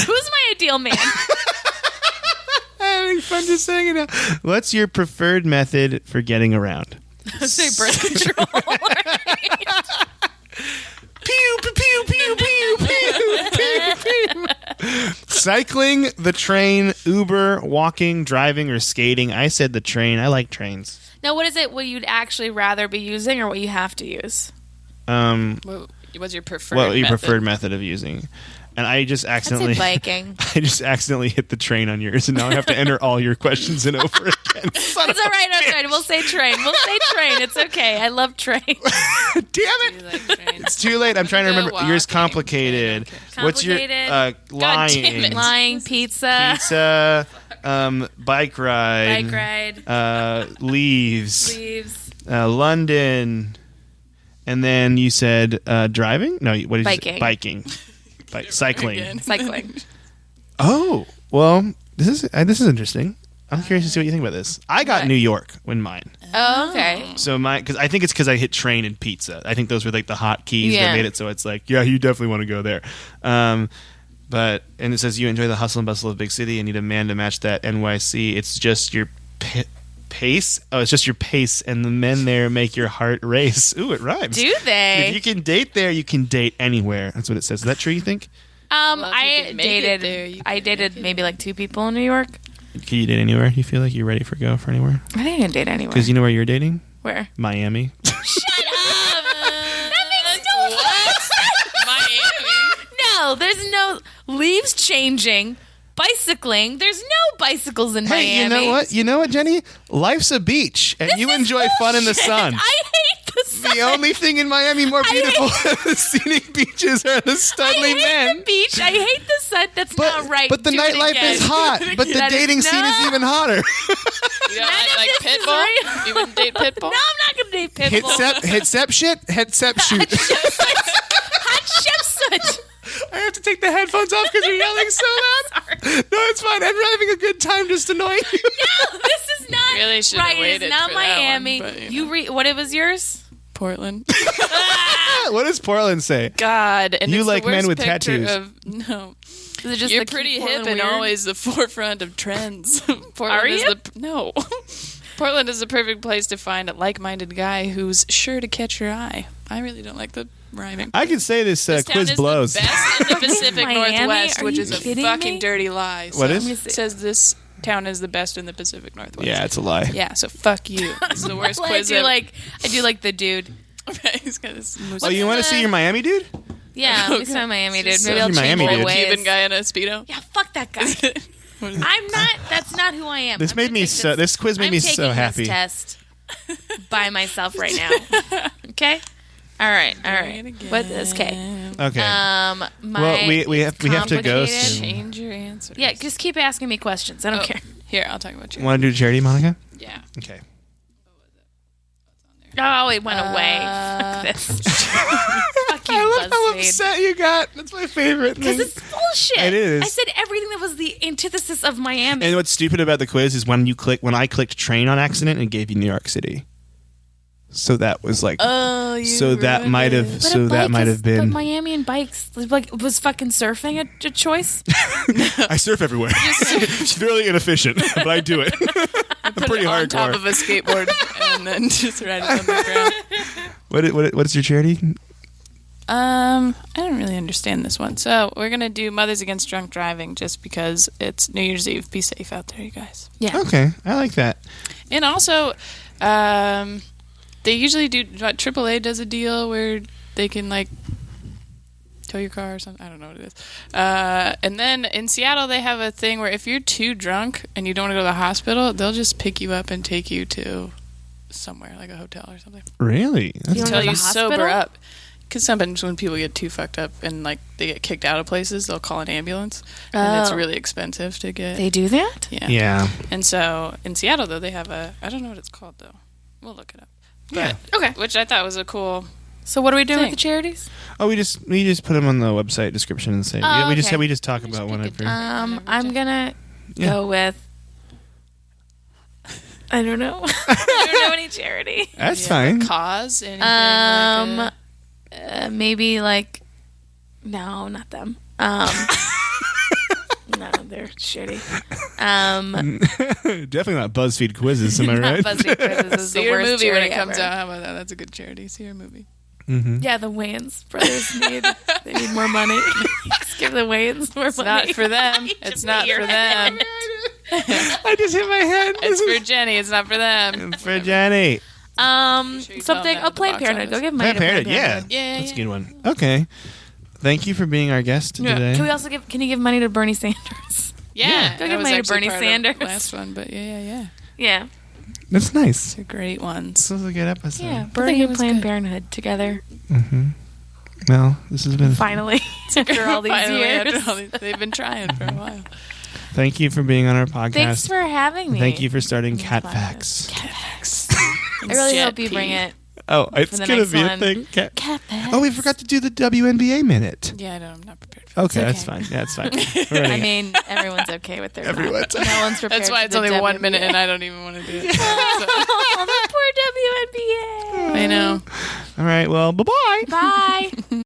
[SPEAKER 4] Who's my ideal man?
[SPEAKER 3] Having fun just saying it now. What's your preferred method for getting around?
[SPEAKER 4] Say birth control.
[SPEAKER 3] Pew, pew, pew, pew, pew, pew, pew, pew. Cycling, the train, Uber, walking, driving, or skating. I said the train. I like trains.
[SPEAKER 4] Now, what is it? What you'd actually rather be using, or what you have to use?
[SPEAKER 5] What's your preferred
[SPEAKER 3] Well, your
[SPEAKER 5] method?
[SPEAKER 3] preferred method of using. And I just
[SPEAKER 4] I'd say
[SPEAKER 3] accidentally
[SPEAKER 4] biking.
[SPEAKER 3] I just accidentally hit the train on yours, and now I have to enter all your questions in over again.
[SPEAKER 4] It's all right. That's right. We'll say train. It's okay. I love train.
[SPEAKER 3] Damn it!
[SPEAKER 5] You like trains?
[SPEAKER 3] It's too late. I'm trying to
[SPEAKER 5] Go
[SPEAKER 3] remember. Yours
[SPEAKER 5] walking.
[SPEAKER 3] complicated.
[SPEAKER 5] Okay.
[SPEAKER 3] What's your
[SPEAKER 4] Complicated.
[SPEAKER 5] God damn
[SPEAKER 3] lying?
[SPEAKER 5] it.
[SPEAKER 4] Lying, pizza,
[SPEAKER 3] Pizza, bike ride,
[SPEAKER 4] bike ride,
[SPEAKER 3] leaves,
[SPEAKER 4] leaves,
[SPEAKER 3] London, and then you said driving. No, what did you
[SPEAKER 4] Biking.
[SPEAKER 3] say? Biking, cycling.
[SPEAKER 5] Again.
[SPEAKER 4] cycling.
[SPEAKER 3] Oh, well, this is interesting. I'm curious to see what you think about this. I got
[SPEAKER 4] What?
[SPEAKER 3] New York when mine.
[SPEAKER 4] Oh, okay.
[SPEAKER 3] So because I think it's because I hit train and pizza. I think those were like the hot keys
[SPEAKER 4] Yeah.
[SPEAKER 3] that made it so it's like, yeah, you definitely want to go there. But and it says you enjoy the hustle and bustle of a big city and need a man to match that NYC. It's just your pace. Oh, it's just your pace, and the men there make your heart race. Ooh, it rhymes.
[SPEAKER 4] Do they?
[SPEAKER 3] If you can date there, you can date anywhere. That's what it says. Is that true? You think?
[SPEAKER 5] Well, if you
[SPEAKER 4] I
[SPEAKER 5] can make it
[SPEAKER 4] dated.
[SPEAKER 5] there, you
[SPEAKER 4] I
[SPEAKER 5] can
[SPEAKER 4] dated
[SPEAKER 5] make it.
[SPEAKER 4] maybe like 2 people in New York.
[SPEAKER 3] Can you date anywhere? You feel like you're ready for go for anywhere?
[SPEAKER 4] I think I can date anywhere.
[SPEAKER 3] Because you know where you're dating?
[SPEAKER 4] Where?
[SPEAKER 3] Miami.
[SPEAKER 4] Shut up! That makes no sense.
[SPEAKER 5] Miami.
[SPEAKER 4] No, there's no leaves changing, bicycling. There's no bicycles in Miami.
[SPEAKER 3] Hey, you know what? You know what, Jenny? Life's a beach, and you enjoy fun in the
[SPEAKER 4] Bullshit.
[SPEAKER 3] sun.
[SPEAKER 4] I hate the sun.
[SPEAKER 3] The only thing in Miami more
[SPEAKER 4] I
[SPEAKER 3] beautiful than the scenic beaches are the
[SPEAKER 4] I
[SPEAKER 3] studly
[SPEAKER 4] hate
[SPEAKER 3] men.
[SPEAKER 4] the beach. I hate the sun. That's not right.
[SPEAKER 3] But the
[SPEAKER 4] Do it
[SPEAKER 3] nightlife
[SPEAKER 4] again.
[SPEAKER 3] is hot. But the
[SPEAKER 4] That is
[SPEAKER 3] dating scene is
[SPEAKER 4] not-
[SPEAKER 3] even hotter.
[SPEAKER 5] You don't
[SPEAKER 4] None of
[SPEAKER 5] like
[SPEAKER 4] this is
[SPEAKER 5] Pitbull?
[SPEAKER 4] real.
[SPEAKER 5] You wouldn't date Pitbull?
[SPEAKER 4] No, I'm not gonna date Pitbull.
[SPEAKER 3] Hitsep shit, headset shoot.
[SPEAKER 4] Hot chef soot.
[SPEAKER 3] I have to take the headphones off because you're yelling so loud. No, it's fine. I'm having a good time just annoying you.
[SPEAKER 4] No, this is not
[SPEAKER 5] Really should've
[SPEAKER 4] right. It
[SPEAKER 5] waited
[SPEAKER 4] is not
[SPEAKER 5] for that one,
[SPEAKER 4] Miami.
[SPEAKER 5] but,
[SPEAKER 4] you what it was yours?
[SPEAKER 5] Portland.
[SPEAKER 3] What does Portland say?
[SPEAKER 5] God. And
[SPEAKER 3] You
[SPEAKER 5] it's
[SPEAKER 3] like
[SPEAKER 5] the
[SPEAKER 3] men
[SPEAKER 5] worst
[SPEAKER 3] with
[SPEAKER 5] picture
[SPEAKER 3] tattoos.
[SPEAKER 5] No.
[SPEAKER 4] Is it just
[SPEAKER 5] You're
[SPEAKER 4] the
[SPEAKER 5] pretty
[SPEAKER 4] Portland
[SPEAKER 5] hip and
[SPEAKER 4] weird?
[SPEAKER 5] always the forefront of trends. Portland
[SPEAKER 4] Are
[SPEAKER 5] is
[SPEAKER 4] you?
[SPEAKER 5] No. Portland is the perfect place to find a like-minded guy who's sure to catch your eye. I really don't like the rhyming.
[SPEAKER 3] I could say this,
[SPEAKER 5] This town
[SPEAKER 3] quiz
[SPEAKER 5] is
[SPEAKER 3] blows.
[SPEAKER 5] the best in the Pacific
[SPEAKER 4] Miami?
[SPEAKER 5] Northwest,
[SPEAKER 4] Are
[SPEAKER 5] which
[SPEAKER 4] you
[SPEAKER 5] is a
[SPEAKER 4] kidding
[SPEAKER 5] fucking
[SPEAKER 4] me?
[SPEAKER 5] dirty lie.
[SPEAKER 3] What
[SPEAKER 5] So
[SPEAKER 3] is?
[SPEAKER 5] It says this town is the best in the Pacific Northwest.
[SPEAKER 3] Yeah, it's a lie.
[SPEAKER 5] Yeah, so fuck you. This is the worst
[SPEAKER 4] Well,
[SPEAKER 5] quiz
[SPEAKER 4] I
[SPEAKER 5] ever.
[SPEAKER 4] do like the dude.
[SPEAKER 5] He's got this
[SPEAKER 3] Oh, you want to see your Miami dude?
[SPEAKER 4] Yeah, we saw Miami dude.
[SPEAKER 5] So
[SPEAKER 4] Maybe I'll
[SPEAKER 3] your
[SPEAKER 4] change
[SPEAKER 3] Miami
[SPEAKER 4] my
[SPEAKER 3] dude.
[SPEAKER 4] ways.
[SPEAKER 5] Cuban guy in a Speedo.
[SPEAKER 4] Yeah, fuck that guy.
[SPEAKER 5] What is it?
[SPEAKER 4] I'm not. That's not who I am.
[SPEAKER 3] This
[SPEAKER 4] I'm
[SPEAKER 3] made
[SPEAKER 4] gonna
[SPEAKER 3] me
[SPEAKER 4] take
[SPEAKER 3] so. This quiz made
[SPEAKER 4] I'm
[SPEAKER 3] me
[SPEAKER 4] taking
[SPEAKER 3] so
[SPEAKER 4] this
[SPEAKER 3] happy.
[SPEAKER 4] test. by myself right now. Okay. All right. What is okay?
[SPEAKER 3] Okay.
[SPEAKER 4] My
[SPEAKER 3] Well, we have to go
[SPEAKER 4] complicated.
[SPEAKER 3] soon.
[SPEAKER 5] Change your answers.
[SPEAKER 4] Yeah, just keep asking me questions. I don't care.
[SPEAKER 5] Here, I'll talk about you.
[SPEAKER 3] Want to do charity, Monica?
[SPEAKER 5] Yeah.
[SPEAKER 3] Okay.
[SPEAKER 4] Oh, it went away. Fuck this. Fuck you,
[SPEAKER 3] I love how
[SPEAKER 4] BuzzFeed.
[SPEAKER 3] upset you got. That's my favorite
[SPEAKER 4] Because
[SPEAKER 3] thing.
[SPEAKER 4] it's bullshit.
[SPEAKER 3] It is.
[SPEAKER 4] I said everything that was the antithesis of Miami.
[SPEAKER 3] And what's stupid about the quiz is when I clicked train on accident, it gave you New York City. So that was like.
[SPEAKER 5] Oh, you
[SPEAKER 3] So that
[SPEAKER 5] ruined
[SPEAKER 3] might
[SPEAKER 5] it.
[SPEAKER 3] have.
[SPEAKER 4] But
[SPEAKER 3] So
[SPEAKER 4] a
[SPEAKER 3] that
[SPEAKER 4] bike
[SPEAKER 3] might
[SPEAKER 4] is-
[SPEAKER 3] have been.
[SPEAKER 4] But Miami and bikes, like, was fucking surfing a choice?
[SPEAKER 3] I surf everywhere. It's really inefficient, but I do it. I'm
[SPEAKER 5] Put
[SPEAKER 3] pretty
[SPEAKER 5] it on top
[SPEAKER 3] hardcore.
[SPEAKER 5] of a skateboard and then just ride it on the ground.
[SPEAKER 3] What's your charity?
[SPEAKER 5] I don't really understand this one. So we're gonna do Mothers Against Drunk Driving just because it's New Year's Eve. Be safe out there, you guys.
[SPEAKER 4] Yeah.
[SPEAKER 3] Okay, I like that.
[SPEAKER 5] And also, they usually do. AAA does a deal where they can like tow your car or something. I don't know what it is. And then in Seattle, they have a thing where if you're too drunk and you don't want to go to the hospital, they'll just pick you up and take you to somewhere like a hotel or something
[SPEAKER 3] Really? That's
[SPEAKER 4] You wanna
[SPEAKER 5] until
[SPEAKER 4] go to
[SPEAKER 5] you
[SPEAKER 4] the
[SPEAKER 5] sober
[SPEAKER 4] hospital?
[SPEAKER 5] up. Because sometimes when people get too fucked up and like they get kicked out of places, they'll call an ambulance, and it's
[SPEAKER 4] Oh.
[SPEAKER 5] really expensive to get.
[SPEAKER 4] They do that?
[SPEAKER 5] yeah.
[SPEAKER 3] Yeah.
[SPEAKER 5] And so in Seattle, though, they have a. I don't know what it's called though. We'll look it up.
[SPEAKER 3] Yeah.
[SPEAKER 4] Okay.
[SPEAKER 5] Which I thought was a cool.
[SPEAKER 4] So what are we doing
[SPEAKER 5] Thing.
[SPEAKER 4] with the charities?
[SPEAKER 3] Oh, we just put them on the website description and say
[SPEAKER 4] Oh,
[SPEAKER 3] we just
[SPEAKER 4] okay.
[SPEAKER 3] we just talk about whenever.
[SPEAKER 4] I'm gonna
[SPEAKER 3] Yeah.
[SPEAKER 4] go with. I don't know. I don't know any charity.
[SPEAKER 3] That's fine.
[SPEAKER 5] Cause anything like
[SPEAKER 4] Maybe like. No, not them. No, they're shitty.
[SPEAKER 3] Definitely not BuzzFeed quizzes. Am I right?
[SPEAKER 4] BuzzFeed quizzes is
[SPEAKER 5] See
[SPEAKER 4] the
[SPEAKER 5] your
[SPEAKER 4] worst
[SPEAKER 5] movie when
[SPEAKER 4] charity
[SPEAKER 5] it comes
[SPEAKER 4] ever.
[SPEAKER 5] out. How about that? That's a good charity. See your movie.
[SPEAKER 4] Yeah, the Wayans brothers need more money. Just give the Wayans more
[SPEAKER 5] It's
[SPEAKER 4] money.
[SPEAKER 5] not for them. It's not for them.
[SPEAKER 3] I just hit my head.
[SPEAKER 5] It's for Jenny. It's not for them.
[SPEAKER 3] for Jenny.
[SPEAKER 5] Sure you tell them
[SPEAKER 4] Something.
[SPEAKER 5] that
[SPEAKER 4] Oh,
[SPEAKER 5] at the
[SPEAKER 4] Planned
[SPEAKER 5] box
[SPEAKER 4] Parenthood. Go
[SPEAKER 5] office.
[SPEAKER 4] give money
[SPEAKER 3] Planned
[SPEAKER 4] to Planned
[SPEAKER 3] Parenthood. Yeah,
[SPEAKER 5] Yeah,
[SPEAKER 3] that's a
[SPEAKER 5] yeah.
[SPEAKER 3] good one. Okay. Thank you for being our guest today.
[SPEAKER 4] Can we also give? Can you give money to Bernie Sanders?
[SPEAKER 5] Yeah.
[SPEAKER 4] Go
[SPEAKER 5] that
[SPEAKER 4] give
[SPEAKER 5] was
[SPEAKER 4] money to
[SPEAKER 5] actually
[SPEAKER 4] Bernie
[SPEAKER 5] part of
[SPEAKER 4] Sanders.
[SPEAKER 5] the last one, but yeah.
[SPEAKER 4] Yeah.
[SPEAKER 3] That's nice.
[SPEAKER 5] They're great ones.
[SPEAKER 3] This was a good episode.
[SPEAKER 4] Yeah.
[SPEAKER 5] I
[SPEAKER 4] Bernie
[SPEAKER 5] think it
[SPEAKER 4] and
[SPEAKER 5] was
[SPEAKER 4] Planned
[SPEAKER 5] good.
[SPEAKER 4] Parenthood together.
[SPEAKER 3] Well, this has been.
[SPEAKER 4] Finally, after all these
[SPEAKER 5] Finally,
[SPEAKER 4] years.
[SPEAKER 5] after all these- they've been trying for a while.
[SPEAKER 3] Thank you for being on our podcast.
[SPEAKER 4] Thanks for having me.
[SPEAKER 3] Thank you for starting Cat Facts.
[SPEAKER 4] I really
[SPEAKER 5] Jet
[SPEAKER 4] hope you bring
[SPEAKER 5] pee.
[SPEAKER 4] it.
[SPEAKER 3] Oh, it's
[SPEAKER 4] the
[SPEAKER 3] gonna
[SPEAKER 4] next
[SPEAKER 3] be a
[SPEAKER 4] one.
[SPEAKER 3] thing. Cat.
[SPEAKER 4] Cat Facts.
[SPEAKER 3] Oh, we forgot to do the WNBA minute.
[SPEAKER 5] Yeah, I know. I'm not prepared for
[SPEAKER 3] Okay,
[SPEAKER 4] okay.
[SPEAKER 3] that's fine. Yeah, that's fine. We're
[SPEAKER 4] I
[SPEAKER 3] running-
[SPEAKER 4] mean, everyone's okay with their.
[SPEAKER 3] Everyone's-
[SPEAKER 4] No one's prepared.
[SPEAKER 5] That's why
[SPEAKER 4] for
[SPEAKER 5] it's
[SPEAKER 4] the
[SPEAKER 5] only 1
[SPEAKER 4] WNBA.
[SPEAKER 5] minute and I don't even want to do it.
[SPEAKER 4] Oh, the poor WNBA.
[SPEAKER 5] I know.
[SPEAKER 3] All right. Well, bye bye.
[SPEAKER 4] Bye.